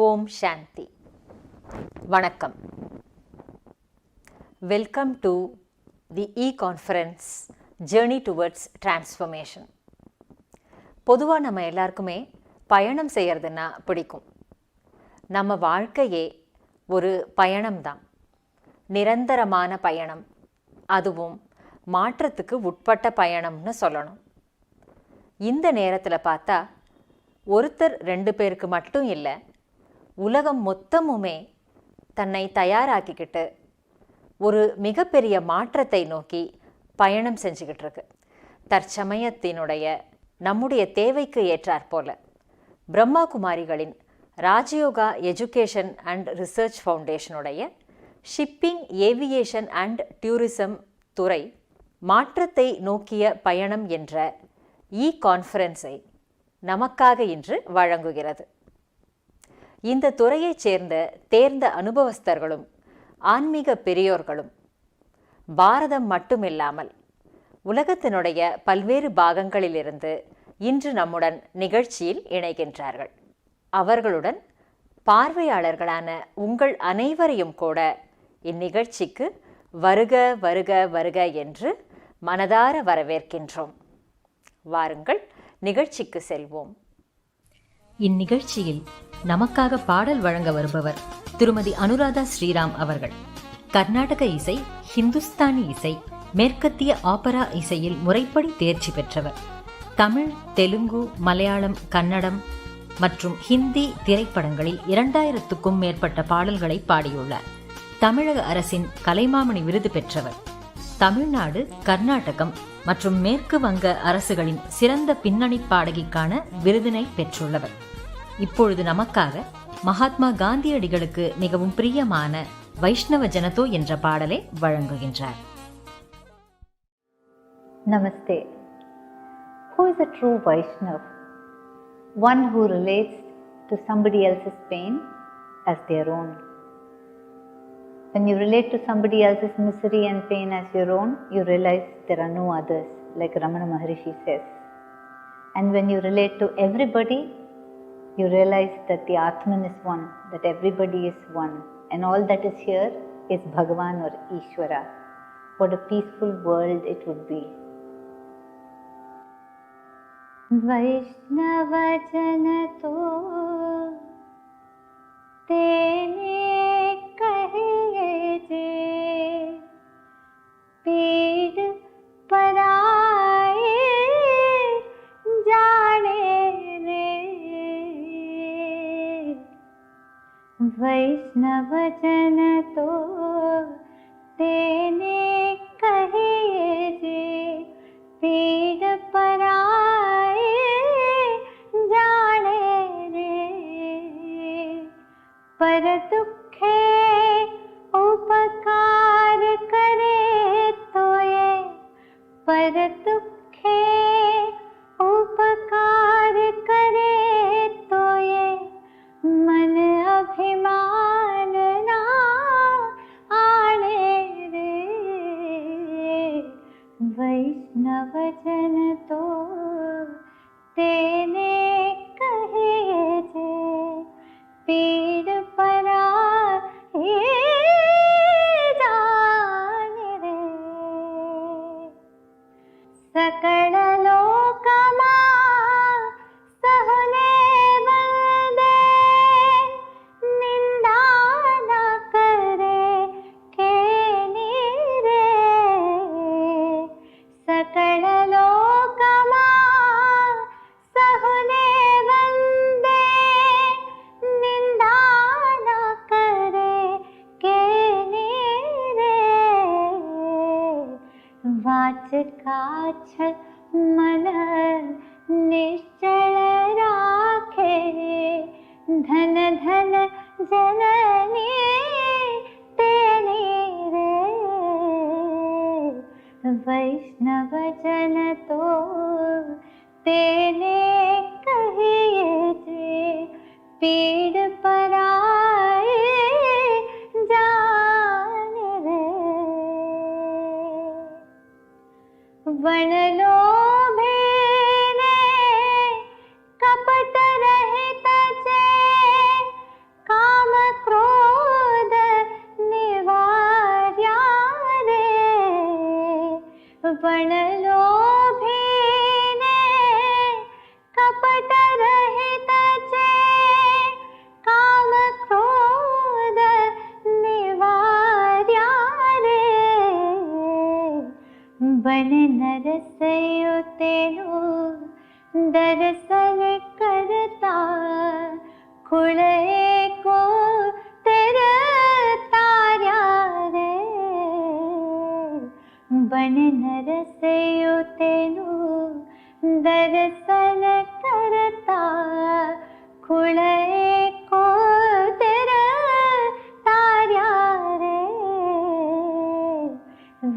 ஓம் சாந்தி. வணக்கம். Welcome to the e-conference journey towards transformation. பொதுவாக நம்ம எல்லாருக்குமே பயணம் செய்கிறதுன்னா பிடிக்கும். நம்ம வாழ்க்கையே ஒரு பயணம்தான், நிரந்தரமான பயணம், அதுவும் மாற்றத்துக்கு உட்பட்ட பயணம்னு சொல்லணும். இந்த நேரத்தில் பார்த்தா ஒருத்தர் 2 பேருக்கு மட்டும் இல்லை, உலகம் மொத்தமுமே தன்னை தயாராக்கிக்கிட்டு ஒரு மிகப்பெரிய மாற்றத்தை நோக்கி பயணம் செஞ்சுக்கிட்டு இருக்கு. தற்சமயத்தினுடைய நம்முடைய தேவைக்கு ஏற்றாற்போல பிரம்மா குமாரிகளின் ராஜயோகா எஜுகேஷன் அண்ட் ரிசர்ச் ஃபவுண்டேஷனுடைய ஷிப்பிங், ஏவியேஷன் அண்ட் டூரிசம் துறை மாற்றத்தை நோக்கிய பயணம் என்ற இ-கான்ஃபரன்ஸை நமக்காக இன்று வழங்குகிறது. இந்த துறையைச் சேர்ந்த தேர்ந்த அனுபவஸ்தர்களும் ஆன்மீக பெரியோர்களும் பாரதம் மட்டுமில்லாமல் உலகத்தினுடைய பல்வேறு பாகங்களிலிருந்து இன்று நம்முடன் நிகழ்ச்சியில் இணைகின்றார்கள். அவர்களுடன் பார்வையாளர்களான உங்கள் அனைவரையும் கூட இந்நிகழ்ச்சிக்கு வருக வருக வருக என்று மனதார வரவேற்கின்றோம். வாருங்கள், நிகழ்ச்சிக்கு செல்வோம். இந்நிகழ்ச்சியில் நமக்காக பாடல் வழங்க வருபவர் திருமதி அனுராதா ஸ்ரீராம் அவர்கள். கர்நாடக இசை, ஹிந்துஸ்தானி இசை, மேற்கத்திய ஆப்பரா இசையில் முறைப்படி தேர்ச்சி பெற்றவர். தமிழ், தெலுங்கு, மலையாளம், கன்னடம் மற்றும் ஹிந்தி திரைப்படங்களில் 2000க்கும் மேற்பட்ட பாடல்களை பாடியுள்ளார். தமிழக அரசின் கலைமாமணி விருது பெற்றவர். தமிழ்நாடு, கர்நாடகம் மற்றும் மேற்கு வங்க அரசுகளின் சிறந்த பின்னணி பாடகிக்கான விருதினை பெற்றுள்ளவர். இப்பொழுது நமக்காக மகாத்மா காந்தியடிகளுக்கு மிகவும் பிரியமான வைஷ்ணவ ஜனதோ என்ற பாடலை வழங்குகின்றார். Namaste. Who is a true Vaishnav? One who relates to somebody else's pain as their own. When you relate to somebody else's misery and pain as your own, you realize there are no others, like Ramana Maharishi says. And when you relate to everybody, you realize that the Atman is one, that everybody is one, and all that is here is Bhagavan or Ishvara. What a peaceful world it would be. Vaishnava janato tene kahiye je peed paraye jaane re. Vaishnava janato tene kahiye je peed paraye jaane re. पर दुखे उपकार करे तो ये, पर दुखे उपकार करे तो ये, मन अभिमान ना आने रे. वैष्णव जन तो तेने कहे जे पीड़ पराए जाने रे. सकल लोकमा सहने वंदे, निंदा न करे केनी रे. सकल लोकमा सहने वंदे, निंदा न करे केनी रे. वाच काछ मन निश्चल राखे, धन धन जननी तेनी रे. वैष्णव जन तो तेने कहिए जे पीड़ पराए जाने रे. वन लोभे ने कपट रहित जे नरसयुतेनु दरअसल करता खुले को तेरा तारा रे बन नरसयुतेनु दरअसल करता खुले को तेरा तारा रे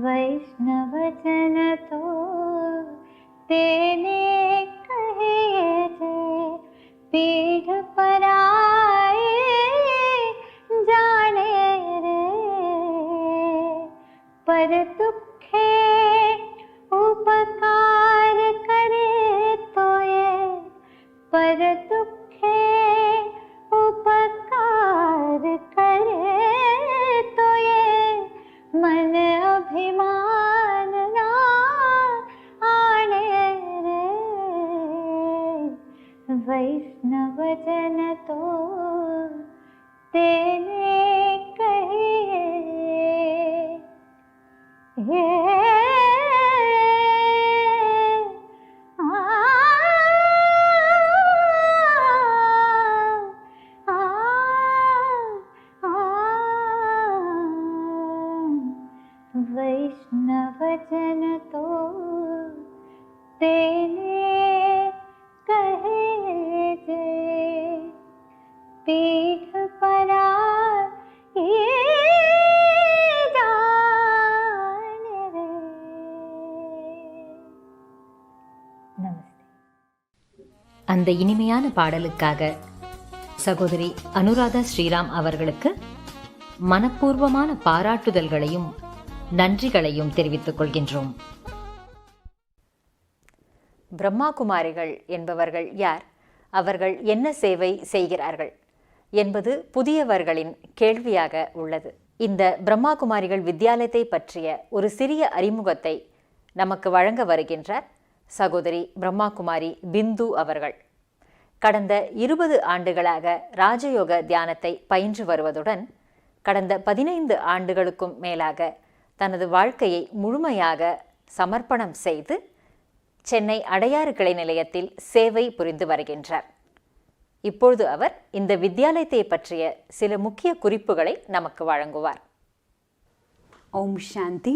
वैष्णव जन तो तेने कहे जे पीठ पर आए जाने रे पर दुखे उपकार करे तो ये पर दुखे उपकार करे तो ये मन अभिमान ना आने रे वैष्णव जन तो तेने कहिए हे वैष्णव जन तो तेने कहे जे पीठ पर आए जाने रे। नमस्ते. அந்த இனிமையான பாடலுக்காக சகோதரி அனுராதா ஸ்ரீராம் அவர்களுக்கு மனப்பூர்வமான பாராட்டுதல்களையும் நன்றிகளையும் தெரிவித்துக் கொள்கின்றோம். பிரம்மா குமாரிகள் என்பவர்கள் யார்? அவர்கள் என்ன சேவை செய்கிறார்கள் என்பது புதியவர்களின் கேள்வியாக உள்ளது. இந்த பிரம்மா குமாரிகள் வித்யாலயத்தை பற்றிய ஒரு சிறிய அறிமுகத்தை நமக்கு வழங்க வருகின்றார் சகோதரி பிரம்மா குமாரி பிந்து அவர்கள். கடந்த 20 ஆண்டுகளாக ராஜயோக தியானத்தை பயின்று வருவதுடன் கடந்த 15 ஆண்டுகளுக்கும் மேலாக தனது வாழ்க்கையை முழுமையாக சமர்ப்பணம் செய்து சென்னை அடையாறு கிளை நிலையத்தில் சேவை புரிந்து வருகின்றார். இப்பொழுது அவர் இந்த வித்யாலயத்தை பற்றிய சில முக்கிய குறிப்புகளை நமக்கு வழங்குவார். Om Shanti.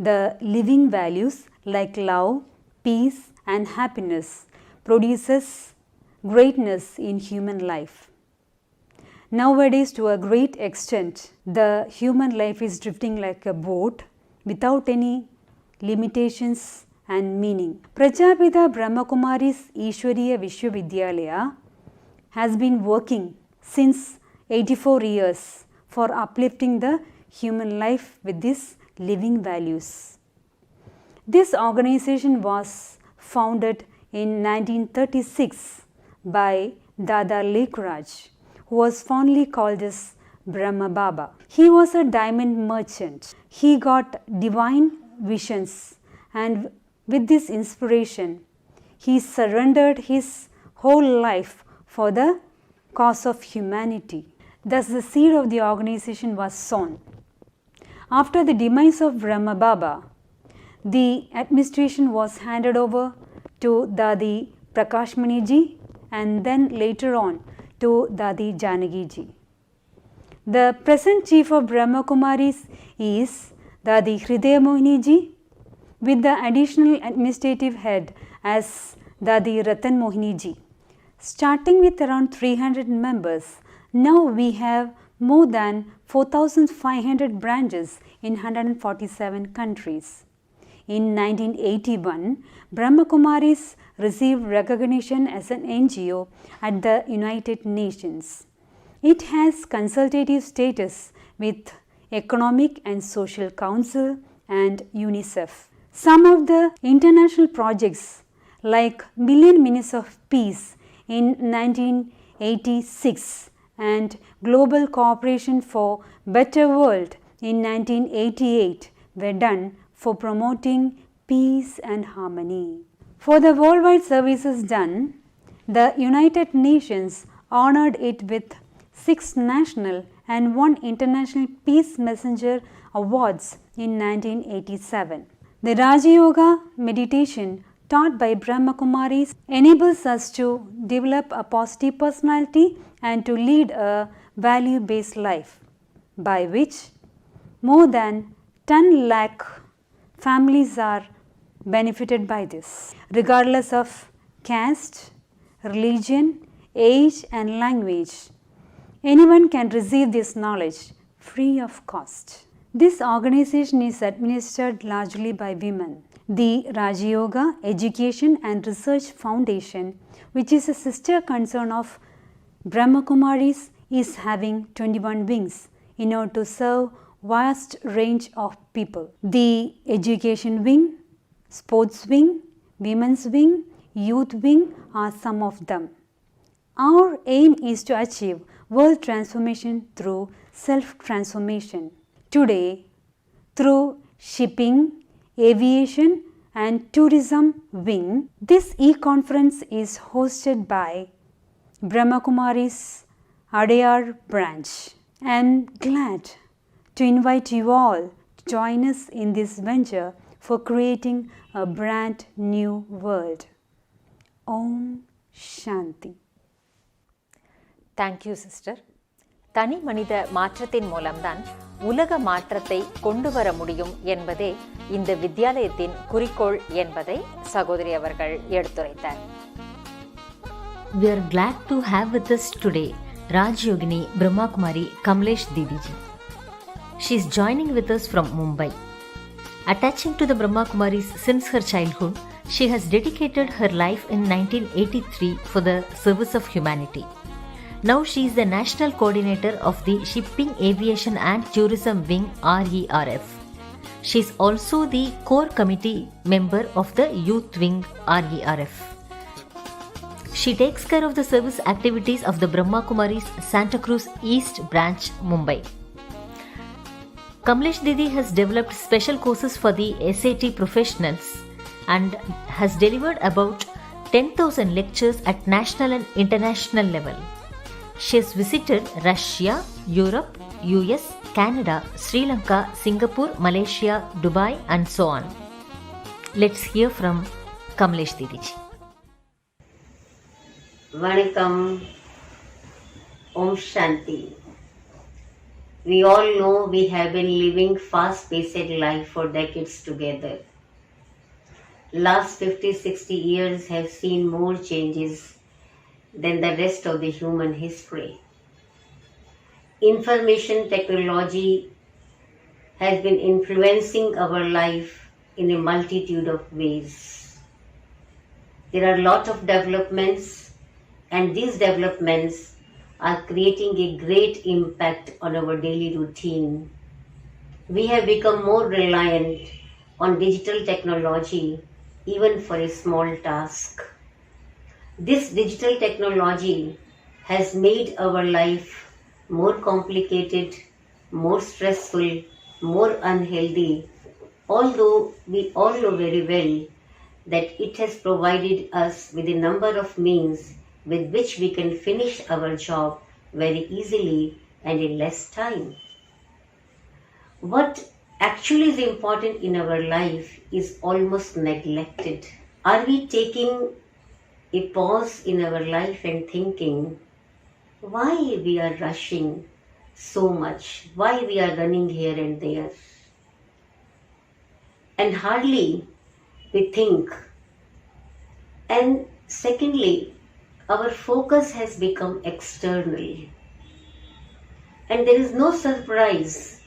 The living values like love, peace and happiness produces greatness in human life. Nowadays, to a great extent, the human life is drifting like a boat without any limitations and meaning. Prajapita Brahma Kumaris Ishwariya Vishwavidyalaya has been working since 84 years for uplifting the human life with these living values. This organization was founded in 1936 by Dada Lekraj, who was fondly called as Brahma Baba. He was a diamond merchant. He got divine visions, and with this inspiration, he surrendered his whole life for the cause of humanity. Thus, the seed of the organization was sown. After the demise of Brahma Baba, the administration was handed over to Dadi Prakashmani ji and then later on to Dadi Janaki ji. The present chief of Brahma Kumaris is Dadi Hridaya Mohini ji, with the additional administrative head as Dadi Ratan Mohini ji. Starting with around 300 members, now we have more than 4,500 branches in 147 countries. In 1981, Brahma Kumaris received recognition as an NGO at the United Nations. It has consultative status with Economic and Social Council and UNICEF. Some of the international projects like Million Minutes of Peace in 1986 and Global Cooperation for Better World in 1988 were done for promoting peace and harmony. For the worldwide services done, the United Nations honored it with 6 national and 1 international Peace Messenger Awards in 1987. The Rajayoga meditation taught by Brahma Kumaris enables us to develop a positive personality and to lead a value-based life, by which more than 10 lakh families are benefited by this, regardless of caste, religion, age and language. Anyone can receive this knowledge free of cost. This organization is administered largely by women. The Rajayoga Education and Research Foundation, which is a sister concern of Brahma Kumaris, is having 21 wings in order to serve vast range of people. The Education Wing, Sports Wing, Women's Wing, Youth Wing are some of them. Our aim is to achieve world transformation through self-transformation. Today, through shipping, aviation and tourism wing, this e-conference is hosted by Brahma Kumaris Adyar branch. I am glad to invite you all to join us in this venture for creating a brand new world. Om Shanti. Thank you sister. தனி மனித மாற்றத்தின் மூலம்தான் உலக மாற்றத்தை கொண்டு வர முடியும் என்பதே இந்த வித்யாலயத்தின் குறிக்கோள் என்பதை சகோதரி அவர்கள் எடுத்துரைத்தார். We are glad to have with us today Rajyogini Brahma Kumari Kamesh Didi ji. She is joining with us from Mumbai. Attaching to the Brahma Kumaris since her childhood, she has dedicated her life in 1983 for the service of humanity. Now she is the National Coordinator of the Shipping, Aviation and Tourism Wing RERF. She is also the Core Committee member of the Youth Wing RERF. She takes care of the service activities of the Brahma Kumaris Santa Cruz East Branch, Mumbai. Kamesh Didi has developed special courses for the SAT professionals and has delivered about 10,000 lectures at national and international level. She has visited Russia, Europe, US, Canada, Sri Lanka, Singapore, Malaysia, Dubai and so on. Let's hear from Kamesh Didi ji. Vanakkam, Om Shanti. We all know we have been living fast-paced life for decades together. Last 50-60 years have seen more changes than the rest of the human history. Information technology has been influencing our life in a multitude of ways. There are a lot of developments, and these developments are creating a great impact on our daily routine. We have become more reliant on digital technology even for a small task. This digital technology has made our life more complicated, more stressful, more unhealthy, although we all know very well that it has provided us with a number of means with which we can finish our job very easily and in less time. What actually is important in our life is almost neglected. Are we taking a pause in our life and thinking why we are rushing so much, why we are running here and there? And hardly we think. And secondly, our focus has become external. And there is no surprise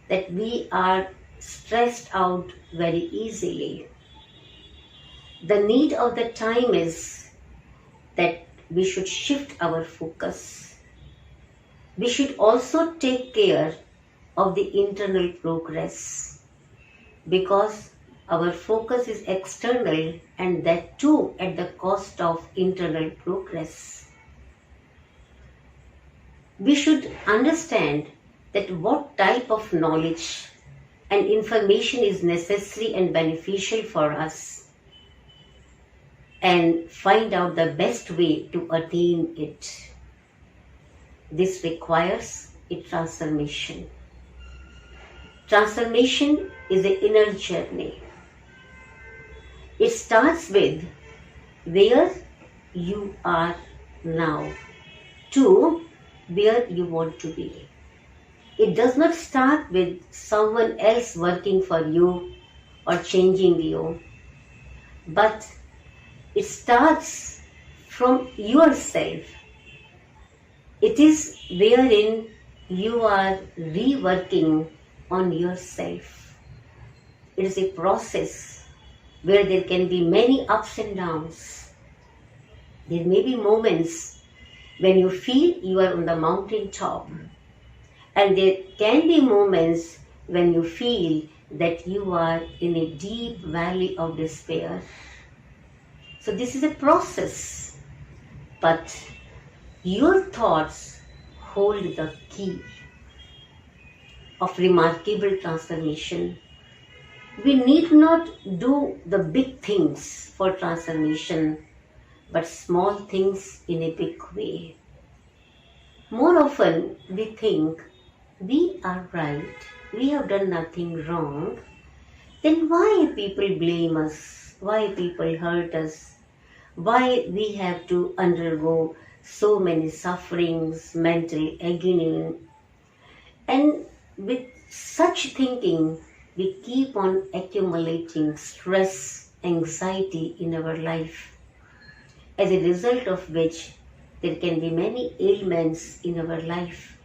that we are stressed out very easily. The need of the time is that we should shift our focus. We should also take care of the internal progress, because our focus is external, and that too at the cost of internal progress. We should understand that what type of knowledge and information is necessary and beneficial for us, and find out the best way to attain it. This requires a transformation. Transformation is an inner journey. It starts with where you are now to where you want to be. It does not start with someone else working for you or changing you, but it starts from yourself. It is wherein you are reworking on yourself. It is a process where there can be many ups and downs. There may be moments when you feel you are on the mountain top, and there can be moments when you feel that you are in a deep valley of despair. So this is a process, but your thoughts hold the key of remarkable transformation. We need not do the big things for transformation, but small things in a big way. More often we think we are right, we have done nothing wrong, then why people blame us, why people hurt us, why we have to undergo so many sufferings, mental agony. And with such thinking, we keep on accumulating stress, anxiety in our life, as a result of which there can be many ailments in our life.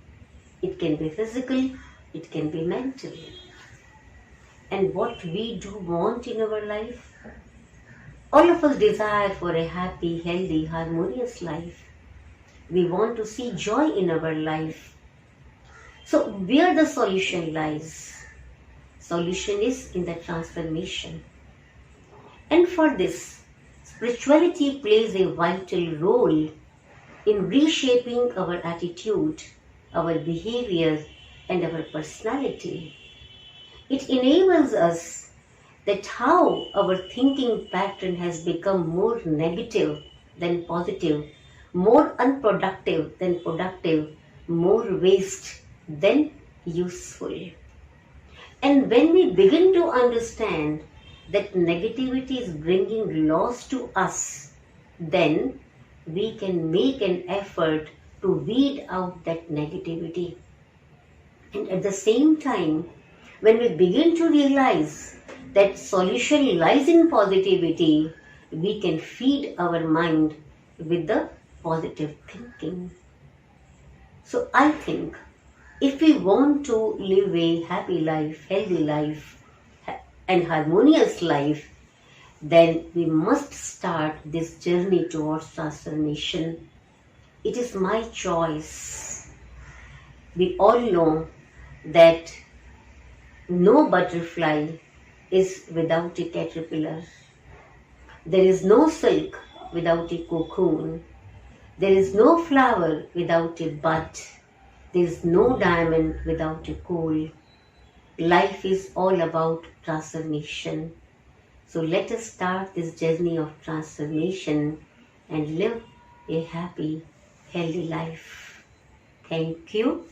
It can be physical, it can be mental. And what we do want in our life, all of us desire for a happy, healthy, harmonious life. We want to see joy in our life. So where the solution lies? Solution is in the transformation. And for this, spirituality plays a vital role in reshaping our attitude, our behavior, and our personality. It enables us that how our thinking pattern has become more negative than positive, more unproductive than productive, more waste than useful. And when we begin to understand that negativity is bringing loss to us, then we can make an effort to weed out that negativity. And at the same time, when we begin to realize that solution lies in positivity, we can feed our mind with the positive thinking. So I think if we want to live a happy life, healthy life, and harmonious life, then we must start this journey towards transformation. It is my choice. We all know that no butterfly is without a caterpillar. There is no silk without a cocoon. There is no flower without a bud. There is no diamond without a coal. Life is all about transformation. So let us start this journey of transformation and live a happy, healthy life. Thank you.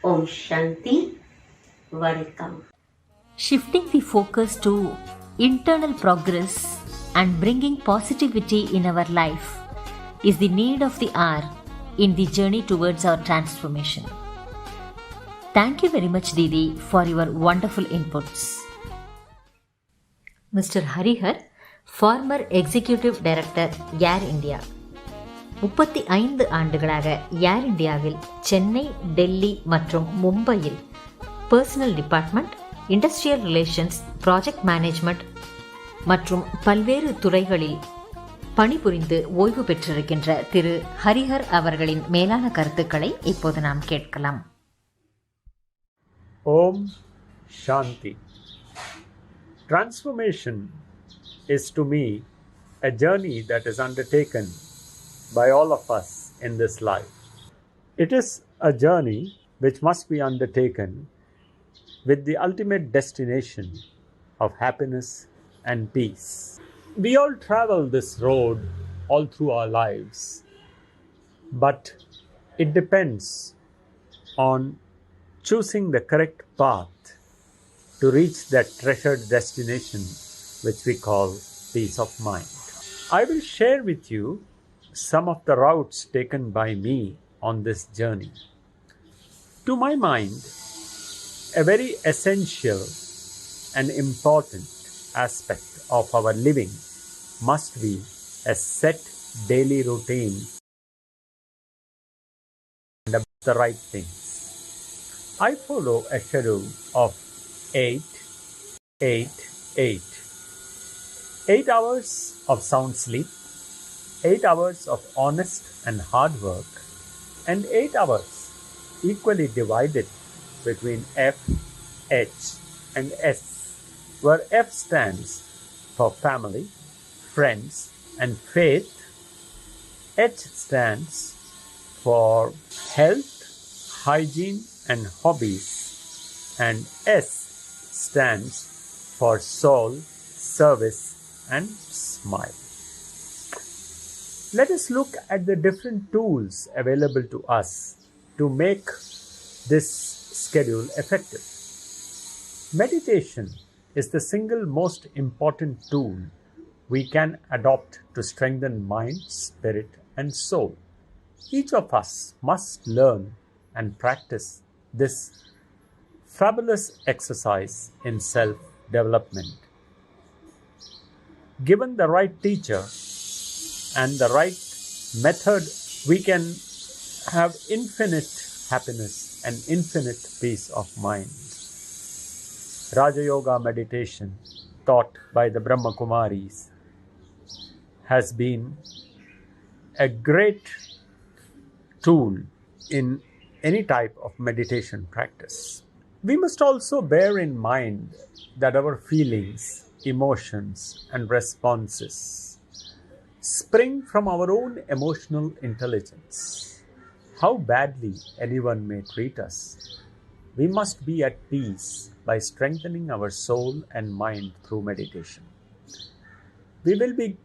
Om Shanti. Welcome. Shifting the focus to internal progress and bringing positivity in our life is the need of the hour in the journey towards our transformation. Thank you very much, Didi, for your wonderful inputs. Mr. Harihar, former Executive Director, Air India. 35 ஆண்டுகளாக ஏர் இந்தியாவில் சென்னை, டெல்லி மற்றும் மும்பையில் personal department, industrial relations, project management மற்றும் பல்வேறு துறைகளில் பணிபுரிந்து ஓய்வு பெற்றிருக்கின்ற திரு ஹரிஹர் அவர்களின் மேலான கருத்துக்களை இப்போது நாம் கேட்கலாம். Om Shanti. Transformation is to me a journey that is undertaken by all of us in this life. It is a journey which must be undertaken with the ultimate destination of happiness and peace. We all travel this road all through our lives, but it depends on choosing the correct path to reach that treasured destination which we call peace of mind. I will share with you some of the routes taken by me on this journey. To my mind, a very essential and important aspect of our living must be a set daily routine and the right things. I follow a schedule of 8, 8, 8. 8 hours of sound sleep, 8 hours of honest and hard work, and 8 hours equally divided between F, H, and S, where F stands for family, friends, and faith. H stands for health, hygiene, and hobbies, and S stands for soul, service, and smile. Let us look at the different tools available to us to make this schedule effective. Meditation is the single most important tool we can adopt to strengthen mind, spirit, and soul. Each of us must learn and practice this fabulous exercise in self-development. Given the right teacher and the right method, we can have infinite happiness and infinite peace of mind. Rajayoga meditation taught by the Brahma Kumaris has been a great tool in any type of meditation practice. We must also bear in mind that our feelings, emotions, and responses spring from our own emotional intelligence. How badly anyone may treat us, we must be at peace by strengthening our soul and mind through meditation. We will be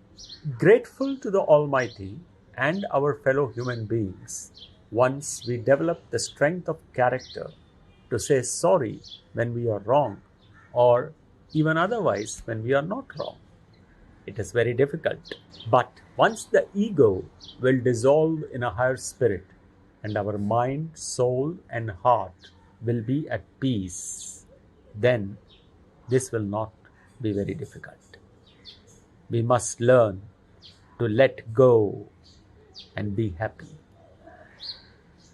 grateful to the Almighty and our fellow human beings once we develop the strength of character to say sorry when we are wrong, or even otherwise when we are not wrong. It is very difficult. But once the ego will dissolve in a higher spirit and our mind, soul, and heart will be at peace, then this will not be very difficult. We must learn to let go and be happy.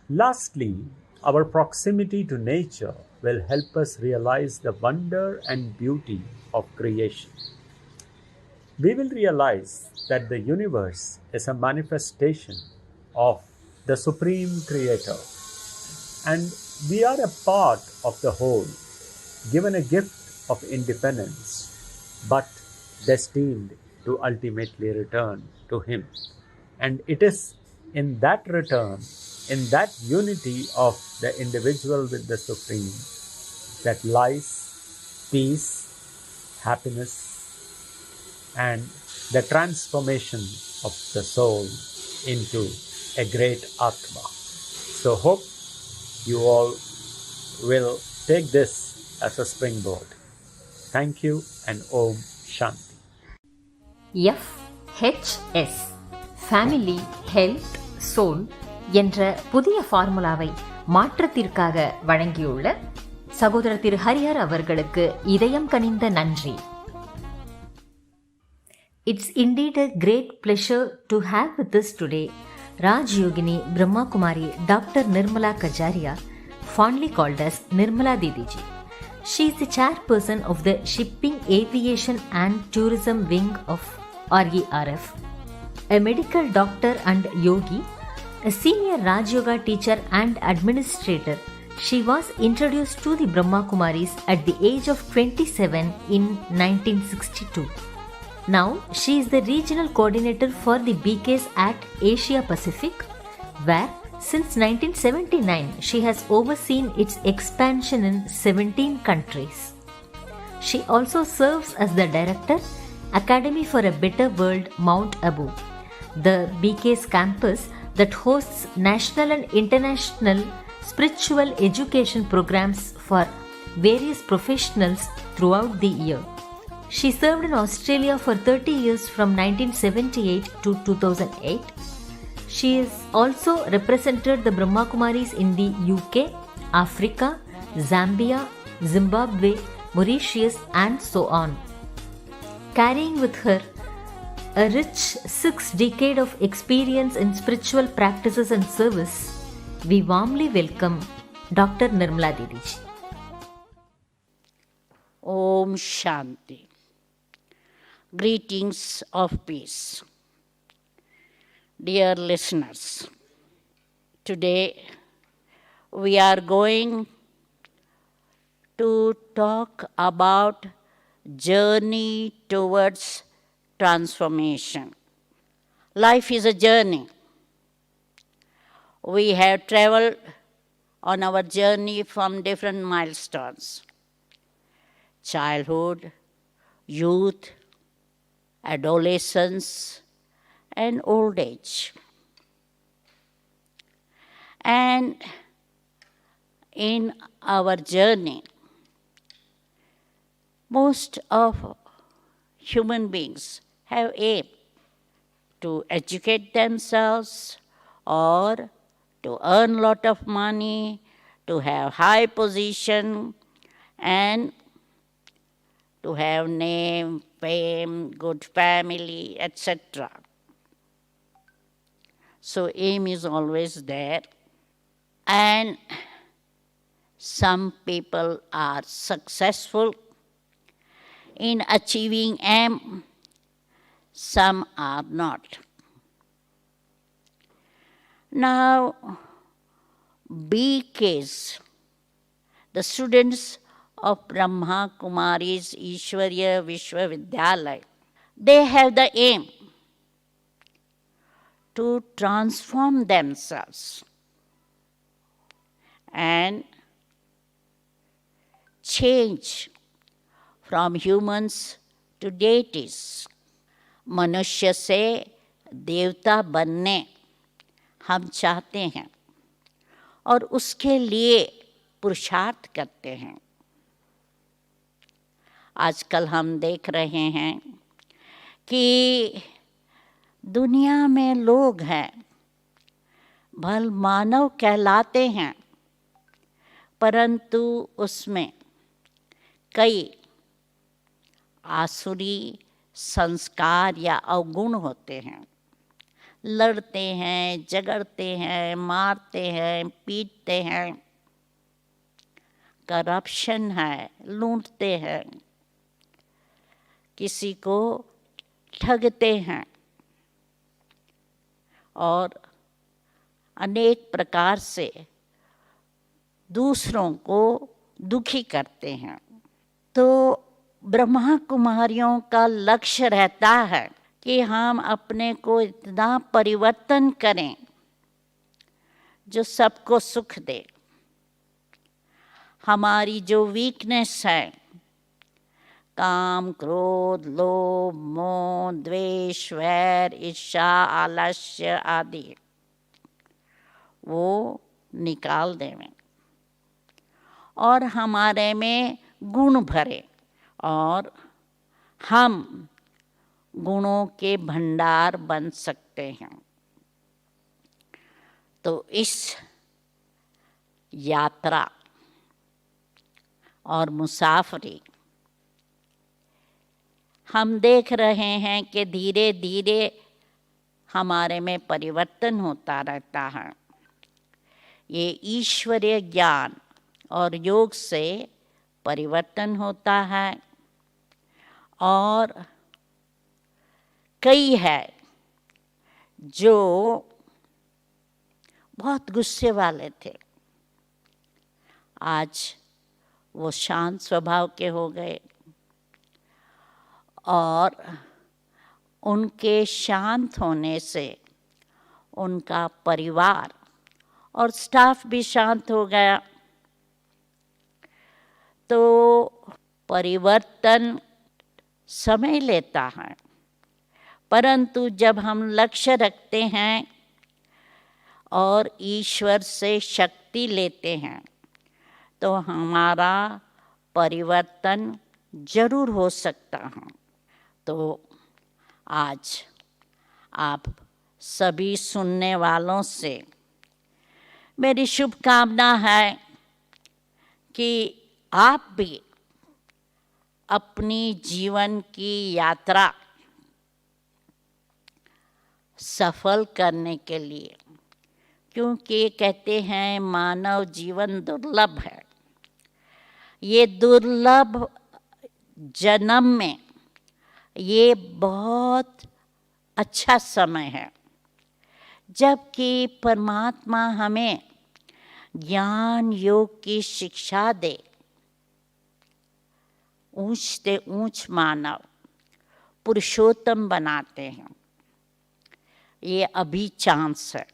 Lastly, our proximity to nature will help us realize the wonder and beauty of creation. We will realize that the universe is a manifestation of the Supreme Creator, and we are a part of the whole, given a gift of independence, but destined to ultimately return to Him. And it is in that return, in that unity of the individual with the Supreme, that lies peace, happiness, and the transformation of the soul into a great Atma. So hope you all will take this as a springboard. Thank you and Om Shanti. FHS family, health, soul என்ற புதிய ஃபார்முலாவை மாற்றத்திற்காக வழங்கியுள்ள சகோதரர் திரு ஹரிஹர் அவர்களுக்கு இதயம் கனிந்த நன்றி. It's indeed a great pleasure to have with us today Rajyogini Brahma Kumari Dr. Nirmala Kajaria, fondly called as Nirmala Didi ji. She is the chairperson of the Shipping, Aviation and Tourism Wing of RERF, a medical doctor and yogi, a senior Rajayoga teacher and administrator. She was introduced to the Brahma Kumaris at the age of 27 in 1962. Now, she is the regional coordinator for the BKs at Asia Pacific, where since 1979 she has overseen its expansion in 17 countries. She also serves as the director, Academy for a Better World, Mount Abu, the BKs campus that hosts national and international spiritual education programs for various professionals throughout the year. She served in Australia for 30 years from 1978 to 2008. She has also represented the Brahma Kumaris in the UK, Africa, Zambia, Zimbabwe, Mauritius, and so on. Carrying with her a rich 6 decades of experience in spiritual practices and service, we warmly welcome Dr. Nirmala Didi. Om Shanti. Greetings of peace. Dear listeners, today we are going to talk about journey towards transformation. Life is a journey. We have traveled on our journey from different milestones: childhood, youth, adolescence, and old age. And in our journey, most of human beings have aim to educate themselves or to earn a lot of money, to have high position, and to have name, fame, good family, etc. So aim is always there. And some people are successful in achieving aim, some are not. Now, BKs, the students of Brahma Kumaris Adyar Vishwavidyalaya, they have the aim to transform themselves and change from humans to deities. मनुष्य से देवता बनने हम चाहते हैं और उसके लिए पुरुषार्थ करते हैं. आजकल हम देख रहे हैं कि दुनिया में लोग हैं, भल मानव कहलाते हैं, परंतु उसमें कई आसुरी संस्कार या अवगुण होते हैं. लड़ते हैं, झगड़ते हैं, मारते हैं, पीटते हैं, करप्शन है, लूटते हैं, किसी को ठगते हैं और अनेक प्रकार से दूसरों को दुखी करते हैं. तो ब्रह्मा कुमारियों का लक्ष्य रहता है कि हम अपने को इतना परिवर्तन करें जो सबको सुख दे. हमारी जो वीकनेस है, काम, क्रोध, लोभ, मोह, द्वेष, वैर, ईर्ष्या, आलस्य आदि, वो निकाल देवें और हमारे में गुण भरे और हम गुणों के भंडार बन सकते हैं. तो इस यात्रा और मुसाफरी हम देख रहे हैं कि धीरे धीरे हमारे में परिवर्तन होता रहता है. ये ईश्वरीय ज्ञान और योग से परिवर्तन होता है. और कई है जो बहुत गुस्से वाले थे, आज वो शांत स्वभाव के हो गए और उनके शांत होने से उनका परिवार और स्टाफ भी शांत हो गया. तो परिवर्तन समय लेता है, परंतु जब हम लक्ष्य रखते हैं और ईश्वर से शक्ति लेते हैं तो हमारा परिवर्तन जरूर हो सकता हूँ। तो आज आप सभी सुनने वालों से मेरी शुभकामना है कि आप भी अपनी जीवन की यात्रा सफल करने के लिए, क्योंकि कहते हैं मानव जीवन दुर्लभ है, ये दुर्लभ जन्म में ये बहुत अच्छा समय है जबकि परमात्मा हमें ज्ञान योग की शिक्षा दे। ऊंच से ऊंच मानव पुरुषोत्तम बनाते हैं। ये अभी चांस है,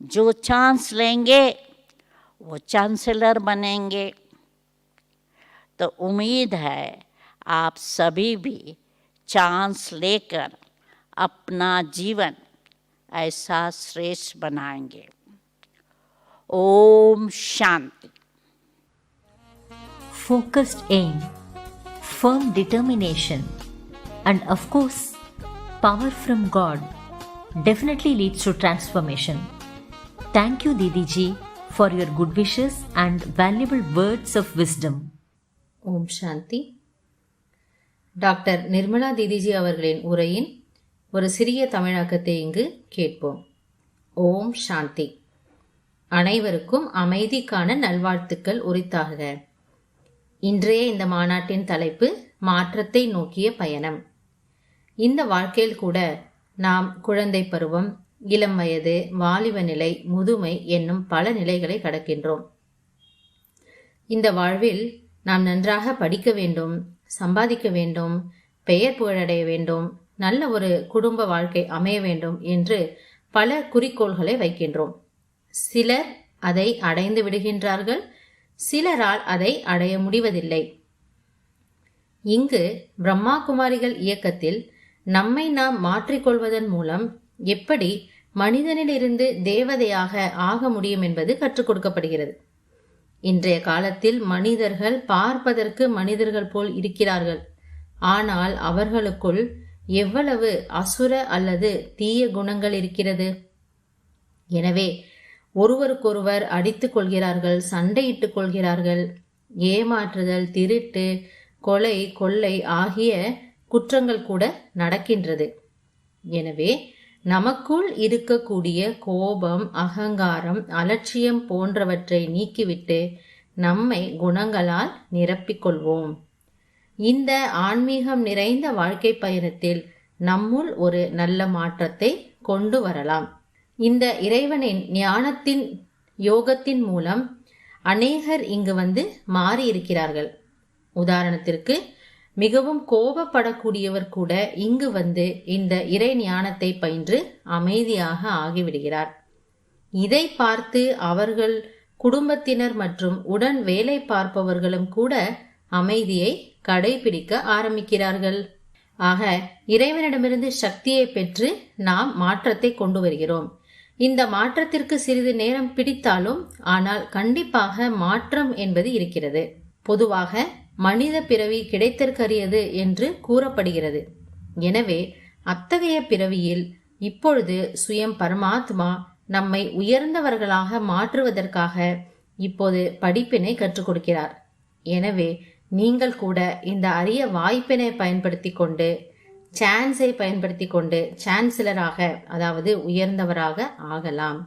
जो चांस लेंगे वो चांसलर बनेंगे। तो उम्मीद है आप सभी भी चांस लेकर अपना जीवन ऐसा श्रेष्ठ बनाएंगे। Om Shanti. Focused aim, firm determination, and of course, power from God definitely leads to transformation. Thank you, Didi ji, for your good wishes and valuable words of wisdom. ஓம் சாந்தி. டாக்டர் நிர்மலா தீதிஜி அவர்களின் உரையின் ஒரு சிறிய தமிழாக்கத்தை இங்கு கேட்போம். ஓம் சாந்தி. அனைவருக்கும் அமைதிக்கான நல்வாழ்த்துக்கள் உரித்தாகுக. இன்றைய இந்த மாநாட்டின் தலைப்பு மாற்றத்தை நோக்கிய பயணம். இந்த வாழ்க்கையில் கூட நாம் குழந்தை பருவம், இளம் வயது, வாலிப நிலை, முதுமை என்னும் பல நிலைகளை கடக்கின்றோம். இந்த வாழ்வில் நாம் நன்றாக படிக்க வேண்டும், சம்பாதிக்க வேண்டும், பெயர் புகழடைய வேண்டும், நல்ல ஒரு குடும்ப வாழ்க்கை அமைய வேண்டும் என்று பல குறிக்கோள்களை வைக்கின்றோம். சிலர் அதை அடைந்து விடுகின்றார்கள், சிலரால் அதை அடைய முடிவதில்லை. இங்கு பிரம்மா குமாரிகள் இயக்கத்தில் நம்மை நாம் மாற்றிக்கொள்வதன் மூலம் எப்படி மனிதனிலிருந்து தேவதையாக ஆக முடியும் என்பது கற்றுக் கொடுக்கப்படுகிறது. இன்றைய காலத்தில் மனிதர்கள் பார்ப்பதற்கு மனிதர்கள் போல் இருக்கிறார்கள். ஆனால் அவர்களுக்குள் எவ்வளவு அசுர அல்லது தீய குணங்கள் இருக்கிறது. எனவே ஒருவருக்கொருவர் அடித்துக் கொள்கிறார்கள், சண்டையிட்டுக் கொள்கிறார்கள். ஏமாற்றுதல், திருட்டு, கொலை, கொள்ளை ஆகிய குற்றங்கள் கூட நடக்கின்றது. எனவே நமக்குள் இருக்கக்கூடிய கோபம், அகங்காரம், அலட்சியம் போன்றவற்றை நீக்கிவிட்டு நம்மை குணங்களால் நிரப்பிக்கொள்வோம். இந்த ஆன்மீகம் நிறைந்த வாழ்க்கை பயணத்தில் நம்முள் ஒரு நல்ல மாற்றத்தை கொண்டு வரலாம். இந்த இறைவனின் ஞானத்தின் யோகத்தின் மூலம் அநேகர் இங்கு வந்து மாறியிருக்கிறார்கள். உதாரணத்திற்கு மிகவும் கோபப்படக்கூடியவர் கூட இங்கு வந்து இந்த இறை ஞானத்தை பயின்று அமைதியாக ஆகிவிடுகிறார். இதை பார்த்து அவர்கள் குடும்பத்தினர் மற்றும் உடன் வேலை பார்ப்பவர்களும் கூட அமைதியை கடைபிடிக்க ஆரம்பிக்கிறார்கள். ஆக இறைவனிடமிருந்து சக்தியை பெற்று நாம் மாற்றத்தை கொண்டு வருகிறோம். இந்த மாற்றத்திற்கு சிறிது நேரம் பிடித்தாலும் ஆனால் கண்டிப்பாக மாற்றம் என்பது இருக்கிறது. பொதுவாக மனித பிறவி கிடைத்தற்கரியது என்று கூறப்படுகிறது. எனவே அத்தகைய பிறவியில் இப்பொழுது சுயம் பரமாத்மா நம்மை உயர்ந்தவர்களாக மாற்றுவதற்காக இப்போது படிப்பினை கற்றுக் கொடுக்கிறார். எனவே நீங்கள் கூட இந்த அரிய வாய்ப்பினை பயன்படுத்தி கொண்டு, சான்ஸை பயன்படுத்தி கொண்டு சான்சலராக, அதாவது உயர்ந்தவராக ஆகலாம்.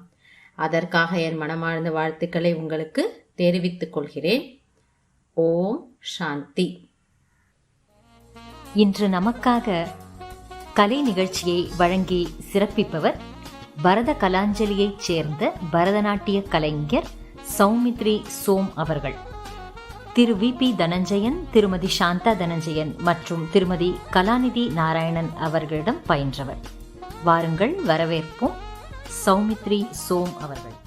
அதற்காக என் மனமார்ந்த வாழ்த்துக்களை உங்களுக்கு தெரிவித்துக் கொள்கிறேன். ஓம் சாந்தி. இன்று நமக்காக கலை நிகழ்ச்சியை வழங்கி சிறப்பிப்பவர் பரத கலாஞ்சலியைச் சேர்ந்த பரதநாட்டிய கலைஞர் சௌமித்ரி சோம் அவர்கள். திரு VP தனஞ்சயன், திருமதி சாந்தா தனஞ்சயன் மற்றும் திருமதி கலாநிதி நாராயணன் அவர்களிடம் பயின்றவர். வாருங்கள், வரவேற்போம் சௌமித்ரி சோம் அவர்கள்.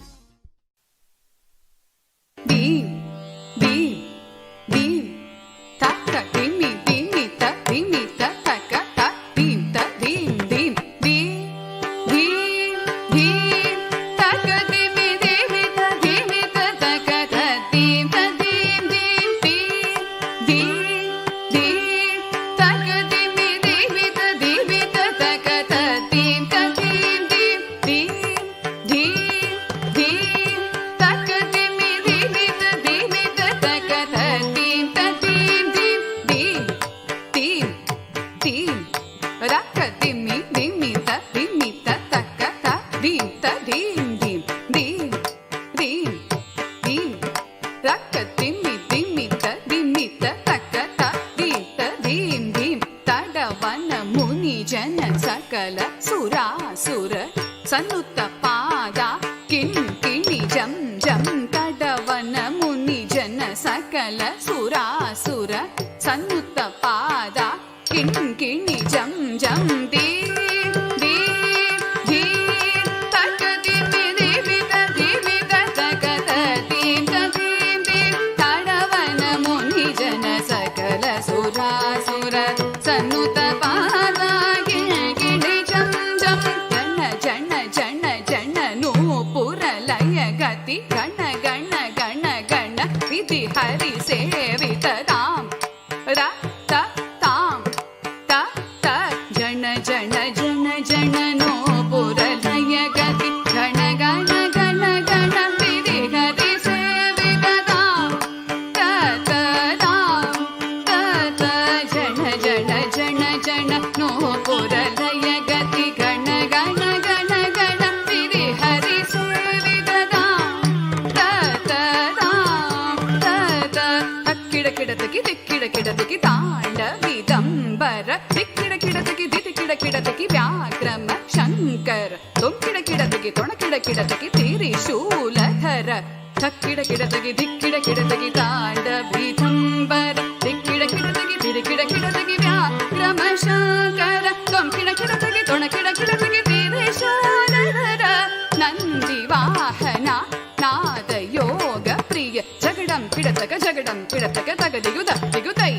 सन्नुत पादा किङ्किणि जं जं तडवन मुनि जन सकल सुरासुर सन्नुत पादा किङ्किणि जं जं दी गण गण गण गण विधि हरि सेवित ताम रा ता ताम ता ता जन जन जन जन नो पुरलय गति गण गण गण गण विधि हरि सेवित ताम ता ता ताम ता ता जन जन जन जन नो पुरलय गति गण गण गण गण विधि हरि सेवित किडकिडतकी दिक्किडकिडतकी ताण्डविदम्बर दिक्किडकिडतकी दिक्किडकिडतकी व्याघ्रम शङ्कर तोङ्किडकिडतकी तोणकिडकिडतकी त्रिशूलधर धक्किडकिडतकी दिक्किडकिडतकी ताण्डविदम्बर दिक्किडकिडतकी दिक्किडकिडतकी व्याघ्रम शङ्कर तोङ्किडकिडतकी तोणकिडकिडतकी त्रिशूलधर नन्दिवाहना नादयोग प्रिय जगडं किडतक तगदिगुद दिगुदै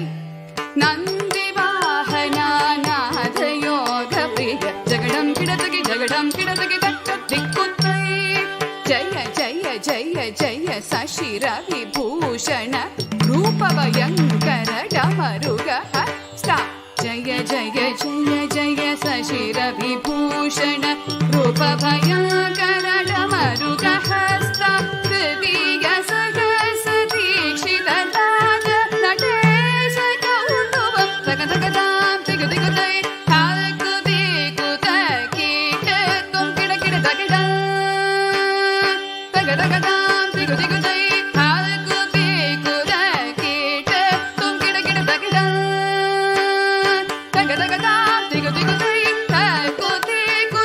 नन्दिवाहना नादयोग प्रिय जगडं किडतकी दिक्कुदै जय जय जय जय शशिर विभूषण रूपभयङ्कर डमरुग हस्ता जय जय जय जय शशिर विभूषण रूपभयङ्कर डमरुग हस्ता हृदय सहस दीक्षित नाद नटेश कौतुभं तगदगदां दिगुदिगुदै ताकुदिगुदकीट तुङ्किडकिडतकिडं तगदगदां दिगुदिगुदै ताकुदिगुदकीट तुङ्किडकिडतकिडं तगदगदां दिगुदिगुदै ताकुदिगुदकीट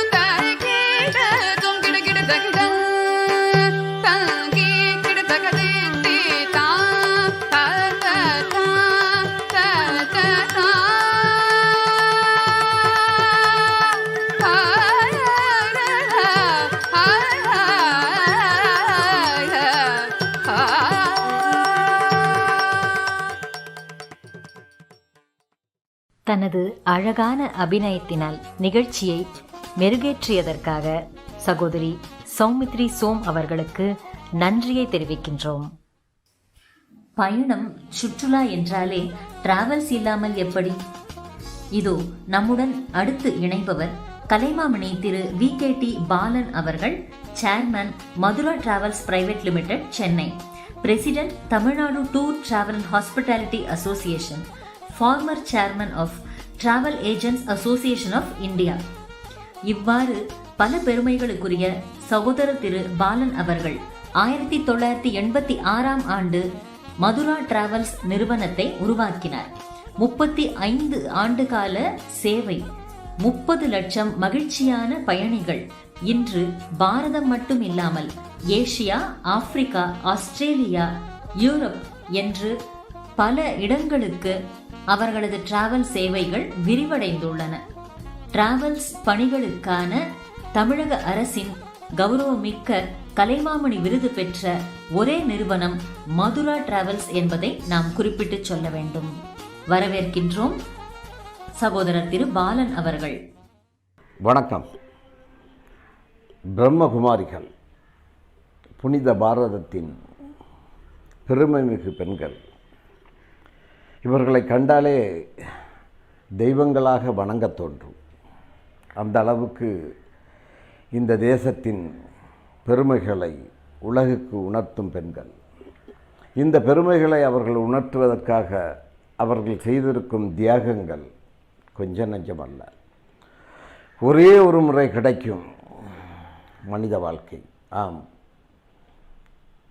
तुङ्किडकिडतकिडं தனது அழகான அபிநயத்தினால் நிகழ்ச்சியை மெருகேற்றியதற்காக சகோதரி சௌமித்ரி சோம் அவர்களுக்கு நன்றியை தெரிவிக்கின்றோம். பயணம் சுற்றுலா என்றாலே டிராவல்ஸ் இல்லாமல் எப்படி? இதோ நம்முடன் அடுத்து இணைபவர் கலைமாமணி திரு VKT பாலன் அவர்கள், chairman Madura travels private limited Chennai, president Tamil Nadu tour travel and hospitality association, former chairman of travel agents association of India. இவ்வாறு பல பெருமைகளுக்குரிய சகோதரர் திரு பாலன் அவர்கள் 1986ஆம் ஆண்டு மதுரா டிராவல்ஸ் நிறுவனத்தை உருவாக்கினார். 35 ஆண்டுகால சேவை, 30 லட்சம் மகிழ்ச்சியான பயணிகள். இன்று பாரதம் மட்டும் இல்லாமல் ஏசியா, ஆப்பிரிக்கா, ஆஸ்திரேலியா, யூரோப் என்று பல இடங்களுக்கு அவர்களது டிராவல் சேவைகள் விரிவடைந்துள்ளன. டிராவல்ஸ் பணிகளுக்கான தமிழக அரசின் கௌரவமிக்க கலைமாமணி விருது பெற்ற ஒரே நிறுவனம் மதுரா டிராவல்ஸ் என்பதை நாம் குறிப்பிட்டு சொல்ல வேண்டும். வரவேற்கின்றோம் சகோதரர் திரு பாலன் அவர்கள். வணக்கம். பிரம்மகுமாரிகள் புனித பாரதத்தின் பெருமைமிகு பெண்கள். இவர்களை கண்டாலே தெய்வங்களாக வணங்கத் தோன்றும். அந்த அளவுக்கு இந்த தேசத்தின் பெருமைகளை உலகுக்கு உணர்த்தும் பெண்கள். இந்த பெருமைகளை அவர்கள் உணர்த்துவதற்காக அவர்கள் செய்திருக்கும் தியாகங்கள் கொஞ்ச நஞ்சமல்ல. ஒரே ஒரு முறை கிடைக்கும் மனித வாழ்க்கை. ஆம்,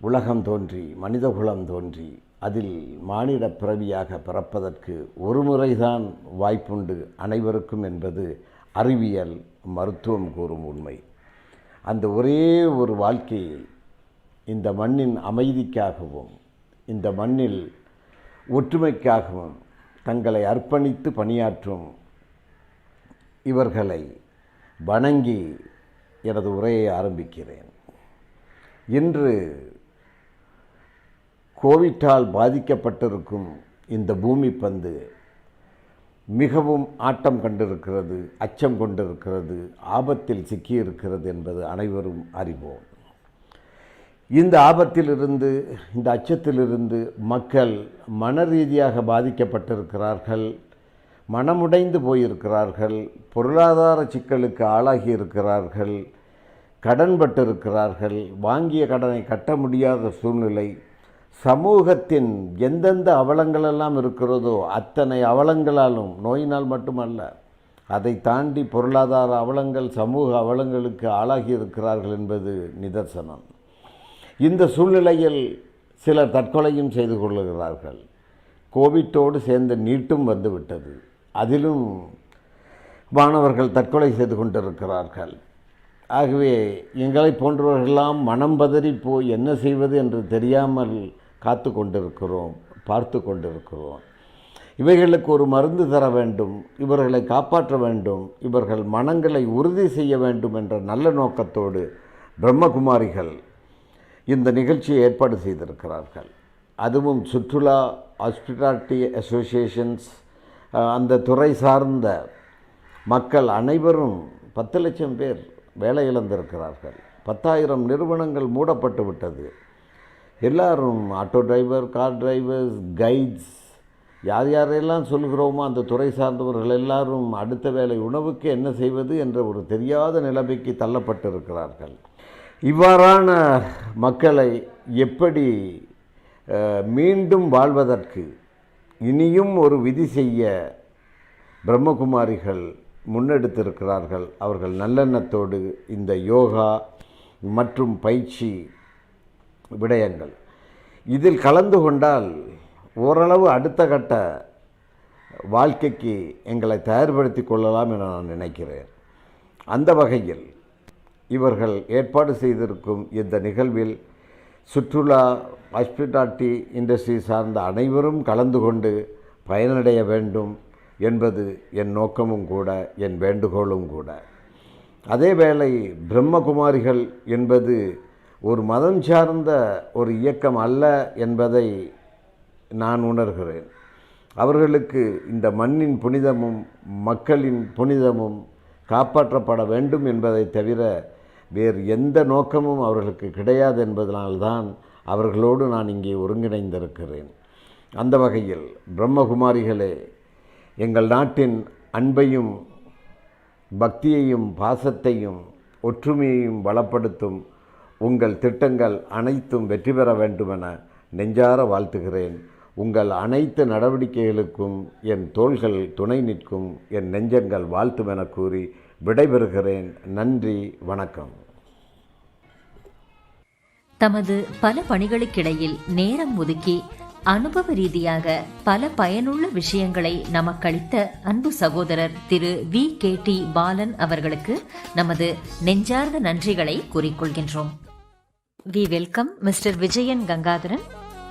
உலகம் தோன்றி மனிதகுலம் தோன்றி அதில் மானிட பிறவியாக பிறப்பதற்கு ஒரு முறைதான் வாய்ப்புண்டு அனைவருக்கும் என்பது அறிவியல் மருத்துவம் கூறும் உண்மை. அந்த ஒரே ஒரு வாழ்க்கையை இந்த மண்ணின் அமைதிக்காகவும் இந்த மண்ணில் ஒற்றுமைக்காகவும் தங்களை அர்ப்பணித்து பணியாற்றும் இவர்களை வணங்கி எனது உரையை ஆரம்பிக்கிறேன். இன்று கோவிட்டால் பாதிக்கப்பட்டிருக்கும் இந்த பூமி பந்து மிகவும் ஆட்டம் கண்டிருக்கிறது, அச்சம் கொண்டிருக்கிறது, ஆபத்தில் சிக்கியிருக்கிறது என்பது அனைவரும் அறிவோம். இந்த ஆபத்திலிருந்து, இந்த அச்சத்திலிருந்து மக்கள் மன ரீதியாக பாதிக்கப்பட்டிருக்கிறார்கள், மனமுடைந்து போயிருக்கிறார்கள், பொருளாதார சிக்கலுக்கு ஆளாகி இருக்கிறார்கள், கடன்பட்டிருக்கிறார்கள், வாங்கிய கடனை கட்ட முடியாத சூழ்நிலை, சமூகத்தின் எந்தெந்த அவலங்களெல்லாம் இருக்கிறதோ அத்தனை அவலங்களாலும், நோயினால் மட்டுமல்ல, அதை தாண்டி பொருளாதார அவலங்கள், சமூக அவலங்களுக்கு ஆளாகி இருக்கிறார்கள் என்பது நிதர்சனம். இந்த சூழ்நிலையில் சிலர் தற்கொலையும் செய்து கொள்ளுகிறார்கள். கோவிட்டோடு சேர்ந்த நீட்டும் வந்துவிட்டது, அதிலும் மாணவர்கள் தற்கொலை செய்து கொண்டிருக்கிறார்கள். ஆகவே எங்களை போன்றவர்களெல்லாம் மனம் பதறி போய் என்ன செய்வது என்று தெரியாமல் காத்து கொண்டிருக்கிறோம், பார்த்து கொண்டிருக்கிறோம். இவைகளுக்கு ஒரு மருந்து தர வேண்டும், இவர்களை காப்பாற்ற வேண்டும், இவர்கள் மனங்களை உறுதி செய்ய வேண்டும் என்ற நல்ல நோக்கத்தோடு பிரம்மகுமாரிகள் இந்த நிகழ்ச்சியை ஏற்பாடு செய்திருக்கிறார்கள். அதுவும் சுற்றுலா, ஹாஸ்பிட்டாலிட்டி அசோசியேஷன்ஸ், அந்த துறை சார்ந்த மக்கள் அனைவரும் 10 லட்சம் பேர் வேலை இழந்திருக்கிறார்கள். 10,000 நிறுவனங்கள் மூடப்பட்டு விட்டது. எல்லாரும் auto driver, car drivers, guides, யார் யாரெல்லாம் சொல்கிறோமோ அந்த துறை சார்ந்தவர்கள் எல்லாரும் அடுத்த வேளை உணவுக்கு என்ன செய்வது என்ற ஒரு தெரியாத நிலைமைக்கு தள்ளப்பட்டிருக்கிறார்கள். இவ்வாறான மக்களை எப்படி மீண்டும் வாழ்வதற்கு இனியும் ஒரு விதி செய்ய பிரம்மகுமாரிகள் முன்னெடுத்திருக்கிறார்கள். அவர்கள் நல்லெண்ணத்தோடு இந்த யோகா மற்றும் பயிற்சி விடயங்கள் இதில் கலந்து கொண்டால் ஓரளவு அடுத்த கட்ட வாழ்க்கைக்கு எங்களை தயார்படுத்தி கொள்ளலாம் என நான் நினைக்கிறேன். அந்த வகையில் இவர்கள் ஏற்பாடு செய்திருக்கும் இந்த நிகழ்வில் சுற்றுலா, ஹாஸ்பிட்டாலிட்டி இண்டஸ்ட்ரி சார்ந்த அனைவரும் கலந்து கொண்டு பயனடைய வேண்டும் என்பது என் நோக்கமும் கூட, என் வேண்டுகோளும் கூட. அதேவேளை பிரம்மகுமாரிகள் என்பது ஒரு மதம் சார்ந்த ஒரு இயக்கம் அல்ல என்பதை நான் உணர்கிறேன். அவர்களுக்கு இந்த மண்ணின் புனிதமும் மக்களின் புனிதமும் காப்பாற்றப்பட வேண்டும் என்பதை தவிர வேறு எந்த நோக்கமும் அவர்களுக்கு கிடையாது என்பதனால்தான் அவர்களோடு நான் இங்கே ஒருங்கிணைந்திருக்கிறேன். அந்த வகையில் பிரம்மகுமாரிகளே, எங்கள் நாட்டின் அன்பையும் பக்தியையும் பாசத்தையும் ஒற்றுமையையும் பலப்படுத்தும் உங்கள் திட்டங்கள் அனைத்தும் வெற்றி பெற வேண்டுமென நெஞ்சார வாழ்த்துகிறேன். உங்கள் அனைத்து நடவடிக்கைகளுக்கும் என் தோள்கள் துணை நிற்கும், என் நெஞ்சங்கள் வாழ்த்தும் என கூறி விடைபெறுகிறேன். நன்றி, வணக்கம். தமது பல பணிகளுக்கிடையில் நேரம் ஒதுக்கி அனுபவ ரீதியாக பல பயனுள்ள விஷயங்களை நமக்களித்த அன்பு சகோதரர் திரு VKT பாலன் அவர்களுக்கு நமது நெஞ்சார்ந்த நன்றிகளை கூறிக்கொள்கின்றோம். We welcome Mr. Vijayan Gangadharan,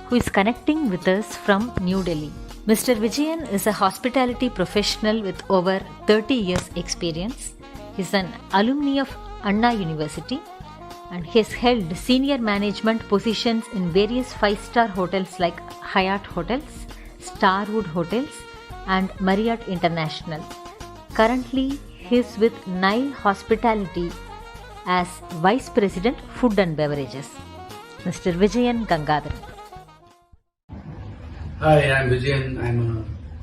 who is connecting with us from New Delhi. Mr. Vijayan is a hospitality professional with over 30 years experience. He is an alumni of Anna University and he has held senior management positions in various 5-star hotels like Hyatt Hotels, Starwood Hotels and Marriott International. Currently, he is with Nile Hospitality as Vice President Food and Beverages. Mr. Vijayan Gangadharan. Hi, I'm Vijayan. I'm a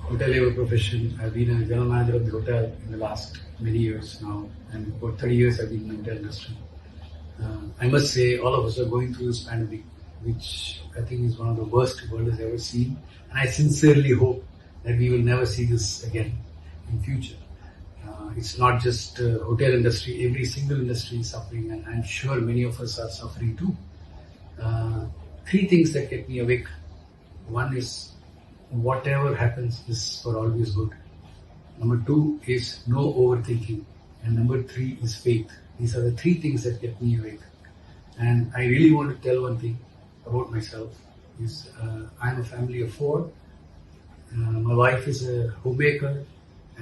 hotelier profession. I've been a general manager of the hotel in the last many years now, and for 30 years I've been in the hotel industry. I must say, all of us are going through this pandemic, which I think is one of the worst the world has ever seen, and I sincerely hope that we will never see this again in future. It's not just hotel industry, every single industry is suffering, and I'm sure many of us are suffering too. 3 things that kept me awake. One is, whatever happens is for always good. Number 2 is no overthinking, and number 3 is faith. These are the three things that kept me awake. And I really want to tell one thing about myself. I'm a family of 4. My wife is a homemaker,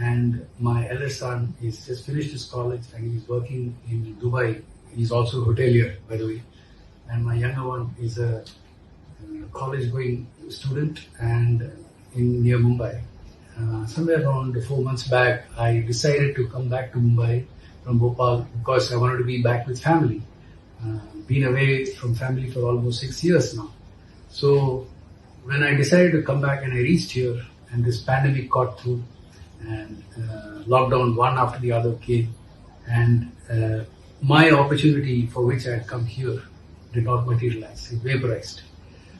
and my elder son is just finished his college and he's working in Dubai. He's also a hotelier, by the way. And my younger one is a college-going student and near Mumbai. Somewhere around 4 months back, I decided to come back to Mumbai from Bhopal because I wanted to be back with family. Been away from family for almost 6 years now. So when I decided to come back and I reached here, and this pandemic got through, and lockdown one after the other came, and my opportunity for which I had come here did not materialize. It vaporized.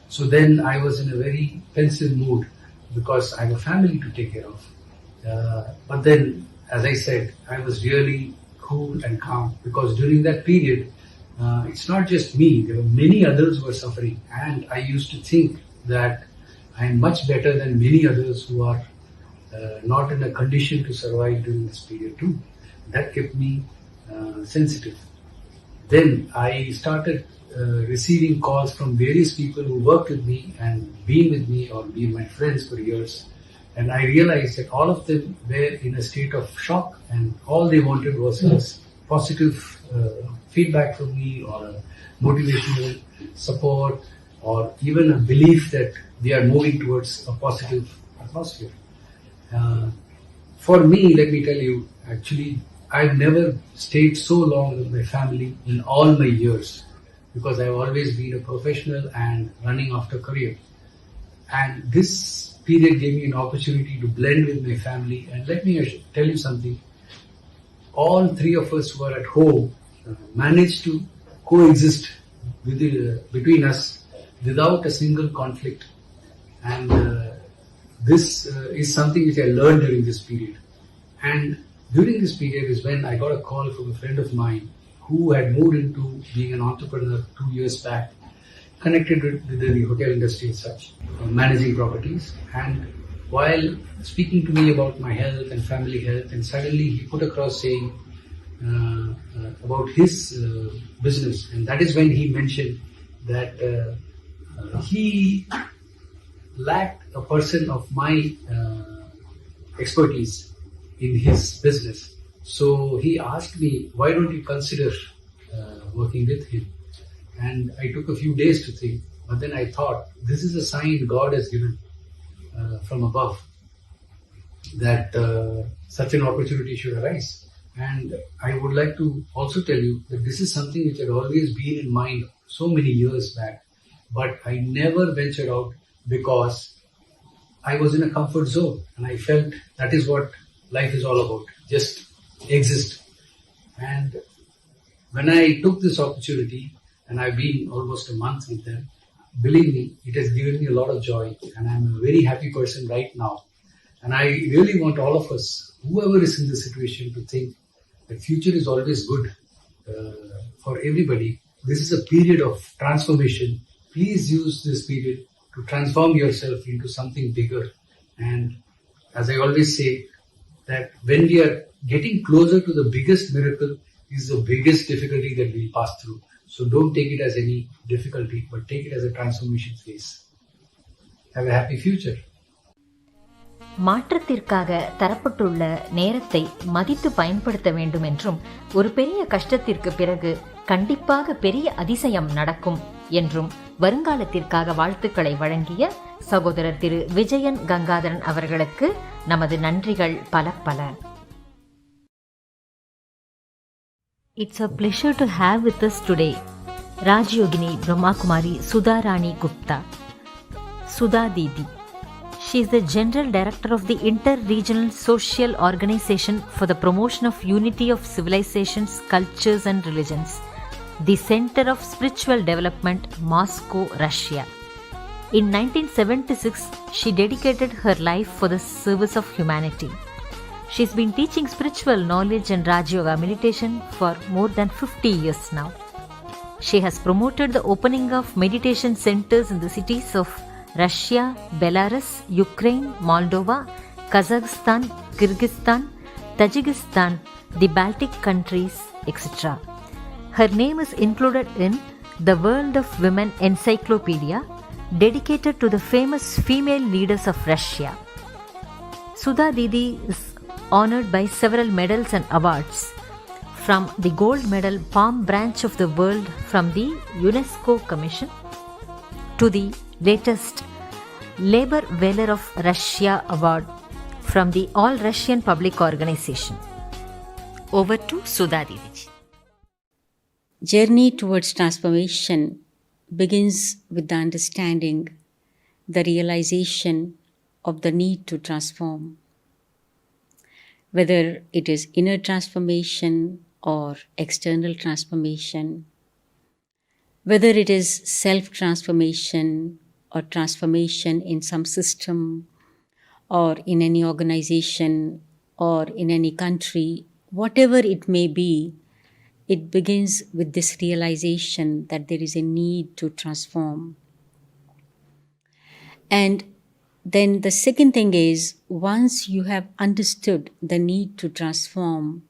So then I was in a very pensive mood because I have a family to take care of. But then, as I said, I was really cool and calm because during that period, it's not just me, there were many others who were suffering, and I used to think that I am much better than many others who are not in a condition to survive during this period too. That kept me sensitive. Then I started receiving calls from various people who worked with me and been with me or been my friends for years. And I realized that all of them were in a state of shock, and all they wanted was positive feedback from me, or a motivational support, or even a belief that they are moving towards a positive atmosphere. For me, let me tell you, actually, I've never stayed so long with my family in all my years because I've always been a professional and running after career. And this period gave me an opportunity to blend with my family. And let me tell you something. All 3 of us who are at home managed to coexist between us without a single conflict. And this is something which I learned during this period. And during this period is when I got a call from a friend of mine who had moved into being an entrepreneur 2 years back, connected with the hotel industry as such, managing properties. And while speaking to me about my health and family health, and suddenly he put across saying about his business, and that is when he mentioned that he lacked a person of my expertise in his business. So he asked me, why don't you consider working with him? And I took a few days to think, but then I thought, this is a sign God has given from above that such an opportunity should arise. And I would like to also tell you that this is something which had always been in mind so many years back, but I never ventured out because I was in a comfort zone and I felt that is what life is all about, just exist. And when I took this opportunity, and I've been almost a month with them, believe me, it has given me a lot of joy, and I'm a very happy person right now. And I really want all of us, whoever is in this situation, to think that future is always good for everybody. This is a period of transformation. Please use this period to transform yourself into something bigger. And as I always say, that when we are getting closer to the biggest miracle is the biggest difficulty that we pass through. So don't take it as any difficulty, but take it as a transformation phase. Have a happy future. மாற்றத்திற்காக தரப்பட்டுள்ள நேரத்தை மதித்து பயன்படுத்த வேண்டும் என்றும், ஒரு பெரிய கஷ்டத்திற்கு பிறகு கண்டிப்பாக பெரிய அதிசயம் நடக்கும் என்றும் வருங்காலத்திற்காக வாழ்த்துக்களை வழங்கிய சகோதரர் திரு விஜயன் கங்காதரன் அவர்களுக்கு நமது நன்றிகள் பல பல. It's a pleasure to have with us today Rajayogini Brahma Kumari Sudha Rani Gupta, Sudha Didi. She is the General Director of the Inter-Regional Social Organization for the Promotion of Unity of Civilizations, Cultures and Religions, the Center of Spiritual Development, Moscow, Russia. In 1976, she dedicated her life for the service of humanity. She's been teaching spiritual knowledge and Rajayoga meditation for more than 50 years now. She has promoted the opening of meditation centers in the cities of Russia, Belarus, Ukraine, Moldova, Kazakhstan, Kyrgyzstan, Tajikistan, the Baltic countries, etc. Her name is included in the World of Women Encyclopedia, dedicated to the famous female leaders of Russia. Sudha Didi is honored by several medals and awards, from the Gold Medal Palm Branch of the World from the UNESCO Commission to the latest Labor Valor of Russia Award from the All Russian Public Organization. Over to Sudha Didi. Journey towards transformation begins with the understanding, the realization of the need to transform. Whether it is inner transformation or external transformation, whether it is self-transformation or transformation in some system or in any organization or in any country, whatever it may be, it begins with this realization that there is a need to transform. And then the second thing is, once you have understood the need to transform,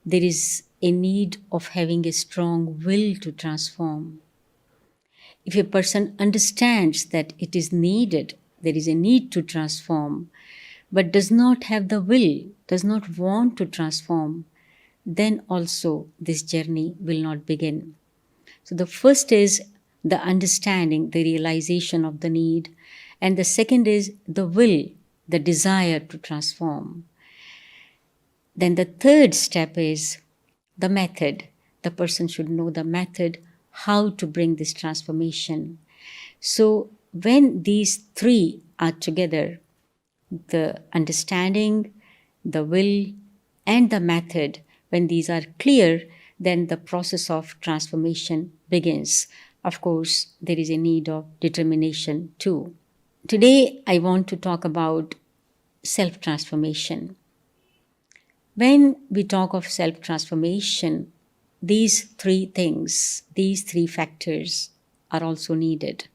there is a need of having a strong will to transform. If a person understands that it is needed, there is a need to transform, but does not have the will, does not want to transform, then also this journey will not begin. So the first is the understanding, the realization of the need, and the second is the will, the desire to transform. Then the third step is the method. The person should know the method, how to bring this transformation. So when these three are together, the understanding, the will, and the method, when these are clear, then the process of transformation begins. Of course, there is a need of determination too. Today, I want to talk about self-transformation. When we talk of self-transformation, these three things, these three factors are also needed.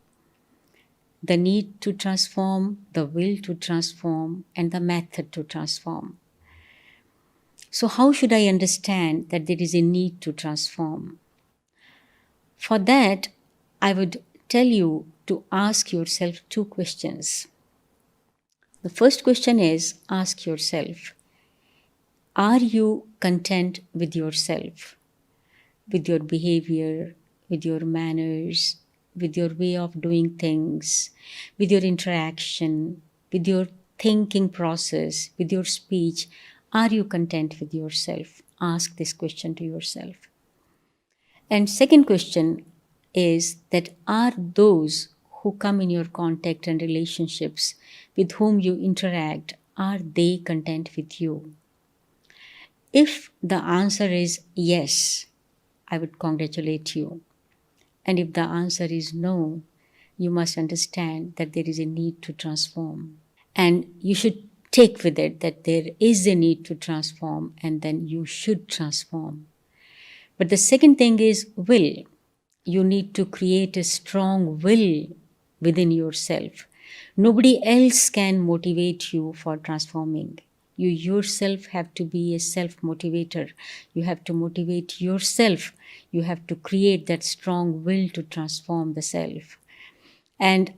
The need to transform, the will to transform, and the method to transform. So how should I understand that there is a need to transform? For that, I would tell you to ask yourself two questions. The first question is, ask yourself, are you content with yourself, with your behavior, with your manners, with your way of doing things, with your interaction, with your thinking process, with your speech? Are you content with yourself? Ask this question to yourself. And second question is that, are those who come in your contact and relationships with whom you interact, are they content with you? If the answer is yes, I would congratulate you. And if the answer is no, you must understand that there is a need to transform. And you should take with it that there is a need to transform, and then you should transform. But the second thing is will. You need to create a strong will within yourself. Nobody else can motivate you for transforming. You yourself have to be a self-motivator. You have to motivate yourself. You have to create that strong will to transform the self. And,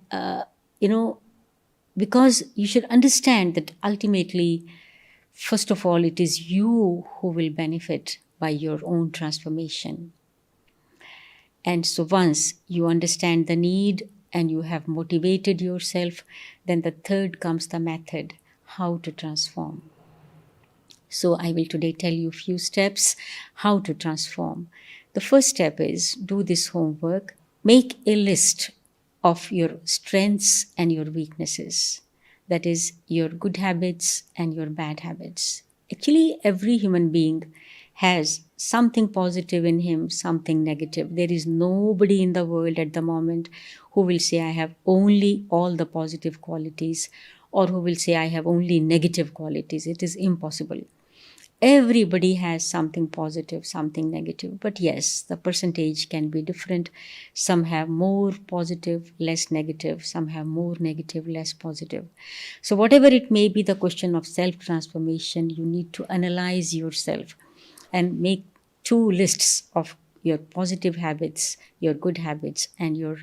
because you should understand that ultimately, first of all, it is you who will benefit by your own transformation. And so once you understand the need and you have motivated yourself, then the third comes the method, how to transform. So I will today tell you a few steps how to transform. The first step is do this homework. Make a list of your strengths and your weaknesses. That is, your good habits and your bad habits. Actually, every human being has something positive in him, something negative. There is nobody in the world at the moment who will say, I have only all the positive qualities, or who will say, I have only negative qualities. It is impossible. Everybody has something positive, something negative. But yes, the percentage can be different. Some have more positive, less negative. Some have more negative, less positive. So whatever it may be, the question of self-transformation, you need to analyze yourself. and make 2 lists of your positive habits, your good habits, and your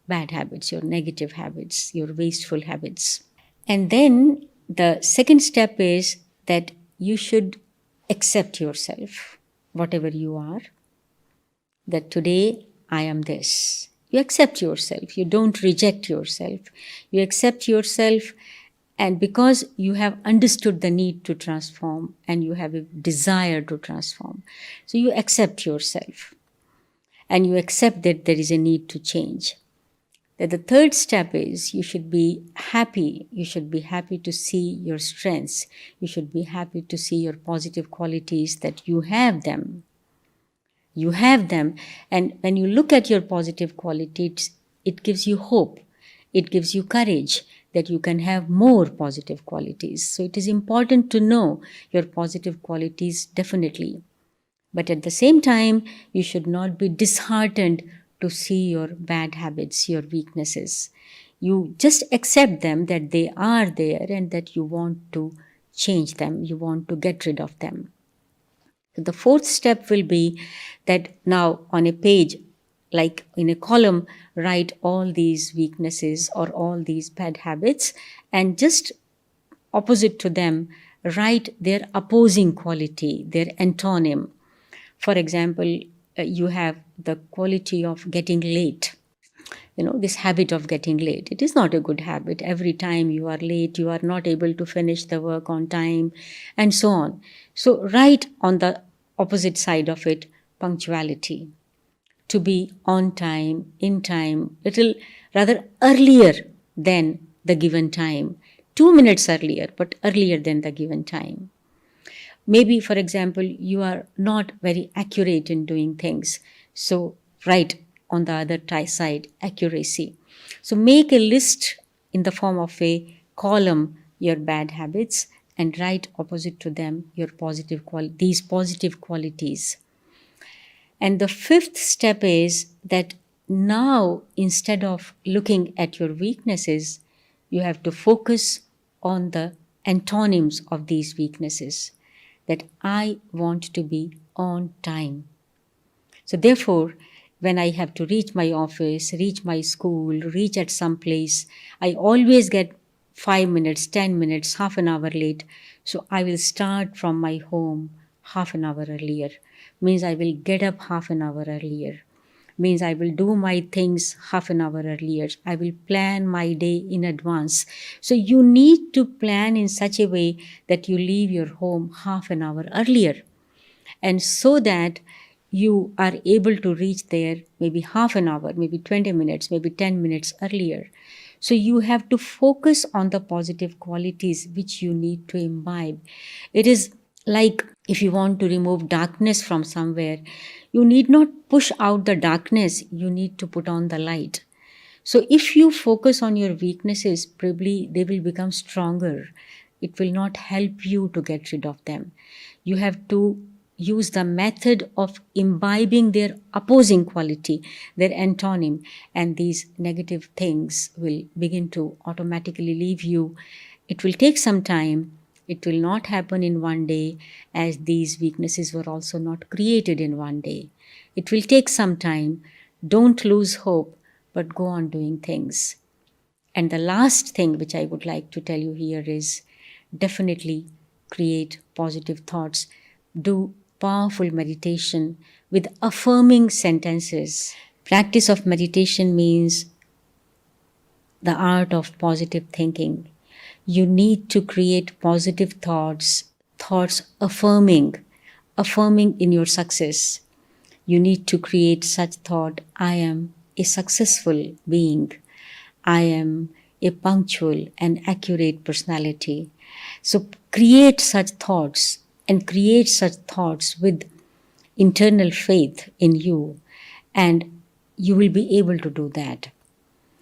bad habits, your negative habits, your wasteful habits. And then the second step is that you should accept yourself, whatever you are, that today I am this. You accept yourself. You don't reject yourself. You accept yourself, and because you have understood the need to transform and you have a desire to transform, so you accept yourself and you accept that there is a need to change. That the third step is you should be happy. You should be happy to see your strengths. You should be happy to see your positive qualities, that you have them. You have them. And when you look at your positive qualities, it gives you hope. It gives you courage that you can have more positive qualities. So it is important to know your positive qualities definitely. But at the same time, you should not be disheartened to see your bad habits, your weaknesses. You just accept them, that they are there and that you want to change them. You want to get rid of them. So the fourth step will be that now on a page, like in a column, write all these weaknesses or all these bad habits, and just opposite to them, write their opposing quality, their antonym. For example, you have the quality of getting late. This habit of getting late. It is not a good habit. Every time you are late, you are not able to finish the work on time, and so on. So write on the opposite side of it, punctuality. To be on time, in time, little rather earlier than the given time. 2 minutes earlier, but earlier than the given time. Maybe, for example, you are not very accurate in doing things. So write on the other side, accuracy. So make a list in the form of a column, your bad habits, and write opposite to them your these positive qualities. And the fifth step is that now, instead of looking at your weaknesses, you have to focus on the antonyms of these weaknesses. That I want to be on time. So therefore, when I have to reach my office, reach my school, reach at some place, I always get 5 minutes, 10 minutes, half an hour late. So I will start from my home half an hour earlier. Means I will get up half an hour earlier. Means I will do my things half an hour earlier. I will plan my day in advance. So you need to plan in such a way that you leave your home half an hour earlier. And so that you are able to reach there maybe half an hour, maybe 20 minutes, maybe 10 minutes earlier. So you have to focus on the positive qualities which you need to imbibe. It is like if you want to remove darkness from somewhere, you need not push out the darkness, you need to put on the light. So if you focus on your weaknesses, probably they will become stronger. It will not help you to get rid of them. You have to use the method of imbibing their opposing quality, their antonym, and these negative things will begin to automatically leave you. It will take some time. It will not happen in one day, as these weaknesses were also not created in one day. It will take some time. Don't lose hope, but go on doing things. And the last thing which I would like to tell you here is definitely create positive thoughts. Do powerful meditation with affirming sentences. Practice of meditation means the art of positive thinking. You need to create positive thoughts affirming in your success. You need to create such thought, I am a successful being. I am a punctual and accurate personality. So create such thoughts, and create such thoughts with internal faith in you, and you will be able to do that.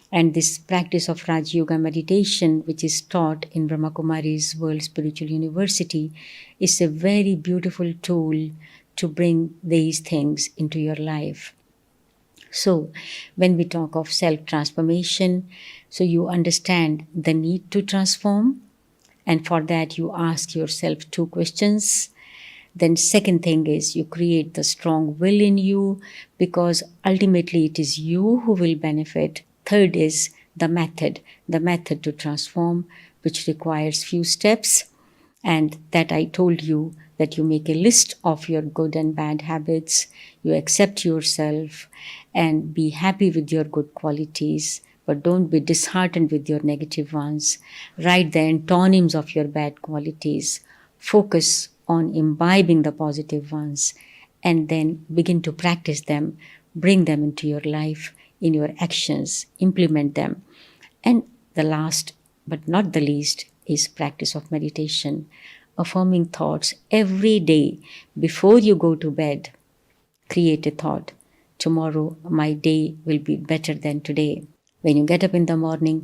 And this practice of Rajayoga meditation, which is taught in Brahma Kumaris World Spiritual University, is a very beautiful tool to bring these things into your life. So when we talk of self-transformation, so you understand the need to transform, and for that you ask yourself 2 questions. Then second thing is you create the strong will in you, because ultimately it is you who will benefit. Third is the method to transform, which requires few steps, and that I told you, that you make a list of your good and bad habits, you accept yourself and be happy with your good qualities, but don't be disheartened with your negative ones. Write the antonyms of your bad qualities. Focus on imbibing the positive ones, and then begin to practice them, bring them into your life, in your actions, implement them. And the last but not the least is practice of meditation, affirming thoughts every day. Before you go to bed, create a thought: tomorrow my day will be better than today. When you get up in the morning,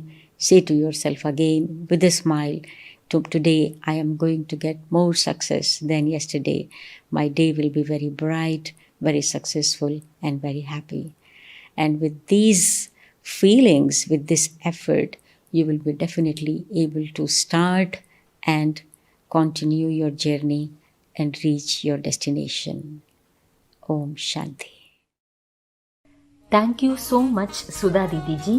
say to yourself again with a smile, today I am going to get more success than yesterday. My day will be very bright, very successful, and very happy. And with these feelings, with this effort, you will be definitely able to start and continue your journey and reach your destination. Om Shanti. Thank you so much, Sudha Didi ji,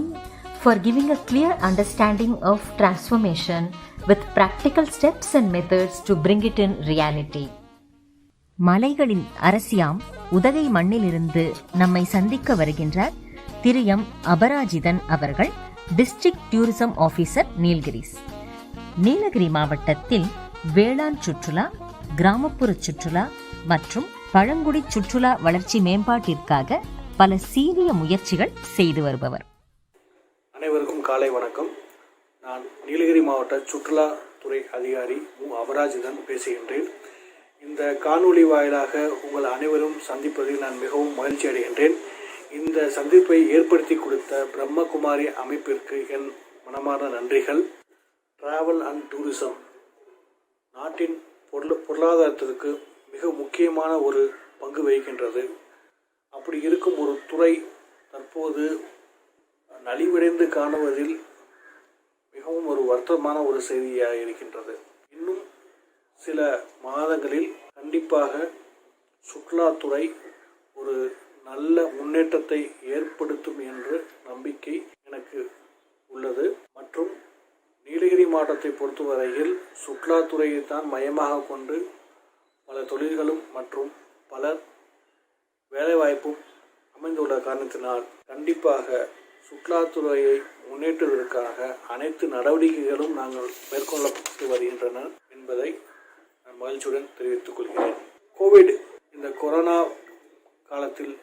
for giving a clear understanding of transformation with practical steps and methods to bring it in reality. மலைகளின் அரசியாம் உதகை மண்ணிலிருந்து நம்மை சந்திக்க வருகின்றார் திரு M Aparajithan அவர்கள், district tourism officer, Nilgiris. Nilgiri மாவட்டத்தில் வேளாண் சுற்றுலா, கிராமப்புற சுற்றுலா மற்றும் பழங்குடி சுற்றுலா வளர்ச்சி மேம்பாட்டிற்காக பல சீரிய முயற்சிகள் செய்து வருபவர். அனைவருக்கும் காலை வணக்கம். நான் நீலகிரி மாவட்ட சுற்றுலாத்துறை அதிகாரி அபராஜிதன் பேசுகின்றேன். இந்த காணொளி வாயிலாக உங்கள் அனைவரும் சந்திப்பதில் நான் மிகவும் மகிழ்ச்சி அடைகின்றேன். இந்த சந்திப்பை ஏற்படுத்தி கொடுத்த பிரம்மகுமாரி அமைப்பிற்கு என் மனமான நன்றிகள். டிராவல் அண்ட் டூரிசம் நாட்டின் பொருளாதாரத்திற்கு மிக முக்கியமான ஒரு பங்கு வகிக்கின்றது. அப்படி இருக்கும் ஒரு துறை தற்போது நலிவடைந்து காணுவதில் மிகவும் ஒரு வருத்தமான ஒரு செய்தியாக இருக்கின்றது. இன்னும் சில மாதங்களில் கண்டிப்பாக சுற்றுலாத்துறை ஒரு நல்ல முன்னேற்றத்தை ஏற்படுத்தும் என்று நம்பிக்கை எனக்கு உள்ளது. மற்றும் நீலகிரி மாவட்டத்தை பொறுத்தவரையில் சுற்றுலாத்துறையை தான் மையமாக கொண்டு பல தொழில்களும் மற்றும் பலர் வேலைவாய்ப்பும் அமைந்துள்ள காரணத்தினால் கண்டிப்பாக சுற்றுலாத்துறையை முன்னேற்றுவதற்காக அனைத்து நடவடிக்கைகளும் நாங்கள் மேற்கொள்ளப்பட்டு வருகின்றன என்பதை நான் மகிழ்ச்சியுடன் தெரிவித்துக் கொள்கிறேன். கோவிட், இந்த கொரோனா காலத்தில்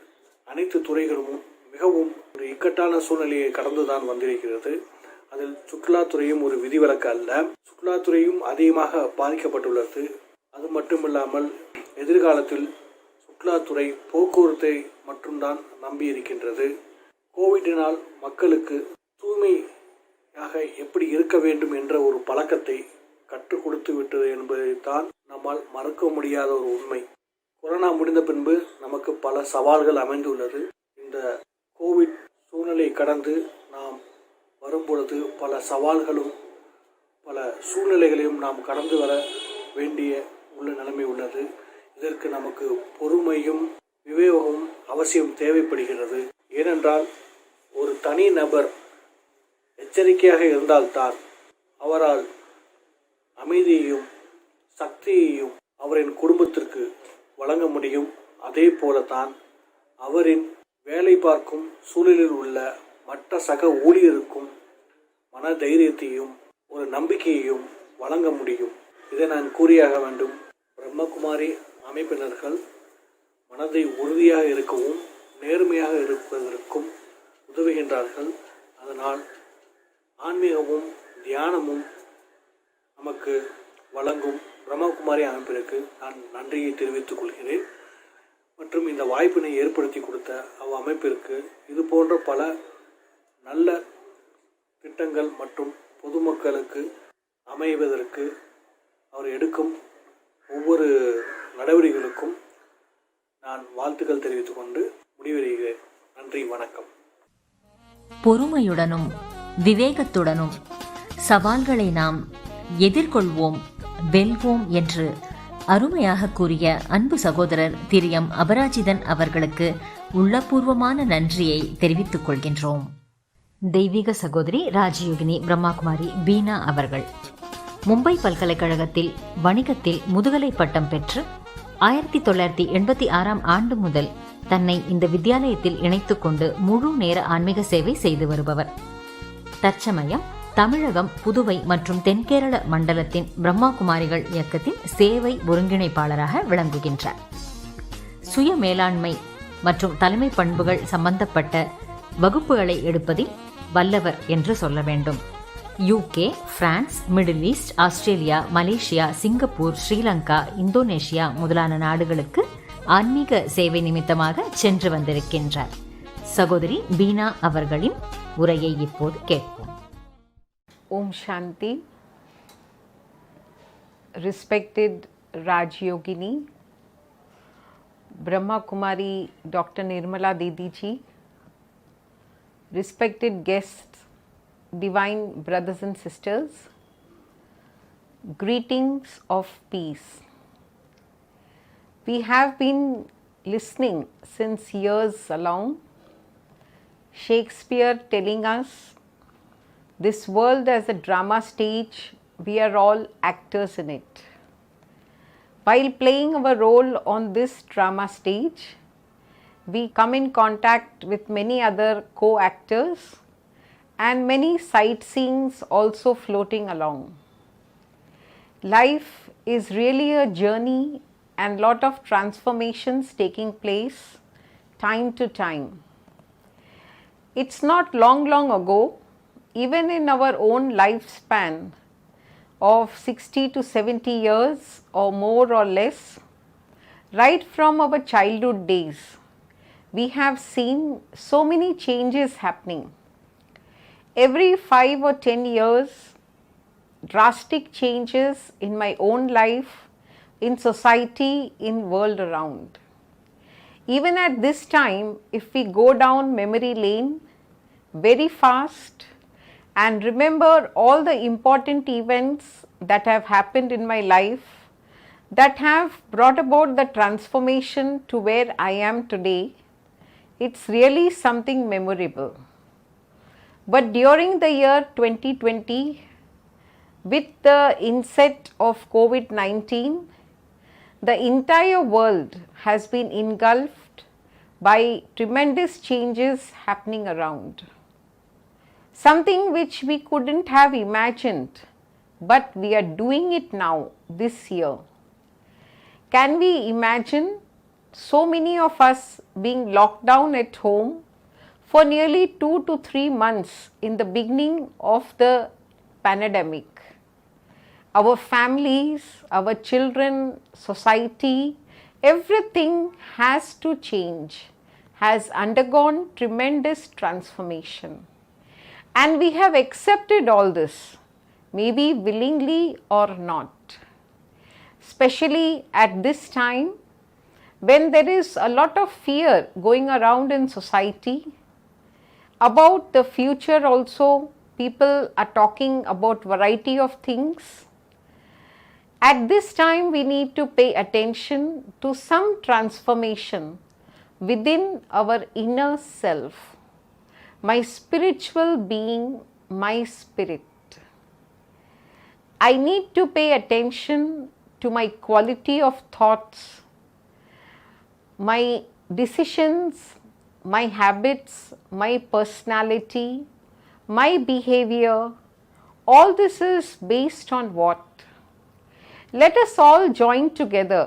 அனைத்து துறைகளும் மிகவும் ஒரு இக்கட்டான சூழ்நிலையை கடந்துதான் வந்திருக்கிறது. அதில் சுற்றுலாத்துறையும் ஒரு விதிவிலக்கு அல்ல. சுற்றுலாத்துறையும் அதிகமாக பாதிக்கப்பட்டுள்ளது. அது மட்டுமில்லாமல் எதிர்காலத்தில் சுற்றுலாத்துறை போக்குவரத்தை மட்டும்தான் நம்பி இருக்கின்றது. கோவிடினால் மக்களுக்கு தூய்மையாக எப்படி இருக்க வேண்டும் என்ற ஒரு பழக்கத்தை கற்றுக் கொடுத்து விட்டது என்பதைத்தான் நம்மால் மறக்க முடியாத ஒரு உண்மை. கொரோனா முடிந்த பின்பு நமக்கு பல சவால்கள் அமைந்துள்ளது. இந்த கோவிட் சூழ்நிலை கடந்து நாம் வரும்பொழுது பல சவால்களும் பல சூழ்நிலைகளையும் நாம் கடந்து வர வேண்டிய உள்ள நிலைமை உள்ளது. இதற்கு நமக்கு பொறுமையும் விவேகமும் அவசியம் தேவைப்படுகிறது. ஏனென்றால் ஒரு தனி நபர் எச்சரிக்கையாக இருந்தால்தான் அவரால் அமைதியையும் சக்தியையும் அவரின் குடும்பத்திற்கு வழங்க முடியும். அதே போலத்தான் அவரின் வேலை பார்க்கும் சூழலில் உள்ள மற்ற சக ஊழியருக்கும் மன தைரியத்தையும் ஒரு நம்பிக்கையையும் வழங்க முடியும். இதை நான் கூறியாக வேண்டும். பிரம்மகுமாரி அமைப்பினர்கள் மனதை உறுதியாக இருக்கவும் நேர்மையாக இருப்பதற்கும் உதவுகின்றார்கள். அதனால் ஆன்மீகமும் தியானமும் நமக்கு வழங்கும் பிரம்மகுமாரி அமைப்பிற்கு நான் நன்றியை தெரிவித்துக் கொள்கிறேன். மற்றும் இந்த வாய்ப்பினை ஏற்படுத்தி கொடுத்த அமைப்பிற்கு இது போன்ற பல நல்ல திட்டங்கள் மற்றும் பொதுமக்களுக்கு அமைவதற்கு அவர் எடுக்கும் ஒவ்வொரு நடவடிக்கைகளுக்கும் நான் வாழ்த்துக்கள் தெரிவித்துக் கொண்டு முடிவடைகிறேன். நன்றி, வணக்கம். பொறுமையுடனும் விவேகத்துடனும் சவால்களை நாம் எதிர்கொள்வோம், வெல்வோம் என்று அருமையாக கூறிய அன்பு சகோதரர் திரு எம் அபராஜிதன் அவர்களுக்கு உள்ளபூர்வமான நன்றியை தெரிவித்துக் கொள்கின்றோம். தெய்வீக சகோதரி ராஜயோகினி பிரம்மாகுமாரி பீனா அவர்கள் மும்பை பல்கலைக்கழகத்தில் வணிகத்தில் முதுகலை பட்டம் பெற்று 1986 ஆண்டு முதல் தன்னை இந்த வித்யாலயத்தில் இணைத்துக் கொண்டு முழு நேர ஆன்மீக சேவை செய்து வருபவர். தற்சமயம் தமிழகம், புதுவை மற்றும் தென்கேரள மண்டலத்தின் பிரம்மா குமாரிகள் இயக்கத்தின் சேவை ஒருங்கிணைப்பாளராக விளங்குகின்றார். சுய மேலாண்மை மற்றும் தலைமை பண்புகள் சம்பந்தப்பட்ட வகுப்புகளை எடுப்பதில் வல்லவர் என்று சொல்ல வேண்டும். UK, France, Middle East, Australia, Malaysia, Singapore, Sri Lanka, Indonesia முதலான நாடுகளுக்கு ஆன்மீக சேவை நிமித்தமாக சென்று வந்திருக்கின்றார். சகோதரி பீனா அவர்களின் உரையை இப்போது கேட்போம். Om Shanti. Respected Rajyogini, Brahma Kumari Dr. Nirmala Didi ji, respected guests, divine brothers and sisters, greetings of peace. We have been listening since years along, Shakespeare telling us this world as a drama stage, we are all actors in it. While playing our role on this drama stage, we come in contact with many other co-actors and many sightseeings also floating along. Life is really a journey and lot of transformations taking place time to time. It's not long ago, even in our own lifespan of 60 to 70 years or more or less, right from our childhood days, we have seen so many changes happening. Every 5 or 10 years, drastic changes in my own life, in society, in world around. Even at this time, if we go down memory lane very fast and remember all the important events that have happened in my life that have brought about the transformation to where I am today, it's really something memorable. But during the year 2020, with the inset of COVID-19, the entire world has been engulfed by tremendous changes happening around. Something which we couldn't have imagined, but we are doing it now this year. Can we imagine so many of us being locked down at home for nearly 2 to 3 months in the beginning of the pandemic? Our families, our children, society, everything has to change, has undergone tremendous transformation. And we have accepted all this, maybe willingly or not. Especially at this time, when there is a lot of fear going around in society about the future also, people are talking about variety of things. At this time, we need to pay attention to some transformation within our inner self. My spiritual being, my spirit. I need to pay attention to my quality of thoughts, my decisions, my habits, my personality, my behavior. All this is based on what? Let us all join together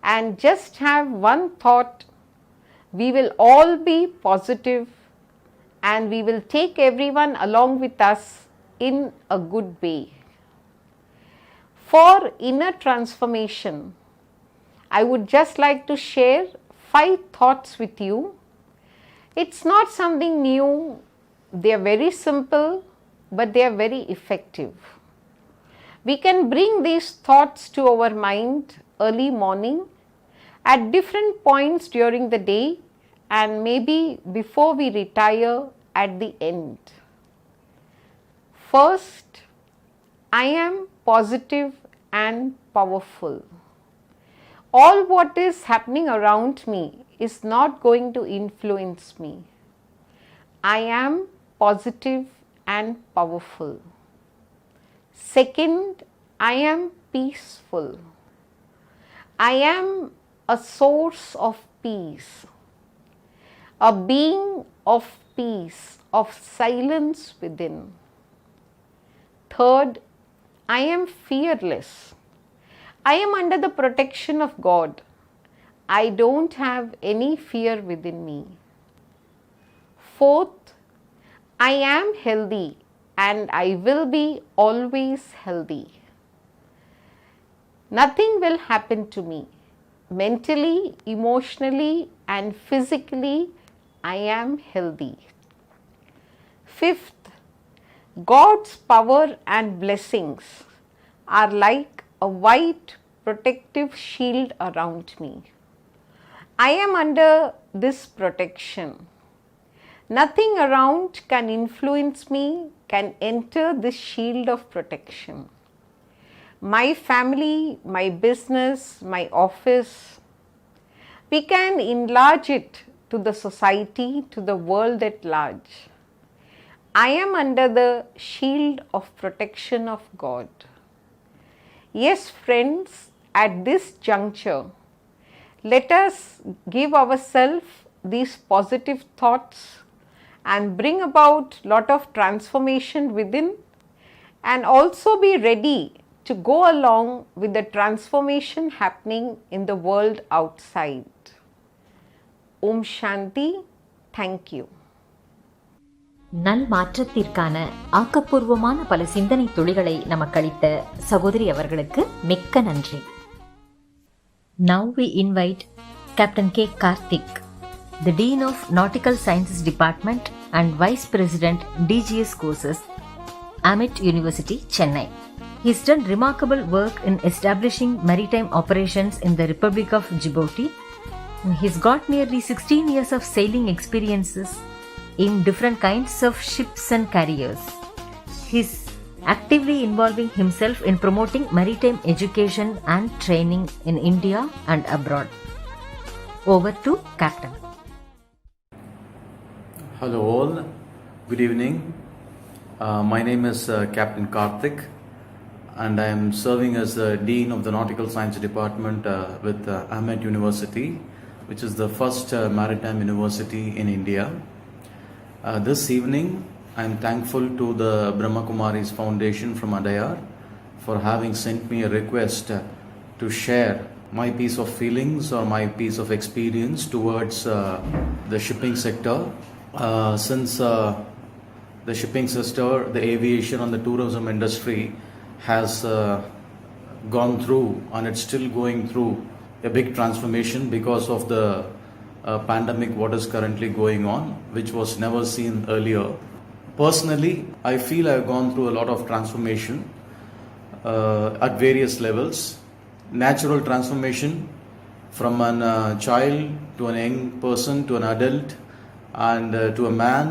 and just have one thought. We will all be positive and we will take everyone along with us in a good way. For inner transformation, I would just like to share 5 thoughts with you. It's not something new, they are very simple, but they are very effective. We can bring these thoughts to our mind early morning, at different points during the day, and maybe before we retire at the end. First, I am positive and powerful. All what is happening around me is not going to influence me. I am positive and powerful. Second, I am peaceful. I am a source of peace, a being of peace, of silence within. Third, I am fearless. I am under the protection of God. I don't have any fear within me. Fourth, I am healthy and I will be always healthy. Nothing will happen to me. Mentally, emotionally, and physically, I am healthy. Fifth, God's power and blessings are like a white protective shield around me. I am under this protection. Nothing around can influence me, can enter this shield of protection. My family, my business, my office, we can enlarge it to the society, to the world at large. I am under the shield of protection of God. Yes, friends, at this juncture, let us give ourselves these positive thoughts and bring about lot of transformation within, and also be ready to go along with the transformation happening in the world outside. Om Shanti. Thank you. நல் மாற்றத்திற்கான ஆக்கப்பூர்வமான பல சிந்தனை துளிகளை நமக்களித்த சகோதரி அவர்களுக்கு மிக்க நன்றி. Now we invite Captain K Karthik, the Dean of Nautical Sciences Department and Vice President DGS Courses, Amit University, Chennai. He's done remarkable work in establishing maritime operations in the Republic of Djibouti. He's got nearly 16 years of sailing experiences in different kinds of ships and carriers. He's actively involving himself in promoting maritime education and training in India and abroad. Over to Captain. Hello all, good evening. My name is Captain Karthik and I am serving as the Dean of the Nautical Science Department with Ahmed University, which is the first maritime university in India. This evening I am thankful to the Brahma Kumaris Foundation from Adyar for having sent me a request to share my piece of feelings or my piece of experience towards the shipping sector. Since the shipping sector, the aviation and the tourism industry has gone through and it's still going through a big transformation because of the pandemic what is currently going on, which was never seen earlier. Personally, I feel I've gone through a lot of transformation at various levels. Natural transformation from a child to a young person to an adult and to a man,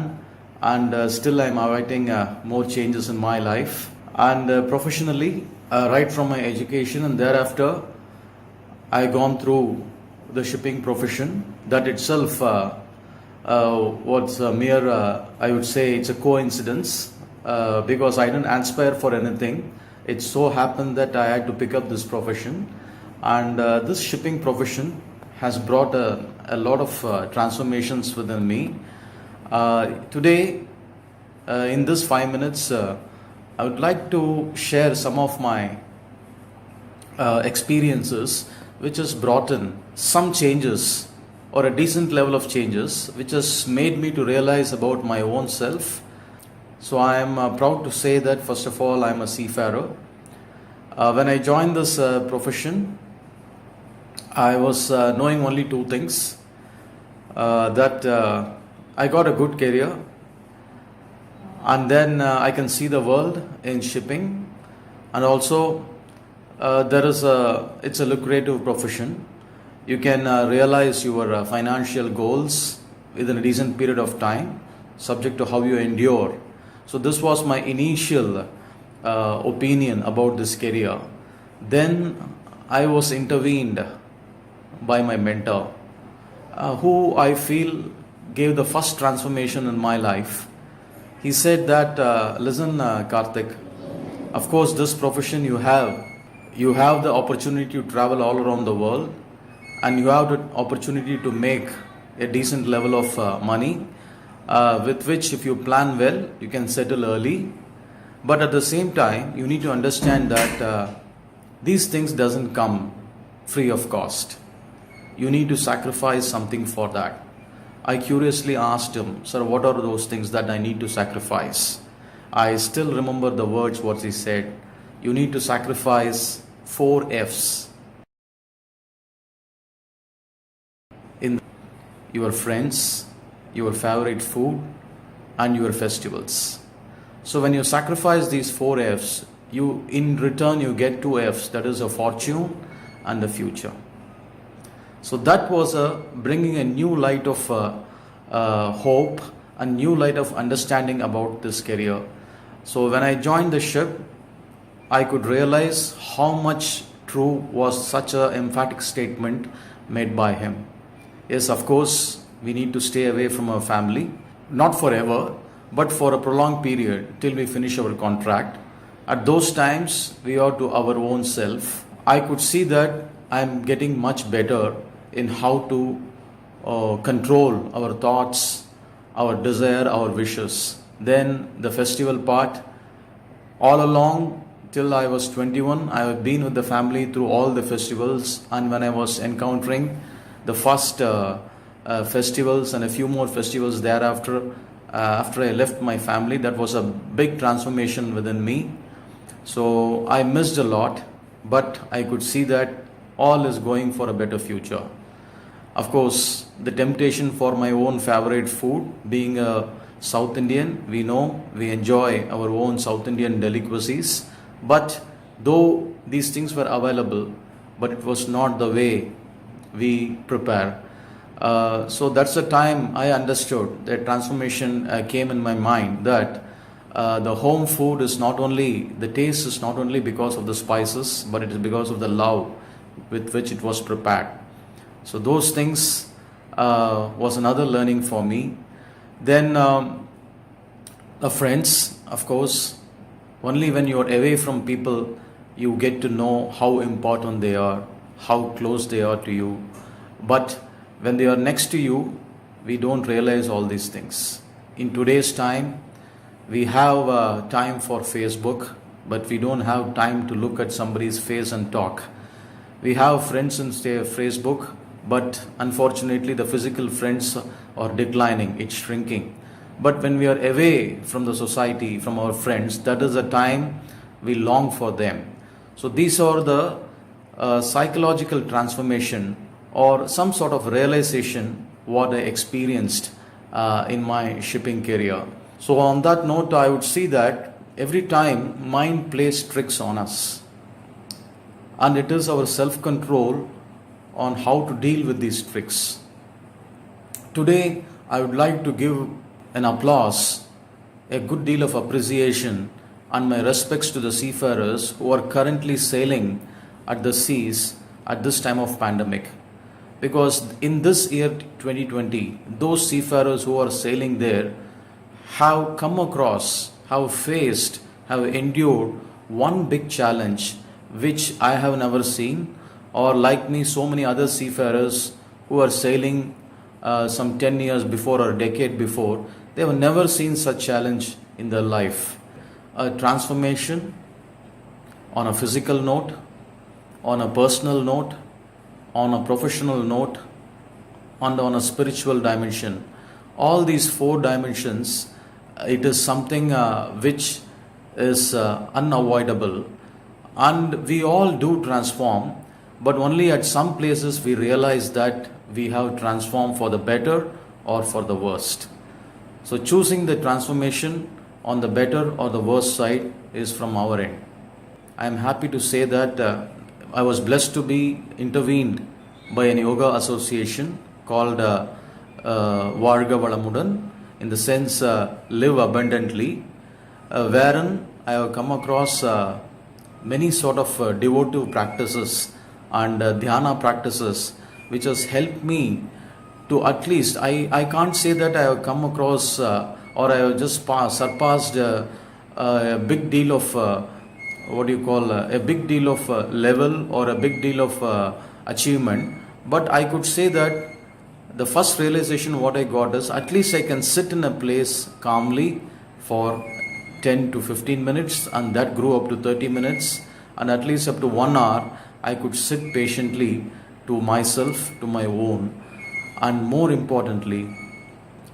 and still I'm awaiting more changes in my life. And professionally, right from my education and thereafter, I gone through the shipping profession. That itself was a mere, I would say it's a coincidence because I didn't aspire for anything. It so happened that I had to pick up this profession, and this shipping profession has brought a lot of transformations within me. Today, in this 5 minutes, I would like to share some of my experiences which has brought in some changes or a decent level of changes which has made me to realize about my own self. So I am proud to say that first of all I am a seafarer. When I joined this profession, I was knowing only two things, that I got a good career and then I can see the world in shipping, and also it's a lucrative profession. You can realize your financial goals within a decent period of time, subject to how you endure. So this was my initial opinion about this career. Then I was intervened by my mentor, who I feel gave the first transformation in my life. He said that, listen, Karthik, of course, this profession you have the opportunity to travel all around the world, and you have the opportunity to make a decent level of money, with which, if you plan well, you can settle early. But at the same time, you need to understand that these things doesn't come free of cost. You need to sacrifice something for that. I curiously asked him, sir, what are those things that I need to sacrifice? I still remember the words what he said. You need to sacrifice 4 F's. In your friends, your favorite food, and your festivals. So when you sacrifice these 4 F's, in return you get 2 F's, that is a fortune and a future. So that was bringing a new light of hope, a new light of understanding about this career. So when I joined the ship, I could realize how much true was such an emphatic statement made by him. Yes, of course, we need to stay away from our family, not forever, but for a prolonged period till we finish our contract. At those times, we are to our own self. I could see that I'm getting much better in how to control our thoughts, our desire, our wishes. Then the festival part, all along till I was 21, I have been with the family through all the festivals, and when I was encountering the first festivals and a few more festivals thereafter, after I left my family, that was a big transformation within me. So I missed a lot, but I could see that all is going for a better future. Of course, the temptation for my own favorite food, being a South Indian, we know we enjoy our own South Indian delicacies, but though these things were available, but it was not the way we prepare. So that's the time I understood that transformation came in my mind, that the home food is not only, the taste is not only because of the spices, but it is because of the love with which it was prepared. So those things was another learning for me. Then the friends, of course, only when you are away from people, you get to know how important they are, how close they are to you. But when they are next to you, we don't realize all these things. In today's time, we have time for Facebook, but we don't have time to look at somebody's face and talk. We have friends in Facebook, but unfortunately the physical friends are declining, it's shrinking. But when we are away from the society, from our friends, that is the time we long for them. So these are the psychological transformation or some sort of realization what I experienced in my shipping career. So on that note, I would see that every time mind plays tricks on us, and it is our self-control on how to deal with these tricks. Today, I would like to give an applause, a good deal of appreciation, and my respects to the seafarers who are currently sailing at the seas at this time of pandemic. Because in this year 2020, those seafarers who are sailing there have come across, have faced, have endured one big challenge which I have never seen, or like me, so many other seafarers who are sailing some 10 years before or a decade before, they have never seen such challenge in their life. A transformation on a physical note, on a personal note, on a professional note, and on a spiritual dimension. All these 4 dimensions, it is something which is unavoidable, and we all do transform, but only at some places we realize that we have transformed for the better or for the worst. So choosing the transformation on the better or the worst side is from our end. I am happy to say that I was blessed to be intervened by an yoga association called Varga Valamudan, in the sense live abundantly, wherein I have come across many sort of devotive practices and dhyana practices, which has helped me to at least, I can't say that I have come across or I have just surpassed a big deal of a big deal of level or a big deal of achievement, but I could say that the first realization what I got is at least I can sit in a place calmly for 10 to 15 minutes, and that grew up to 30 minutes, and at least up to 1 hour I could sit patiently to myself, to my own. And more importantly,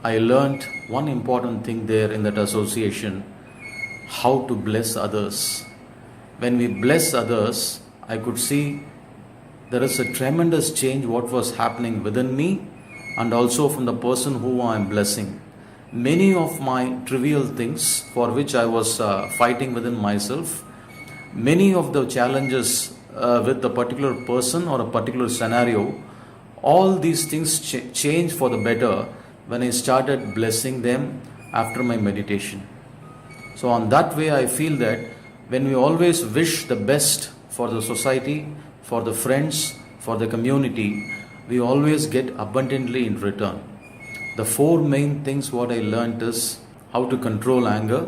I learnt one important thing there in that association, how to bless others. When we bless others, I could see there is a tremendous change what was happening within me and also from the person who I am blessing. Many of my trivial things for which I was fighting within myself, many of the challenges with a particular person or a particular scenario, all these things changed for the better when I started blessing them after my meditation. So on that way I feel that when we always wish the best for the society, for the friends, for the community, we always get abundantly in return. The 4 main things what I learned is how to control anger,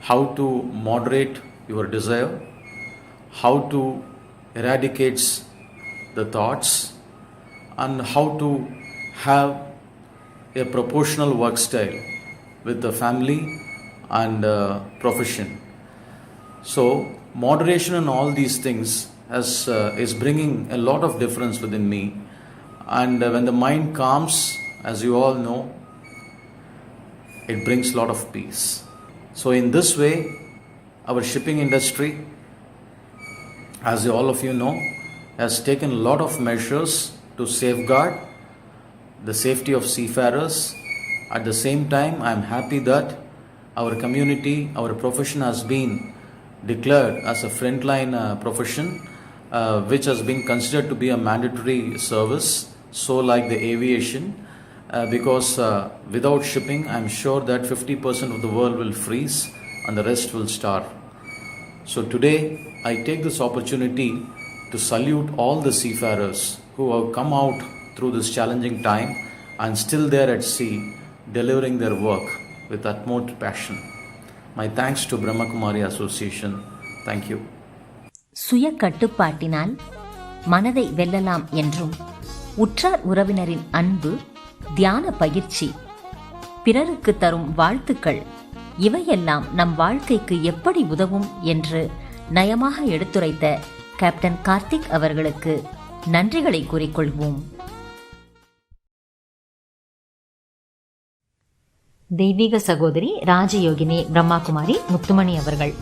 how to moderate your desire, how to eradicate the thoughts, and how to have a proportional work style with the family and profession. So moderation and all these things is bringing a lot of difference within me, and when the mind calms, as you all know, it brings a lot of peace. So in this way, our shipping industry, as all of you know, has taken a lot of measures to safeguard the safety of seafarers. At the same time, I am happy that our community, our profession has been declared as a frontline profession, which has been considered to be a mandatory service, so like the aviation, because without shipping, I am sure that 50% of the world will freeze and the rest will starve. So today, I take this opportunity to salute all the seafarers who have come out through this challenging time and still there at sea, delivering their work with utmost passion. My thanks to Brahma Kumaris Association. Thank you. சுய கட்டுப்பாட்டினால் மனதை வெல்லலாம் என்றும், உற்றார் உறவினரின் அன்பு, தியான பயிற்சி, பிறருக்கு தரும் வாழ்த்துக்கள், இவையெல்லாம் நம் வாழ்க்கைக்கு எப்படி உதவும் என்று நயமாக எடுத்துரைத்த கேப்டன் கார்த்திக் அவர்களுக்கு நன்றிகளை கூறிக்கொள்வோம். தெய்வீக சகோதரி ராஜயோகினி பிரம்மா குமாரி முத்துமணி அவர்கள்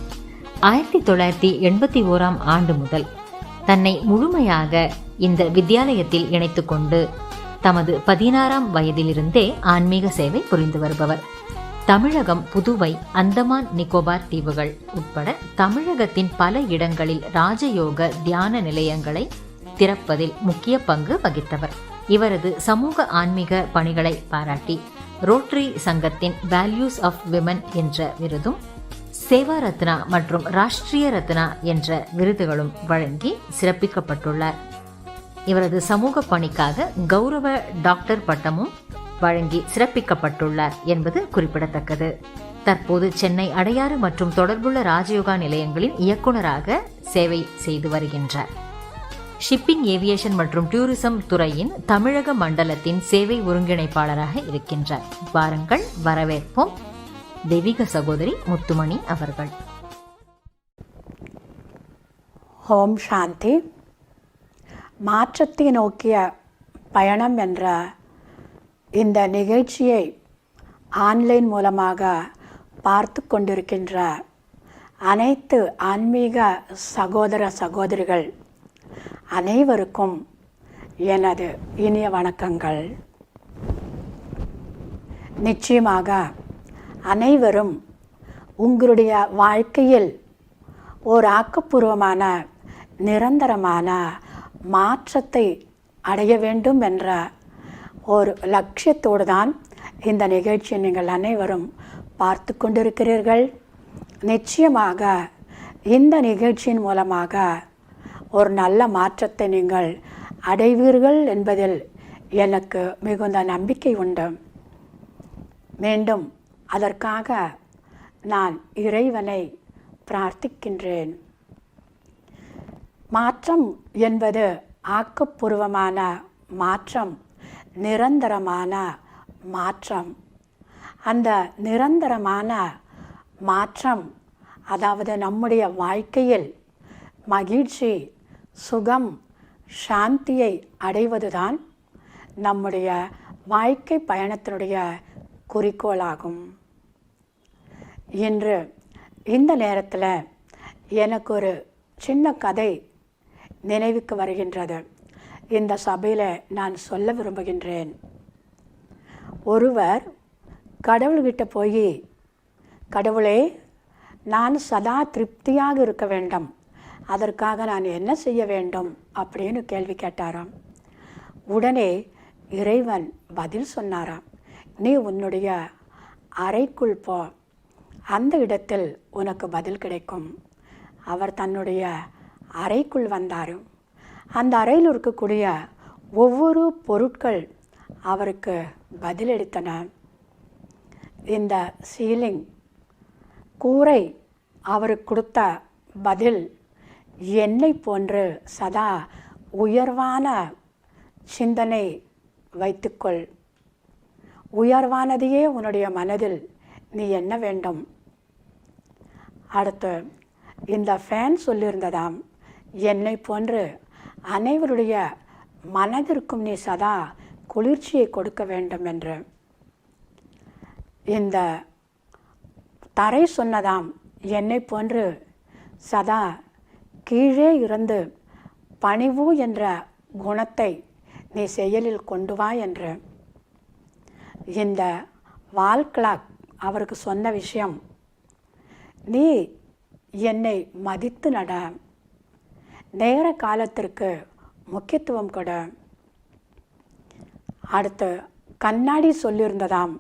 1981 ஆண்டு முதல் தன்னை முழுமையாக இந்த வித்யாலயத்தில் இணைத்துக் கொண்டு தமது 16ஆம் வயதிலிருந்தே ஆன்மீக சேவை புரிந்து வருபவர். தமிழகம், புதுவை, அந்தமான் நிக்கோபார் தீவுகள் உட்பட தமிழகத்தின் பல இடங்களில் ராஜயோக தியான நிலையங்களை திறப்பதில் முக்கிய பங்கு வகித்தவர். இவரது சமூக ஆன்மீக பணிகளை பாராட்டி ரோட்டரி சங்கத்தின் வேல்யூஸ் ஆஃப் விமன் என்ற விருதும், சேவா ரத்னா மற்றும் ராஷ்டிரிய ரத்னா என்ற விருதுகளும் வழங்கி சிறப்பிக்கப்பட்டுள்ளார். இவரது சமூக பணிக்காக கௌரவ டாக்டர் பட்டமும் வழங்கி சிறப்பிக்கப்பட்டுள்ளார் என்பது குறிப்பிடத்தக்கது. தற்போது சென்னை அடையாறு மற்றும் தொடர்புள்ள ராஜயோகா நிலையங்களின் இயக்குநராக சேவை செய்து வருகின்றார். ஷிப்பிங், ஏவியேஷன் மற்றும் டூரிசம் துறையின் தமிழக மண்டலத்தின் சேவை ஒருங்கிணைப்பாளராக இருக்கின்றார். வாருங்கள், வரவேற்போம் தெய்வீக சகோதரி முத்துமணி அவர்கள். ஓம் சாந்தி. மாற்றத்தை நோக்கிய பயணம் என்ற இந்த நிகழ்ச்சியை ஆன்லைன் மூலமாக பார்த்து கொண்டிருக்கின்ற அனைத்து ஆன்மீக சகோதர சகோதரிகள் அனைவருக்கும் எனது இனிய வணக்கங்கள். நிச்சயமாக அனைவரும் உங்களுடைய வாழ்க்கையில் ஒரு ஆக்கப்பூர்வமான நிரந்தரமான மாற்றத்தை அடைய வேண்டும் என்ற ஒரு லட்சியத்தோடு தான் இந்த நிகழ்ச்சியை நீங்கள் அனைவரும் பார்த்து கொண்டிருக்கிறீர்கள். நிச்சயமாக இந்த நிகழ்ச்சியின் மூலமாக ஒரு நல்ல மாற்றத்தை நீங்கள் அடைவீர்கள் என்பதில் எனக்கு மிகுந்த நம்பிக்கை உண்டு. மீண்டும் அதற்காக நான் இறைவனை பிரார்த்திக்கின்றேன். மாற்றம் என்பது ஆக்கப்பூர்வமான மாற்றம், நிரந்தரமான மாற்றம். அந்த நிரந்தரமான மாற்றம், அதாவது நம்முடைய வாழ்க்கையில் மகிழ்ச்சி, சுகம், சாந்தியை அடைவதுதான் நம்முடைய வாழ்க்கை பயணத்தினுடைய குறிக்கோளாகும். இன்று இந்த நேரத்தில் எனக்கு ஒரு சின்ன கதை நினைவுக்கு வருகின்றது. இந்த சபையில் நான் சொல்ல விரும்புகின்றேன். ஒருவர் கடவுள்கிட்ட போய், கடவுளே, நான் சதா திருப்தியாக இருக்க வேண்டும், அதற்காக நான் என்ன செய்ய வேண்டும் அப்படின்னு கேள்வி கேட்டாராம். உடனே இறைவன் பதில் சொன்னாராம், நீ உன்னுடைய அறைக்குள் போ, அந்த இடத்தில் உனக்கு பதில் கிடைக்கும். அவர் தன்னுடைய அறைக்குள் வந்தார். அந்த அறையில் இருக்கக்கூடிய ஒவ்வொரு பொருட்கள் அவருக்கு பதிலளித்தன. இந்த சீலிங், கூரை அவருக்கு கொடுத்த பதில், என்னை போன்று சதா உயர்வான சிந்தனை வைத்துக்கொள், உயர்வானதையே உன்னுடைய மனதில் நீ என்ன வேண்டும். அடுத்து இந்த ஃபேன் சொல்லியிருந்ததாம், என்னை போன்று அனைவருடைய மனதிற்கும் நீ சதா குளிர்ச்சியை கொடுக்க வேண்டும் என்று. இந்த தரை சொன்னதாம், என்னை போன்று சதா கீழே இருந்து பணிவு என்ற குணத்தை நீ செயலில் கொண்டு வா என்று. இந்த வால் கிளாக் அவருக்கு சொன்ன விஷயம், நீ என்னை மதித்து நட, நேர காலத்திற்கு முக்கியத்துவம் கொடு. அடுத்து கண்ணாடி சொல்லியிருந்ததாம்,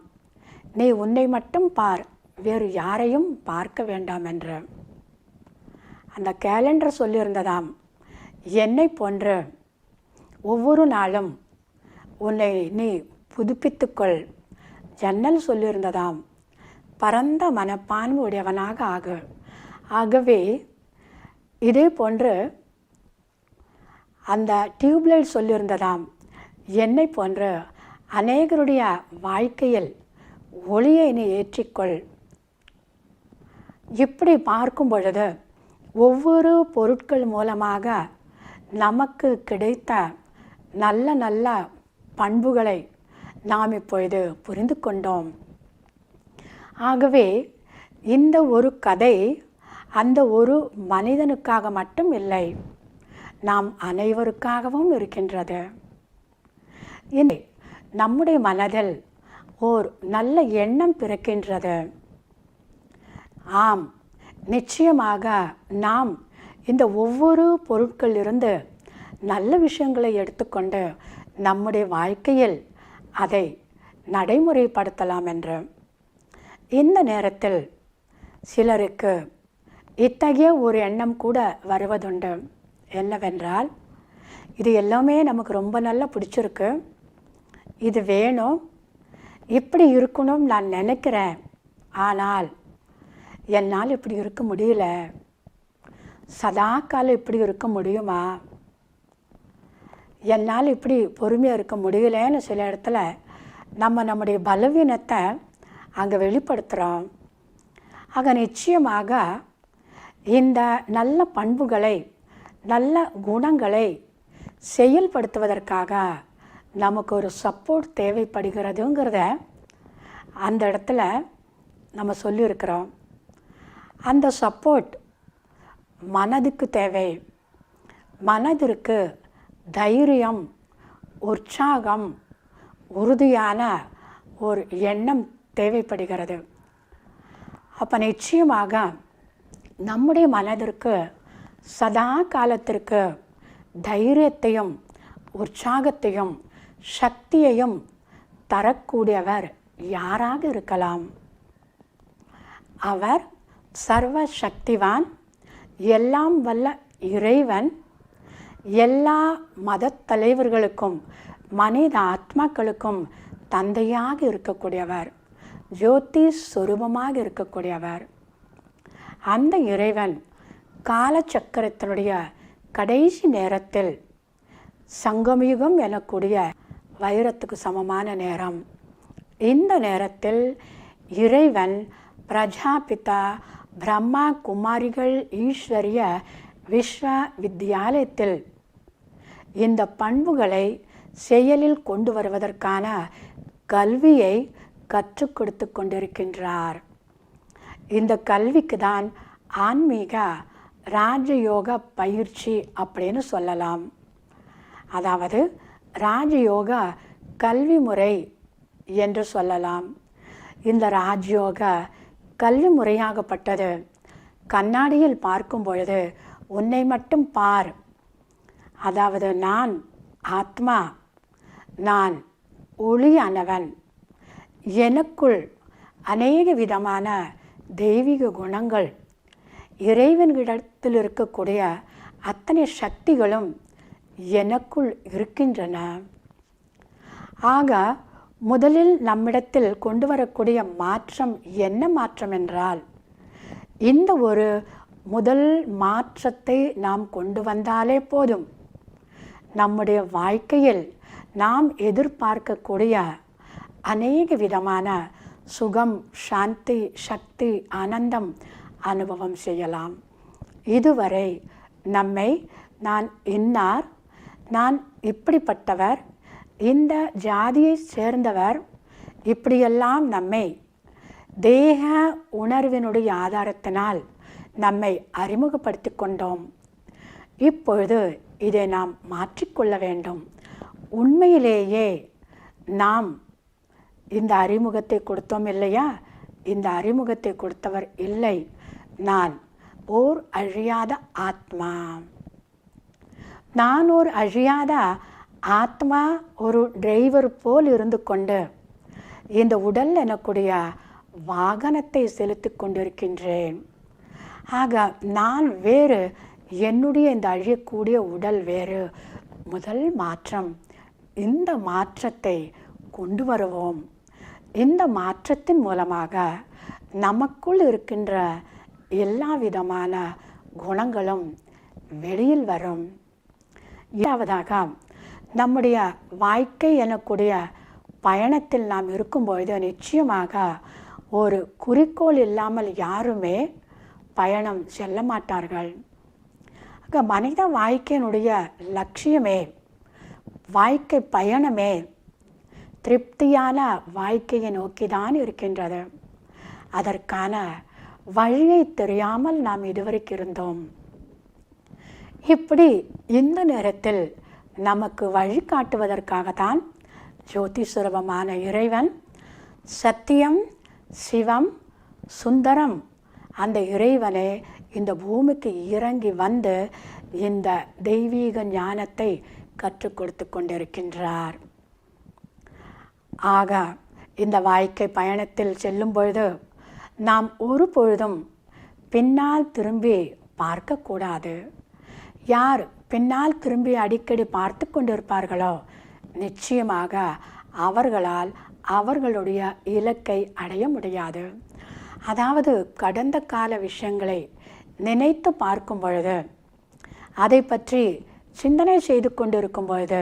நீ உன்னை மட்டும் பார், வேறு யாரையும் பார்க்க வேண்டாம் என்று. அந்த கேலண்டர் சொல்லியிருந்ததாம், என்னை போன்று ஒவ்வொரு நாளும் உன்னை நீ புதுப்பித்துக்கொள். ஜன்னல் சொல்லியிருந்ததாம், பரந்த மனப்பான்மை உடையவனாக ஆகு. ஆகவே இதே போன்று அந்த டியூப்லைட் சொல்லியிருந்ததாம், என்னை போன்று அநேகருடைய வாழ்க்கையில் ஒளியை நீ ஏற்றிக்கொள். இப்படி பார்க்கும் பொழுது ஒவ்வொரு பொருட்கள் மூலமாக நமக்கு கிடைத்த நல்ல நல்ல பண்புகளை நாம் இப்பொழுது புரிந்து கொண்டோம். ஆகவே இந்த ஒரு கதை அந்த ஒரு மனிதனுக்காக மட்டும் இல்லை, நாம் அனைவருக்காகவும் இருக்கின்றது. நம்முடைய மனதில் ஓர் நல்ல எண்ணம் பிறக்கின்றது. ஆம், நிச்சயமாக நாம் இந்த ஒவ்வொரு பொருட்களிலிருந்து நல்ல விஷயங்களை எடுத்துக்கொண்டு நம்முடைய வாழ்க்கையில் அதை நடைமுறைப்படுத்தலாம் என்று. இந்த நேரத்தில் சிலருக்கு இத்தகைய ஒரு எண்ணம் கூட வருவதுண்டு. என்னவென்றால், இது எல்லாமே நமக்கு ரொம்ப நல்லா பிடிச்சிருக்கு, இது வேணும், இப்படி இருக்கணும் நான் நினைக்கிறேன், ஆனால் என்னால் இப்படி இருக்க முடியல, சதா காலம் இப்படி இருக்க முடியுமா, என்னால் இப்படி பொறுமையாக இருக்க முடியலன்னு சில இடத்துல நம்முடைய பலவீனத்தை அங்கே வெளிப்படுத்துகிறோம். ஆக நிச்சயமாக இந்த நல்ல பண்புகளை, நல்ல குணங்களை செயல்படுத்துவதற்காக நமக்கு ஒரு சப்போர்ட் தேவைப்படுகிறதுங்கிறத அந்த இடத்துல நம்ம சொல்லியிருக்கிறோம். அந்த சப்போர்ட் மனதுக்கு தேவை. மனதிற்கு தைரியம், உற்சாகம், உறுதியான ஒரு எண்ணம் தேவைப்படுகிறது. அப்போ நிச்சயமாக நம்முடைய மனதிற்கு சதா காலத்திற்கு தைரியத்தையும் உற்சாகத்தையும் சக்தியையும் தரக்கூடியவர் யாராக இருக்கலாம்? அவர் சர்வ சக்திவான், எல்லாம் வல்ல இறைவன் எல்லா மதத் தலைவர்களுக்கும் மனித ஆத்மாக்களுக்கும் தந்தையாக இருக்கக்கூடியவர், ஜோதி சொரூபமாக இருக்கக்கூடியவர். அந்த இறைவன் காலச்சக்கரத்தினுடைய கடைசி நேரத்தில் சங்கமயுகம் எனக்கூடிய வைரத்துக்கு சமமான நேரம். இந்த நேரத்தில் இறைவன் பிரஜாபிதா பிரம்மா குமாரிகள் ஈஸ்வரிய விஸ்வ வித்யாலயத்தில் இந்த பண்புகளை செயலில் கொண்டு வருவதற்கான கல்வியை கற்றுக் கொடுத்து கொண்டிருக்கின்றார். இந்த கல்விக்கு தான் ஆன்மீக ராஜயோக பயிற்சி அப்படின்னு சொல்லலாம். அதாவது ராஜயோக கல்வி முறை என்று சொல்லலாம். இந்த ராஜயோக கல்வி முறையாகப்பட்டது கண்ணாடியில் பார்க்கும் பொழுது உன்னை மட்டும் பார், அதாவது நான் ஆத்மா, நான் ஒளியானவன், எனக்குள் அநேக விதமான தெய்வீக குணங்கள், இறைவனிடத்தில் இருக்கக்கூடிய அத்தனை சக்திகளும் எனக்குள் இருக்கின்றன. ஆக முதலில் நம்மிடத்தில் கொண்டு வரக்கூடிய மாற்றம் என்ன மாற்றம் என்றால், இந்த ஒரு முதல் மாற்றத்தை நாம் கொண்டு வந்தாலே போதும், நம்முடைய வாழ்க்கையில் நாம் எதிர்பார்க்கக்கூடிய அநேக விதமான சுகம், சாந்தி, சக்தி, ஆனந்தம் அனுபவம் செய்யலாம். இதுவரை நம்மை நான் இன்னார், நான் இப்படிப்பட்டவர், இந்த ஜாதியை சேர்ந்தவர், இப்படியெல்லாம் நம்மை தேக உணர்வினுடைய ஆதாரத்தினால் நம்மை அறிமுகப்படுத்தி கொண்டோம். இப்பொழுது இதை நாம் மாற்றிக்கொள்ள வேண்டும். உண்மையிலேயே நாம் இந்த அறிமுகத்தை கொடுத்தோம் இல்லையா? இந்த அறிமுகத்தை கொடுத்தவர் இல்லை, நான் ஓர் அழியாத ஆத்மா. நான் ஒரு அழியாத ஆத்மா, ஒரு டிரைவர் போல் இருந்து கொண்டு இந்த உடல் எனக்கூடிய வாகனத்தை செலுத்தி கொண்டிருக்கின்றேன். ஆக நான் வேறு, என்னுடைய இந்த அழியக்கூடிய உடல் வேறு. முதல் மாற்றம், இந்த மாற்றத்தை கொண்டு வருவோம். இந்த மாற்றத்தின் மூலமாக நமக்குள் இருக்கின்ற எல்லா விதமான குணங்களும் வெளியில் வரும். இரண்டாவதாக, நம்முடைய வாழ்க்கை எனக்கூடிய பயணத்தில் நாம் இருக்கும்பொழுது நிச்சயமாக ஒரு குறிக்கோள் இல்லாமல் யாருமே பயணம் செல்ல மாட்டார்கள். மனித வாழ்க்கையினுடைய லட்சியமே, வாழ்க்கை பயணமே திருப்தியான வாழ்க்கையை நோக்கிதான் இருக்கின்றது. அதற்கான வழியை தெரியாமல் நாம் இதுவரைக்கும் இருந்தோம். இப்படி இந்த நேரத்தில் நமக்கு வழிகாட்டுவதற்காகத்தான் ஜோதிஸ்வரூபமான இறைவன், சத்தியம், சிவம், சுந்தரம், அந்த இறைவனே இந்த பூமிக்கு இறங்கி வந்து இந்த தெய்வீக ஞானத்தை கற்றுக் கொடுத்து கொண்டிருக்கின்றார். ஆக இந்த வாழ்க்கை பயணத்தில் செல்லும் பொழுது நாம் ஒரு பொழுதும் பின்னால் திரும்பி பார்க்கக்கூடாது. யார் பின்னால் திரும்பி அடிக்கடி பார்த்து கொண்டிருப்பார்களோ நிச்சயமாக அவர்களால் அவர்களுடைய இலக்கை அடைய முடியாது. அதாவது கடந்த கால விஷயங்களை நினைத்து பார்க்கும் பொழுது, அதை பற்றி சிந்தனை செய்து கொண்டிருக்கும் பொழுது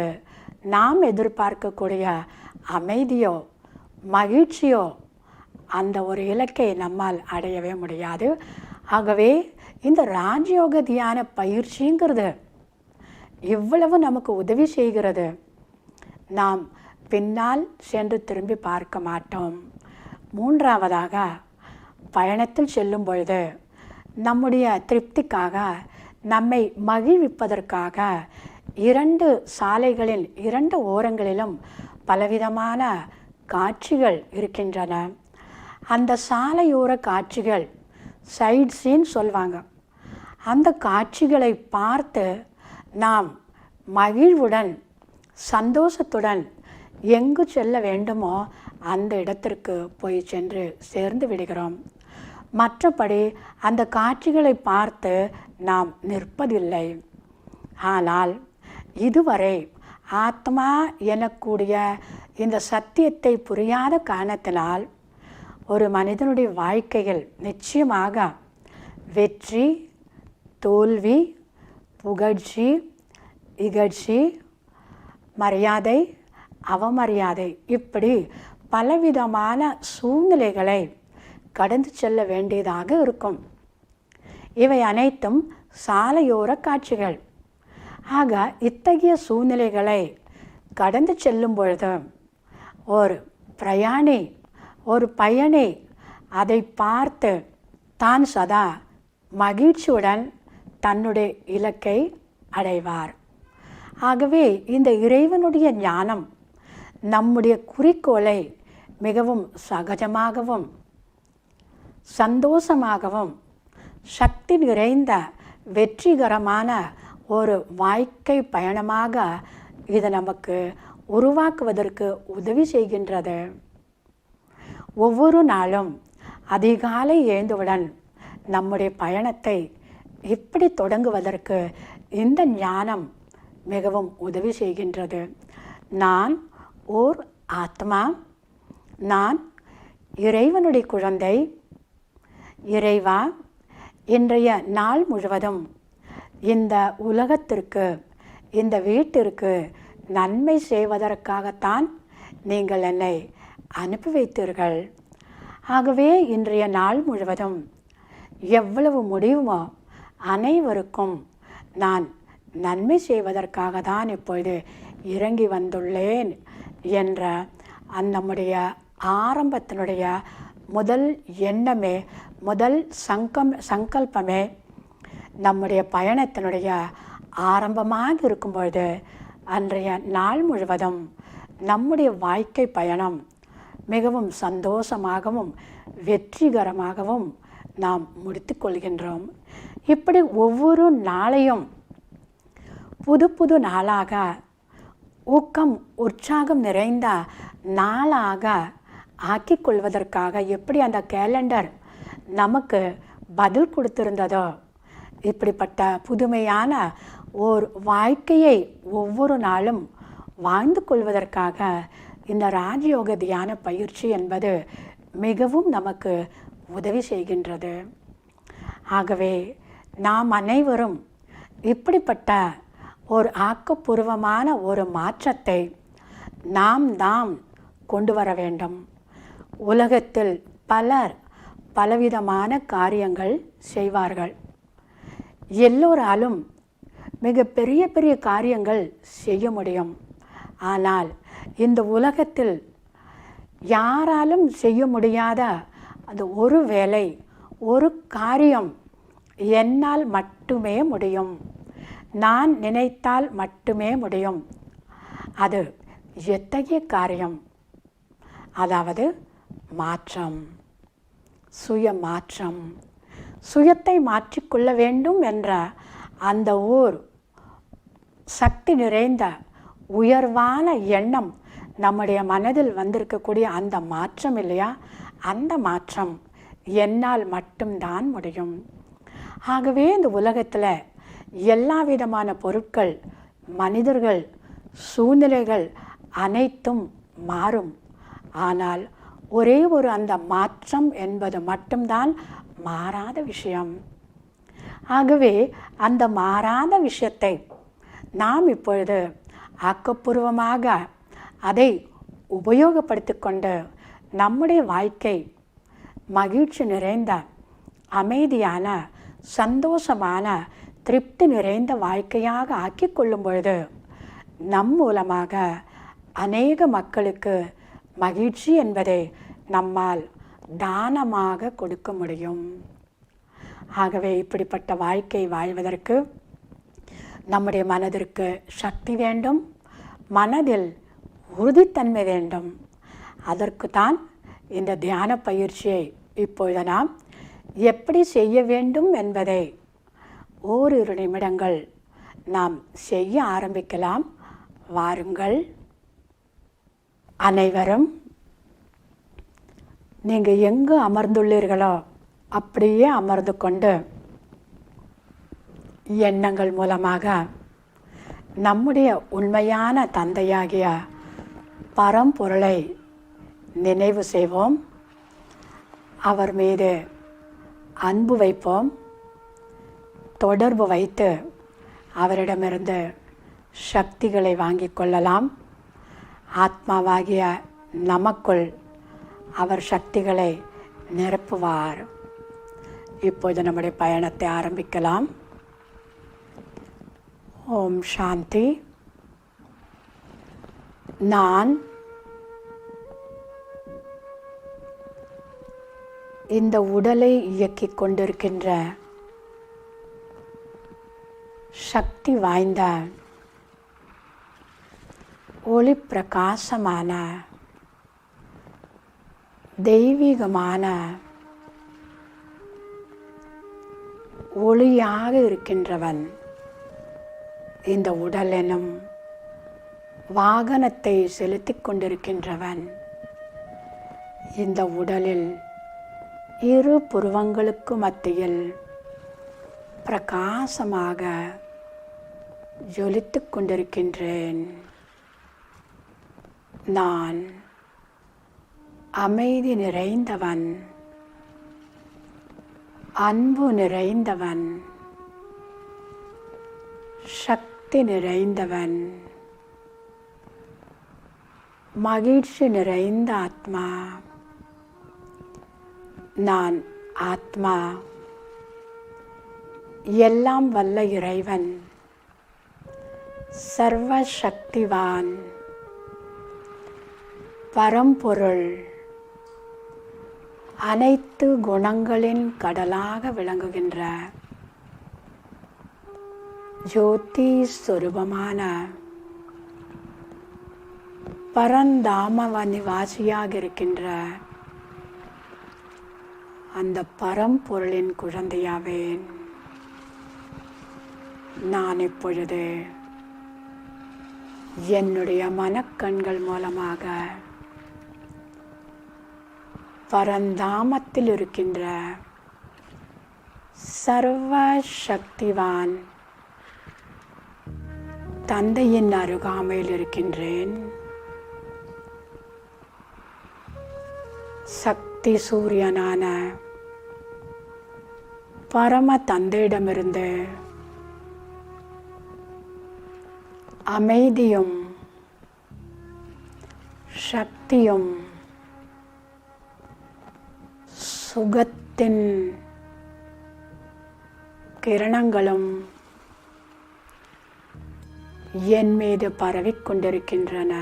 நாம் எதிர்பார்க்கக்கூடிய அமைதியோ மகிழ்ச்சியோ அந்த ஒரு இலக்கை நம்மால் அடையவே முடியாது. ஆகவே இந்த ராஜயோக தியான பயிற்சிங்கிறது இவ்வளவு நமக்கு உதவி செய்கிறது. நாம் பின்னால் சென்று திரும்பி பார்க்க மாட்டோம். மூன்றாவதாக, பயணத்தில் செல்லும் பொழுது நம்முடைய திருப்திக்காக, நம்மை மகிழ்விப்பதற்காக இரண்டு சாலைகளில் இரண்டு ஓரங்களிலும் பலவிதமான காட்சிகள் இருக்கின்றன. அந்த சாலையோர காட்சிகள் சைட் சீன் சொல்வாங்க. அந்த காட்சிகளை பார்த்து நாம் மகிழ்வுடன் சந்தோஷத்துடன் எங்கு செல்ல வேண்டுமோ அந்த இடத்திற்கு போய் சென்று சேர்ந்து விடுகிறோம். மற்றபடி அந்த காட்சிகளை பார்த்து நாம் நிற்பதில்லை. ஆனால் இதுவரை ஆத்மா எனக்கூடிய இந்த சத்தியத்தை புரியாத காரணத்தினால் ஒரு மனிதனுடைய வாழ்க்கையில் நிச்சயமாக வெற்றி, தோல்வி, புகழ்ச்சி, இகழ்ச்சி, மரியாதை, அவமரியாதை இப்படி பலவிதமான சூழ்நிலைகளை கடந்து செல்ல வேண்டியதாக இருக்கும். இவை அனைத்தும் சாலையோர காட்சிகள். ஆக இத்தகைய சூழ்நிலைகளை கடந்து செல்லும் பொழுது ஒரு பிரயாணி, ஒரு பயணி அதை பார்த்து தான் சதா மகிழ்ச்சியுடன் தன்னுடைய இலக்கை அடைவார். ஆகவே இந்த இறைவனுடைய ஞானம் நம்முடைய குறிக்கோளை மிகவும் சகஜமாகவும் சந்தோஷமாகவும் சக்தி நிறைந்த வெற்றிகரமான ஒரு வாழ்க்கை பயணமாக இது நமக்கு உருவாக்குவதற்கு உதவி செய்கின்றது. ஒவ்வொரு நாளும் அதிகாலை எழுந்தவுடன் நம்முடைய பயணத்தை இப்படி தொடங்குவதற்கு இந்த ஞானம் மிகவும் உதவி செய்கின்றது. நான் ஓர் ஆத்மா, நான் இறைவனுடைய குழந்தை. இறைவா, இன்றைய நாள் முழுவதும் இந்த உலகத்திற்கு, இந்த வீட்டிற்கு நன்மை செய்வதற்காகத்தான் நீங்கள் என்னை அனுப்பி வைத்தீர்கள். ஆகவே இன்றைய நாள் முழுவதும் எவ்வளவு முடியுமோ அனைவருக்கும் நான் நன்மை செய்வதற்காக தான் இப்பொழுது இறங்கி வந்துள்ளேன் என்ற நம்முடைய ஆரம்பத்தினுடைய முதல் எண்ணமே, முதல் சங்கல்பமே நம்முடைய பயணத்தினுடைய ஆரம்பமாக இருக்கும்பொழுது அன்றைய நாள் முழுவதும் நம்முடைய வாழ்க்கை பயணம் மிகவும் சந்தோஷமாகவும் வெற்றிகரமாகவும் நாம் முடித்து கொள்கின்றோம். இப்படி ஒவ்வொரு நாளையும் புது புது நாளாக, ஊக்கம் உற்சாகம் நிறைந்த நாளாக ஆக்கிக் கொள்வதற்காக எப்படி அந்த கேலண்டர் நமக்கு பதில் கொடுத்திருந்ததோ, இப்படிப்பட்ட புதுமையான ஓர் வாழ்க்கையை ஒவ்வொரு நாளும் வாழ்ந்து கொள்வதற்காக இந்த ராஜயோக தியான பயிற்சி என்பது மிகவும் நமக்கு உதவி செய்கின்றது. ஆகவே நாம் அனைவரும் இப்படிப்பட்ட ஒரு ஆக்கப்பூர்வமான ஒரு மாற்றத்தை நாம் கொண்டு வர வேண்டும். உலகத்தில் பலர் பலவிதமான காரியங்கள் செய்வார்கள். எல்லோராலும் மிக பெரிய பெரிய காரியங்கள் செய்ய முடியும். ஆனால் இந்த உலகத்தில் யாராலும் செய்ய முடியாத அந்த ஒரு வேலை, ஒரு காரியம் என்னால் மட்டுமே முடியும், நான் நினைத்தால் மட்டுமே முடியும். அது எத்தகைய காரியம்? அதாவது மாற்றம், சுய மாற்றம். சுயத்தை மாற்றிக்கொள்ள வேண்டும் என்ற அந்த ஓர் சக்தி நிறைந்த உயர்வான எண்ணம் நம்முடைய மனதில் வந்திருக்கக்கூடிய அந்த மாற்றம் இல்லையா, அந்த மாற்றம் என்னால் மட்டும்தான் முடியும். ஆகவே இந்த உலகத்தில் எல்லா விதமான பொருட்கள், மனிதர்கள், சூழ்நிலைகள் அனைத்தும் மாறும். ஆனால் ஒரே ஒரு அந்த மாற்றம் என்பது மட்டும்தான் மாறாத விஷயம். ஆகவே அந்த மாறாத விஷயத்தை நாம் இப்பொழுது ஆக்கப்பூர்வமாக அதை உபயோகப்படுத்தி கொண்டு நம்முடைய வாழ்க்கை மகிழ்ச்சி நிறைந்த, அமைதியான, சந்தோஷமான, திருப்தி நிறைந்த வாழ்க்கையாக ஆக்கி கொள்ளும் பொழுது நம் மூலமாக அநேக மக்களுக்கு மகிழ்ச்சி என்பதை நம்மால் தானமாக கொடுக்க முடியும். ஆகவே இப்படிப்பட்ட வாழ்க்கை வாழ்வதற்கு நம்முடைய மனதிற்கு சக்தி வேண்டும், மனதில் உறுதித்தன்மை வேண்டும். அதற்கு தான் இந்த தியான பயிற்சியை இப்பொழுது நாம் எப்படி செய்ய வேண்டும் என்பதை ஓரிரு நிமிடங்கள் நாம் செய்ய ஆரம்பிக்கலாம். வாருங்கள். அனைவரும் நீங்கள் எங்கு அமர்ந்துள்ளீர்களோ அப்படியே அமர்ந்து கொண்டு எண்ணங்கள் மூலமாக நம்முடைய உண்மையான தந்தையாகிய பரம்பொருளை நினைவு செய்வோம். அவர் மீது அன்பு வைப்போம். தொடர்பு வைத்து அவரிடமிருந்து சக்திகளை வாங்கிக் கொள்ளலாம். ஆத்மாவாகிய நமக்குள் அவர் சக்திகளை நிரப்புவார். இப்போது நம்முடைய பயணத்தை ஆரம்பிக்கலாம். ஓம் சாந்தி. நான் இந்த உடலை இயக்கிக் கொண்டிருக்கின்ற சக்தி வாய்ந்த ஒளி பிரகாசமான தெய்வீகமான ஒளியாக இருக்கின்றவன். இந்த உடல் எனும் வாகனத்தை செலுத்திக் கொண்டிருக்கின்றவன். இந்த உடலில் இரு புருவங்களுக்கு மத்தியில் பிரகாசமாக ஜொலித்துக் கொண்டிருக்கின்றேன். நான் அமைதி நிறைந்தவன், அன்பு நிறைந்தவன், சக்தி நிறைந்தவன், மகிழ்ச்சி நிறைந்த ஆத்மா. நான் ஆத்மா. எல்லாம் வல்ல இறைவன், சர்வ சக்திவான், பரம்பொருள், அனைத்து குணங்களின் கடலாக விளங்குகின்ற ஜோதி ஸ்வரூபமான பரந்தாம நிவாசியாக இருக்கின்ற அந்த பரம்பொருளின் குழந்தையாவேன். நான் இப்பொழுது என்னுடைய மனக்கண்கள் மூலமாக பரந்தாமத்தில் இருக்கின்ற சர்வ சக்திவான் தந்தையின் அருகாமையில் இருக்கின்றேன். சக்தி சூரியனான பரம தந்தையிடமிருந்து அமைதியும் சக்தியும் சுகத்தின் கிரணங்களும் என் மீது பரவிக்கொண்டிருக்கின்றன.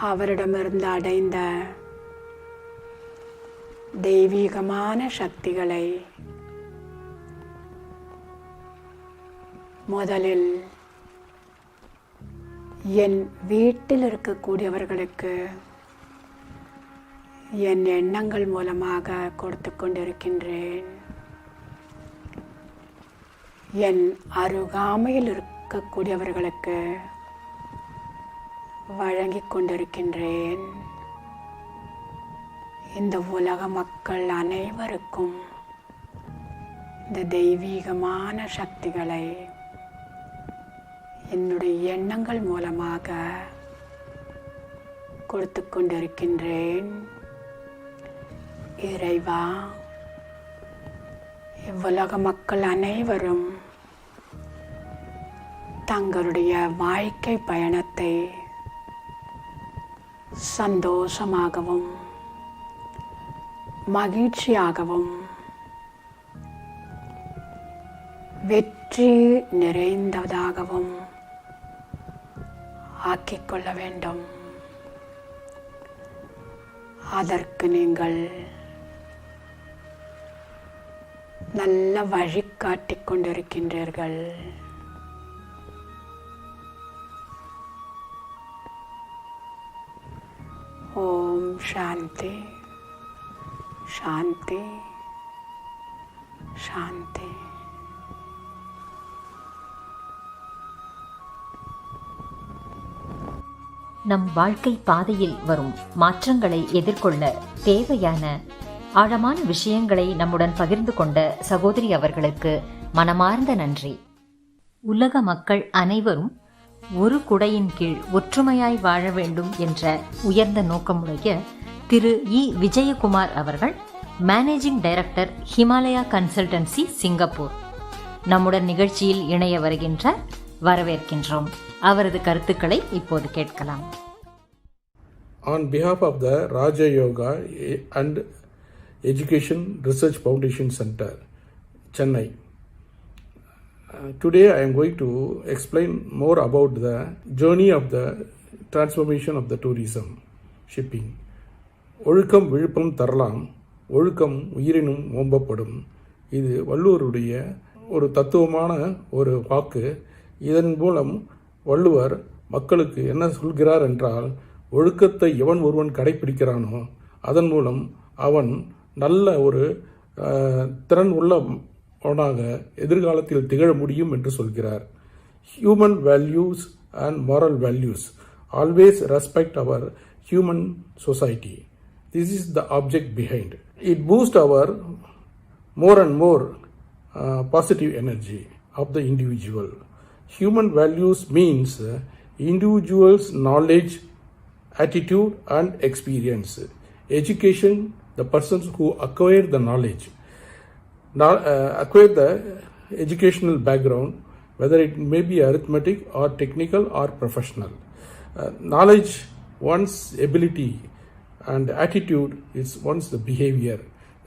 அவரிடமிருந்து அடைந்த தெய்வீகமான சக்திகளை முதலில் என் வீட்டில் இருக்கக்கூடியவர்களுக்கு என் எண்ணங்கள் மூலமாக கொடுத்து கொண்டிருக்கின்றேன். என் அருகாமையில் இருக்கக்கூடியவர்களுக்கு வழங்கிக் கொண்டிருக்கின்றேன். இந்த உலக மக்கள் அனைவருக்கும் இந்த தெய்வீகமான சக்திகளை என்னுடைய எண்ணங்கள் மூலமாக கொடுத்து கொண்டிருக்கின்றேன். இறைவா, இவ்வுலக மக்கள் அனைவரும் தங்களுடைய வாழ்க்கை பயணத்தை சந்தோஷமாகவும் மகிழ்ச்சியாகவும் வெற்றி நிறைந்ததாகவும் ஆக்கிக்கொள்ள வேண்டும். அதற்கு நீங்கள் நல்ல வழிகாட்டிக் கொண்டிருக்கின்றீர்கள். ஓம் சாந்தி சாந்தி சாந்தி. நம் வாழ்க்கை பாதையில் வரும் மாற்றங்களை எதிர்கொள்ள தேவையான ஆழமான விஷயங்களை நம்முடன் பகிர்ந்து கொண்ட சகோதரி அவர்களுக்கு மனமார்ந்த நன்றி. உலக மக்கள் அனைவரும் ஒரு குடையின் கீழ் ஒற்றுமையாய் வாழ வேண்டும் என்ற உயர்ந்த நோக்கமுடைய திரு இ. விஜயகுமார் அவர்கள், managing director, Himalaya consultancy, Singapore, நம்முடன் நிகழ்ச்சியில் இணைய வருகின்றார். வரவேற்கின்றோம். அவரது கருத்துக்களை இப்போது கேட்கலாம். On behalf of the Rajayoga and Education Research Foundation Center, Chennai, today I am going to explain more about the journey of the transformation of the tourism shipping. ஒழுக்கம் விழுப்பம் தரலாம், ஒழுக்கம் உயிரினும் ஓம்பப்படும். இது வள்ளுவருடைய ஒரு தத்துவமான ஒரு வாக்கு. இதன் மூலம் வள்ளுவர் மக்களுக்கு என்ன சொல்கிறார் என்றால், ஒழுக்கத்தை எவன் ஒருவன் கடைப்பிடிக்கிறானோ அதன் மூலம் அவன் நல்ல ஒரு திறன் உள்ளவனாக எதிர்காலத்தில் திகழ முடியும் என்று சொல்கிறார். Human values and moral values always respect our human society. This is the object behind. It boosts our more and more positive energy of the individual. Human values means individual's knowledge, attitude and experience. Education, the persons who acquire the knowledge, acquire the educational background, whether it may be arithmetic or technical or professional. Knowledge, one's ability, and attitude is one's the behavior.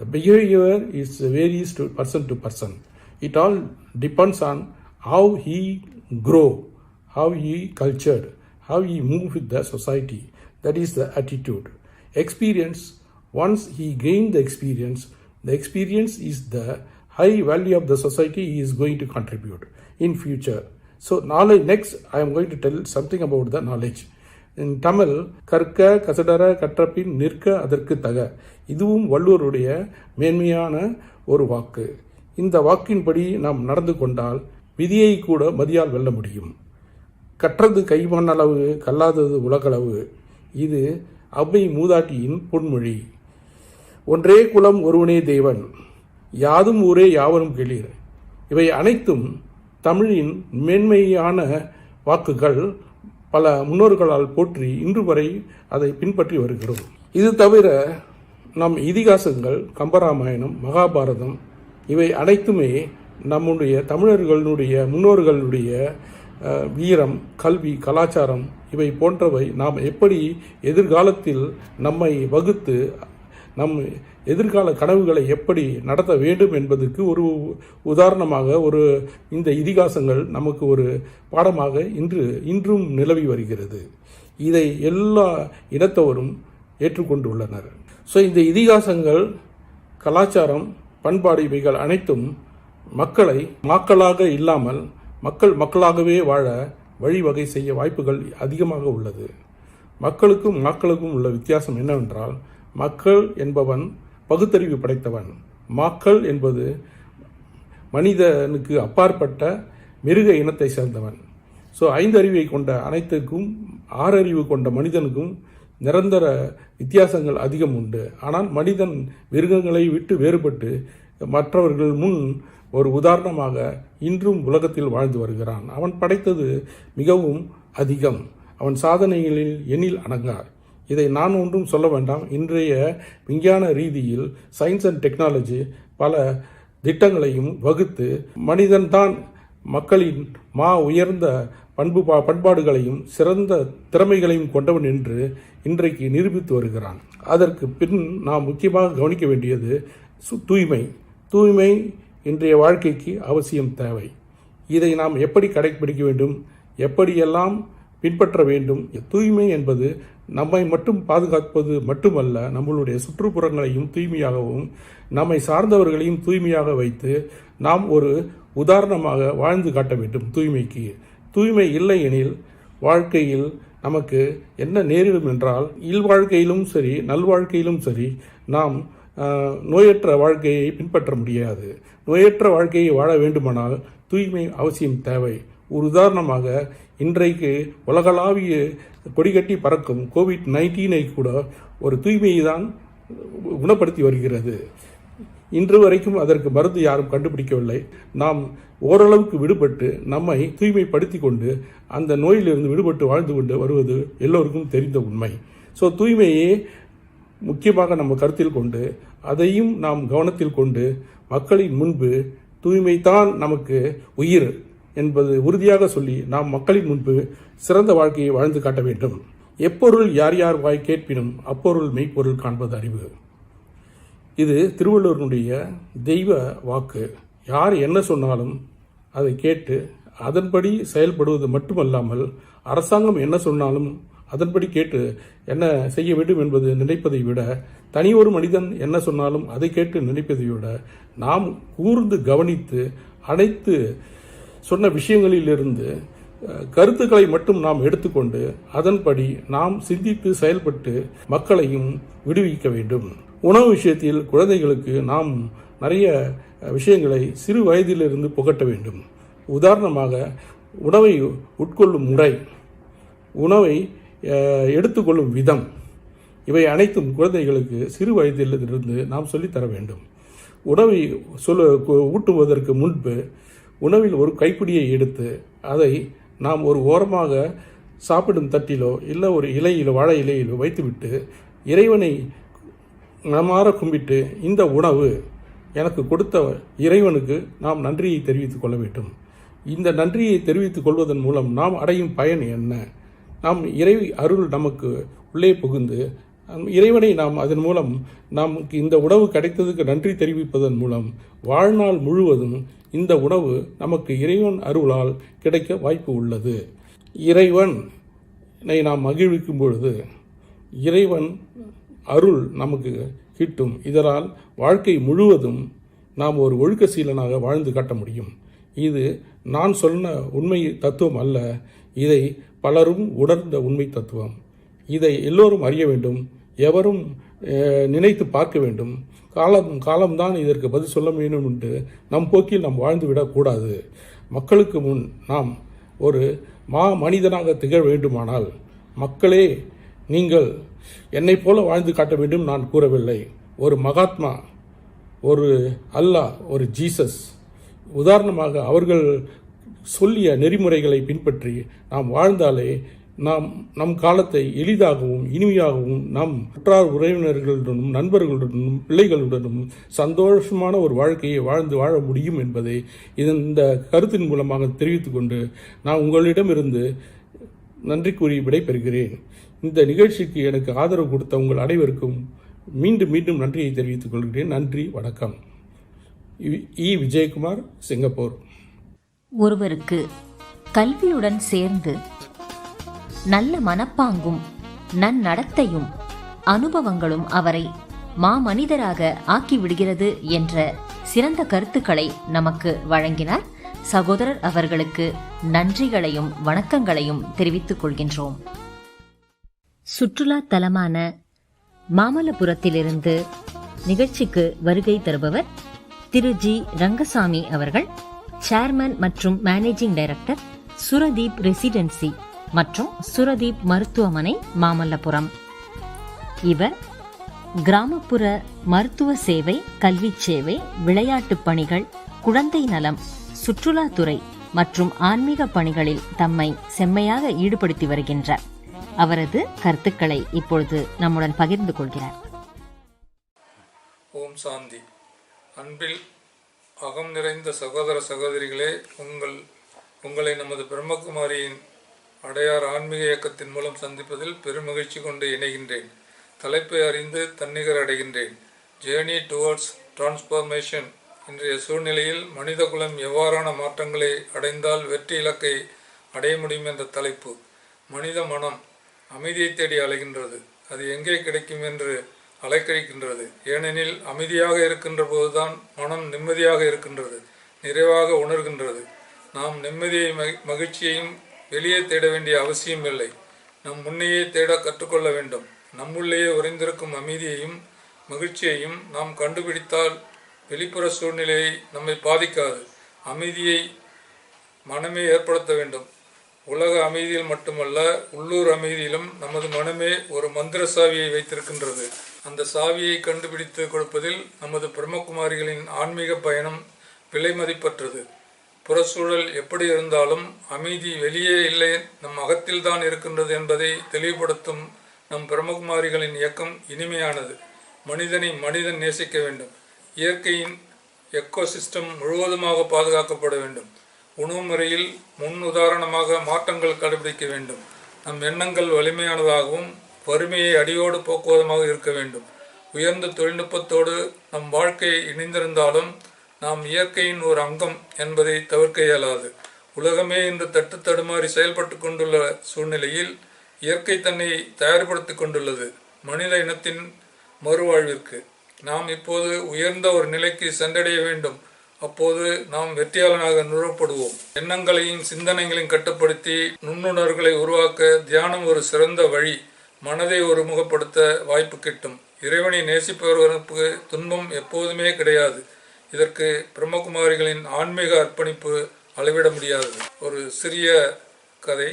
The behavior is varies to person. It all depends on how he grow, how he cultured, how he move with the society. That is the attitude. Experience, once he gained the experience is the high value of the society he is going to contribute in future. So knowledge, next I am going to tell something about the knowledge. In Tamil, கற்க கசடர கற்றபின் நிற்க அதற்கு தக, இதுவும் வள்ளுவருடைய மேன்மையான ஒரு வாக்கு. இந்த வாக்கின்படி நாம் நடந்து கொண்டால் விதியை கூட மதியால் வெல்ல முடியும். கற்றது கைமண் அளவு, கல்லாதது உலகளவு. இது அவ்வை மூதாட்டியின் பொன்மொழி. ஒன்றே குலம் ஒருவனே தேவன், யாதும் ஊரே யாவரும் கேளீர். இவை அனைத்தும் தமிழின் மேன்மையான வாக்குகள். பல முன்னோர்களால் போற்றி இன்று வரை அதை பின்பற்றி வருகிறோம். இது தவிர நம் இதிகாசங்கள், கம்பராமாயணம், மகாபாரதம், இவை அனைத்துமே நம்முடைய தமிழர்களுடைய முன்னோர்களுடைய வீரம், கல்வி, கலாச்சாரம் இவை போன்றவை நாம் எப்படி எதிர்காலத்தில் நம்மை வகுத்து நம் எதிர்கால கனவுகளை எப்படி நடத்த வேண்டும் என்பதற்கு ஒரு உதாரணமாக இந்த இதிகாசங்கள் நமக்கு ஒரு பாடமாக இன்றும் நிலவி வருகிறது. இதை எல்லா இனத்தவரும் ஏற்றுக்கொண்டுள்ளனர். ஸோ இந்த இதிகாசங்கள், கலாச்சாரம், பண்பாடு இவைகள் அனைத்தும் மக்களை மக்களாக இல்லாமல் மக்களாகவே வாழ வழிவகை செய்ய வாய்ப்புகள் அதிகமாக உள்ளது. மக்களுக்கும் உள்ள வித்தியாசம் என்னவென்றால், மக்கள் என்பவன் பகுத்தறிவு படைத்தவன். மக்கள் என்பது மனிதனுக்கு அப்பாற்பட்ட மிருக இனத்தை சேர்ந்தவன். ஸோ 5 அறிவை கொண்ட அனைத்துக்கும் 6 அறிவு கொண்ட மனிதனுக்கும் நிரந்தர வித்தியாசங்கள் அதிகம் உண்டு. ஆனால் மனிதன் மிருகங்களை விட்டு வேறுபட்டு மற்றவர்கள் முன் ஒரு உதாரணமாக இன்றும் உலகத்தில் வாழ்ந்து வருகிறான். அவன் படைத்தது மிகவும் அதிகம். அவன் சாதனைகளில் எண்ணில் அடங்கார். இதை நான் ஒன்றும் சொல்ல வேண்டாம். இன்றைய விஞ்ஞான ரீதியில் சயின்ஸ் அண்ட் டெக்னாலஜி பல திட்டங்களையும் வகுத்து மனிதன்தான் மக்களின் உயர்ந்த பண்பாடுகளையும் சிறந்த திறமைகளையும் கொண்டவன் என்று இன்றைக்கு நிரூபித்து வருகிறான். அதற்கு பின் நாம் முக்கியமாக கவனிக்க வேண்டியது தூய்மை இன்றைய வாழ்க்கைக்கு அவசியம் தேவை. இதை நாம் எப்படி கடைபிடிக்க வேண்டும், எப்படியெல்லாம் பின்பற்ற வேண்டும். தூய்மை என்பது நம்மை மட்டும் பாதுகாப்பது மட்டுமல்ல, நம்மளுடைய சுற்றுப்புறங்களையும் தூய்மையாகவும் நம்மை சார்ந்தவர்களையும் தூய்மையாக வைத்து நாம் ஒரு உதாரணமாக வாழ்ந்து காட்ட வேண்டும். தூய்மை இல்லை எனில் வாழ்க்கையில் நமக்கு என்ன நேரிடும் என்றால், இல்வாழ்க்கையிலும் சரி நல்வாழ்க்கையிலும் சரி நாம் நோயற்ற வாழ்க்கையை பின்பற்ற முடியாது. நோயற்ற வாழ்க்கையை வாழ வேண்டுமானால் தூய்மை அவசியம் தேவை. ஒரு உதாரணமாக இன்றைக்கு உலகளாவிய கொடிகட்டி பறக்கும் COVID-19 கூட ஒரு தூய்மையை தான் குணப்படுத்தி வருகிறது. இன்று வரைக்கும் அதற்கு மருந்து யாரும் கண்டுபிடிக்கவில்லை. நாம் ஓரளவுக்கு விடுபட்டு நம்மை தூய்மைப்படுத்தி கொண்டு அந்த நோயிலிருந்து விடுபட்டு வாழ்ந்து கொண்டு வருவது எல்லோருக்கும் தெரிந்த உண்மை. ஸோ தூய்மையே முக்கியமாக நம்ம கருத்தில் கொண்டு அதையும் நாம் கவனத்தில் கொண்டு மக்களின் முன்பு தூய்மைதான் நமக்கு உயிர் என்பது உறுதியாக சொல்லி நாம் மக்களின் முன்பு சிறந்த வாழ்க்கையை வாழ்ந்து காட்ட வேண்டும். எப்பொருள் யார் யார் வாய் கேட்பினும் அப்பொருள் மெய்ப்பொருள் காண்பது அறிவு. இது திருவள்ளுவருடைய தெய்வ வாக்கு. யார் என்ன சொன்னாலும் அதை கேட்டு அதன்படி செயல்படுவது மட்டுமல்லாமல் அரசாங்கம் என்ன சொன்னாலும் அதன்படி கேட்டு என்ன செய்ய வேண்டும் என்பது நினைப்பதை விட, தனி ஒரு மனிதன் என்ன சொன்னாலும் அதை கேட்டு நினைப்பதை விட நாம் கூர்ந்து கவனித்து அனைத்து சொன்ன விஷயங்களிலிருந்து கருத்துக்களை மட்டும் நாம் எடுத்துக்கொண்டு அதன்படி நாம் சிந்தித்து செயல்பட்டு மக்களையும் விடுவிக்க வேண்டும். உணவு விஷயத்தில் குழந்தைகளுக்கு நாம் நிறைய விஷயங்களை சிறு வயதிலிருந்து புகட்ட வேண்டும். உதாரணமாக உணவை உட்கொள்ளும் முறை, உணவை எடுத்துக்கொள்ளும் விதம், இவை அனைத்தும் குழந்தைகளுக்கு சிறு வயதிலிருந்து நாம் சொல்லித்தர வேண்டும். உணவை ஊட்டுவதற்கு முன்பு உணவில் ஒரு கைப்பிடியை எடுத்து அதை நாம் ஒரு ஓரமாக சாப்பிடும் தட்டிலோ இல்லை ஒரு இலையிலோ வாழை இலையிலோ வைத்துவிட்டு இறைவனை மனமாற கும்பிட்டு இந்த உணவு எனக்கு கொடுத்த இறைவனுக்கு நாம் நன்றியை தெரிவித்துக் கொள்ள வேண்டும். இந்த நன்றியை தெரிவித்துக் கொள்வதன் மூலம் நாம் அடையும் பயன் என்ன? நாம் இறை அருள் நமக்கு உள்ளே புகுந்து இறைவனை நாம் அதன் மூலம் நமக்கு இந்த உணவு கிடைத்ததுக்கு நன்றி தெரிவிப்பதன் மூலம் வாழ்நாள் முழுவதும் இந்த உணவு நமக்கு இறைவன் அருளால் கிடைக்க வாய்ப்பு உள்ளது. இறைவனை நாம் மகிழ்விக்கும் பொழுது இறைவன் அருள் நமக்கு கிட்டும். இதனால் வாழ்க்கை முழுவதும் நாம் ஒரு ஒழுக்க சீலனாக வாழ்ந்து காட்ட முடியும். இது நான் சொன்ன உண்மை தத்துவம் அல்ல, இதை பலரும் உணர்ந்த உண்மை தத்துவம். இதை எல்லோரும் அறிய வேண்டும், எவரும் நினைத்து பார்க்க வேண்டும். காலம்தான் இதற்கு பதில் சொல்ல வேண்டும் என்று நம் போக்கில் நாம் வாழ்ந்துவிடக்கூடாது. மக்களுக்கு முன் நாம் ஒரு மனிதனாக திகழ வேண்டுமானால், மக்களே நீங்கள் என்னை போல வாழ்ந்து காட்ட வேண்டும் நான் கூறவில்லை. ஒரு மகாத்மா, ஒரு அல்லாஹ், ஒரு ஜீசஸ் உதாரணமாக அவர்கள் சொல்லிய நெறிமுறைகளை பின்பற்றி நாம் வாழ்ந்தாலே நம் காலத்தை எளிதாகவும் இனிமையாகவும் நம் உற்றார் உறவினர்களுடனும் நண்பர்களுடனும் பிள்ளைகளுடனும் சந்தோஷமான ஒரு வாழ்க்கையை வாழ முடியும் என்பதை இந்த கருத்தின் மூலமாக தெரிவித்துக் கொண்டு நான் உங்களிடமிருந்து நன்றி கூறி விடைபெறுகிறேன். இந்த நிகழ்ச்சிக்கு எனக்கு ஆதரவு கொடுத்த உங்கள் அனைவருக்கும் மீண்டும் மீண்டும் நன்றியை தெரிவித்துக் கொள்கிறேன். நன்றி, வணக்கம். விஜயகுமார், சிங்கப்பூர். ஒருவருக்கு கல்வியுடன் சேர்ந்து நல்ல மனப்பாங்கும் நன்னடத்தையும் அனுபவங்களும் அவரை மாமனிதராக ஆக்கிவிடுகிறது என்ற சிறந்த கருத்துக்களை நமக்கு வழங்கினார். சகோதரர் அவர்களுக்கு நன்றிகளையும் வணக்கங்களையும் தெரிவித்துக் கொள்கின்றோம். சுற்றுலா தலமான மாமல்லபுரத்திலிருந்து நிகழ்ச்சிக்கு வருகை தருபவர் திரு ஜி ரங்கசாமி அவர்கள், சேர்மன் மற்றும் மேனேஜிங் டைரக்டர், சுரதீப் ரெசிடென்சி மற்றும் சுரதீப் மருத்துவமனை, மாமல்லபுரம். இவர் கிராமப்புற மருத்துவ சேவை, கல்வி சேவை, விளையாட்டுப் பணிகள், குழந்தை நலம், சுற்றுலாத்துறை மற்றும் ஆன்மீக பணிகளில் தம்மை செம்மையாக ஈடுபடுத்தி வருகின்றார். அவரது கருத்துக்களை இப்பொழுது நம்முடன் பகிர்ந்து கொள்கிறார். ஓம் சாந்தி. அன்பில் அகம் நிறைந்த சகோதர சகோதரிகளே, உங்களை நமது பிரம்மகுமாரியின் அடையார் ஆன்மீக இயக்கத்தின் மூலம் சந்திப்பதில் பெருமகிழ்ச்சி கொண்டு இணைகின்றேன். தலைப்பை அறிந்து தன்னிகர் அடைகின்றேன். Journey towards transformation. இன்றைய சூழ்நிலையில் மனித குலம் எவ்வாறான மாற்றங்களை அடைந்தால் வெற்றி இலக்கை அடைய முடியும் என்ற தலைப்பு. மனித மனம் அமைதியை தேடி அலைகின்றது. அது எங்கே கிடைக்கும் என்று அலைக்கழிக்கின்றது. ஏனெனில் அமைதியாக இருக்கின்ற போதுதான் மனம் நிம்மதியாக இருக்கின்றது, நிறைவாக உணர்கின்றது. நாம் நிம்மதியை மகிழ்ச்சியையும் வெளியே தேட வேண்டிய அவசியம் இல்லை. நம் முன்னையே தேட கற்றுக்கொள்ள வேண்டும். நம்முள்ளேயே உறைந்திருக்கும் அமைதியையும் மகிழ்ச்சியையும் நாம் கண்டுபிடித்தால் வெளிப்புற சூழ்நிலையை நம்மை பாதிக்காது. அமைதியை மனமே ஏற்படுத்த வேண்டும். உலக அமைதியில் மட்டுமல்ல, உள்ளூர் அமைதியிலும் நமது மனமே ஒரு மந்திர சாவியை வைத்திருக்கின்றது. அந்த சாவியை கண்டுபிடித்து கொடுப்பதில் நமது பிரம்மகுமாரிகளின் ஆன்மீக பயணம் விலை மதிப்பற்றது. புறச்சூழல் எப்படி இருந்தாலும் அமைதி வெளியே இல்லை, நம் அகத்தில்தான் இருக்கின்றது என்பதை தெளிவுபடுத்தும் நம் பிரம்மகுமாரிகளின் இயக்கம் இனிமையானது. மனிதனை மனிதன் நேசிக்க வேண்டும். இயற்கையின் எக்கோசிஸ்டம் முழுவதுமாக பாதுகாக்கப்பட வேண்டும். உணவு முறையில் முன் உதாரணமாக மாற்றங்கள் கடைபிடிக்க வேண்டும். நம் எண்ணங்கள் வலிமையானதாகவும் வறுமையை அடியோடு போக்குவதுமாக இருக்க வேண்டும். உயர்ந்த தொழில்நுட்பத்தோடு நம் வாழ்க்கை இணைந்திருந்தாலும் நாம் இயற்கையின் ஒரு அங்கம் என்பதை தவிர்க்க இயலாது. உலகமே இன்று தட்டு தடுமாறி செயல்பட்டு கொண்டுள்ள சூழ்நிலையில் இயற்கை தன்னை தயார்படுத்தி கொண்டுள்ளது மனித இனத்தின் மறுவாழ்விற்கு. நாம் இப்போது உயர்ந்த ஒரு நிலைக்கு சென்றடைய வேண்டும். அப்போது நாம் வெற்றியாளனாக நிறுவப்படுவோம். எண்ணங்களையும் சிந்தனைகளையும் கட்டுப்படுத்தி நுண்ணுணர்வுகளை உருவாக்க தியானம் ஒரு சிறந்த வழி. மனதை ஒருமுகப்படுத்த வாய்ப்பு கிட்டும். இறைவனை நேசிப்பவர்களுக்கு துன்பம் எப்போதுமே கிடையாது. இதற்கு பிரம்மகுமாரிகளின் ஆன்மீக அர்ப்பணிப்பு அளவிட முடியாது. ஒரு சிறிய கதை.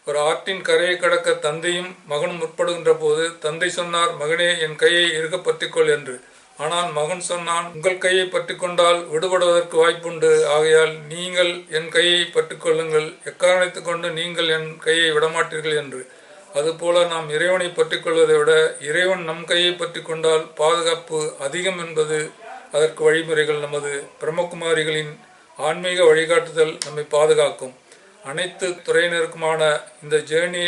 ஒரு ஆற்றின் கரையை கடக்க தந்தையும் மகனும் முற்படுகின்ற போது தந்தை சொன்னார், மகனே, என் கையை இறுக பற்றிக்கொள் என்று. ஆனால் மகன் சொன்னான், உங்கள் கையை பற்றி கொண்டால் விடுபடுவதற்கு வாய்ப்புண்டு. ஆகையால் நீங்கள் என் கையை பற்றி கொள்ளுங்கள். எக்காரணத்தை கொண்டு நீங்கள் என் கையை விடமாட்டீர்கள் என்று. அதுபோல நாம் இறைவனை பற்றி கொள்வதை விட இறைவன் நம் கையை பற்றி கொண்டால் பாதுகாப்பு அதிகம் என்பது அதற்கு வழிமுறைகள். நமது பிரம்மகுமாரிகளின் ஆன்மீக வழிகாட்டுதல் நம்மை பாதுகாக்கும். அனைத்து துறையினருக்குமான இந்த ஜேர்னி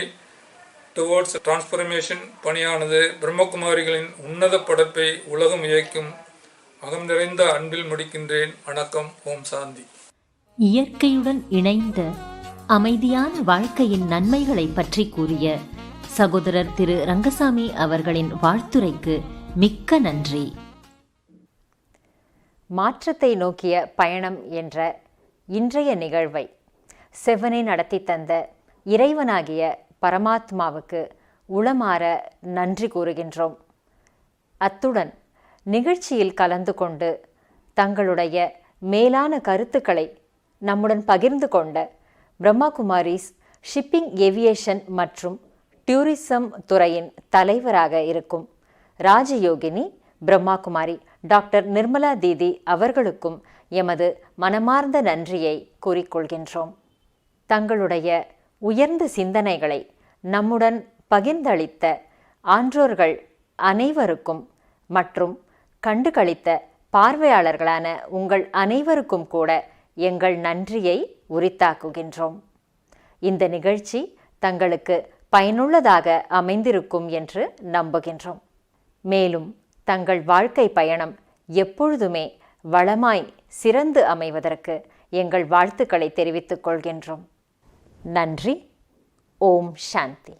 டுவோர்ட்ஸ் டிரான்ஸ்ஃபர்மேஷன் பணியானது பிரம்மகுமாரிகளின் உன்னத படைப்பை உலகம் இயக்கும். அகம் நிறைந்த அன்பில் முடிக்கின்றேன். வணக்கம். ஓம் சாந்தி. இயற்கையுடன் இணைந்த அமைதியான வாழ்க்கையின் நன்மைகளை பற்றி கூறிய சகோதரர் திரு ரங்கசாமி அவர்களின் வாழ்த்துரைக்கு மிக்க நன்றி. மாற்றத்தை நோக்கிய பயணம் என்ற இன்றைய நிகழ்வை செவ்வனை நடத்தி தந்த இறைவனாகிய பரமாத்மாவுக்கு உளமாற நன்றி கூறுகின்றோம். அத்துடன் நிகழ்ச்சியில் கலந்து கொண்டு தங்களுடைய மேலான கருத்துக்களை நம்முடன் பகிர்ந்து கொண்ட பிரம்மா குமாரிஸ் ஷிப்பிங் ஏவியேஷன் மற்றும் டூரிசம் துறையின் தலைவராக இருக்கும் ராஜயோகினி பிரம்மா குமாரி டாக்டர் நிர்மலா தீதி அவர்களுக்கும் எமது மனமார்ந்த நன்றியை கூறிக்கொள்கின்றோம். தங்களுடைய உயர்ந்த சிந்தனைகளை நம்முடன் பகிர்ந்தளித்த ஆன்றோர்கள் அனைவருக்கும் மற்றும் கண்டுகளித்த பார்வையாளர்களான உங்கள் அனைவருக்கும் கூட எங்கள் நன்றியை உரித்தாக்குகின்றோம். இந்த நிகழ்ச்சி தங்களுக்கு பயனுள்ளதாக அமைந்திருக்கும் என்று நம்புகின்றோம். மேலும் தங்கள் வாழ்க்கை பயணம் எப்பொழுதுமே வளமாய் சிறந்து அமைவதற்கு எங்கள் வாழ்த்துக்களை தெரிவித்துக் கொள்கின்றோம். நன்றி. ஓம் சாந்தி.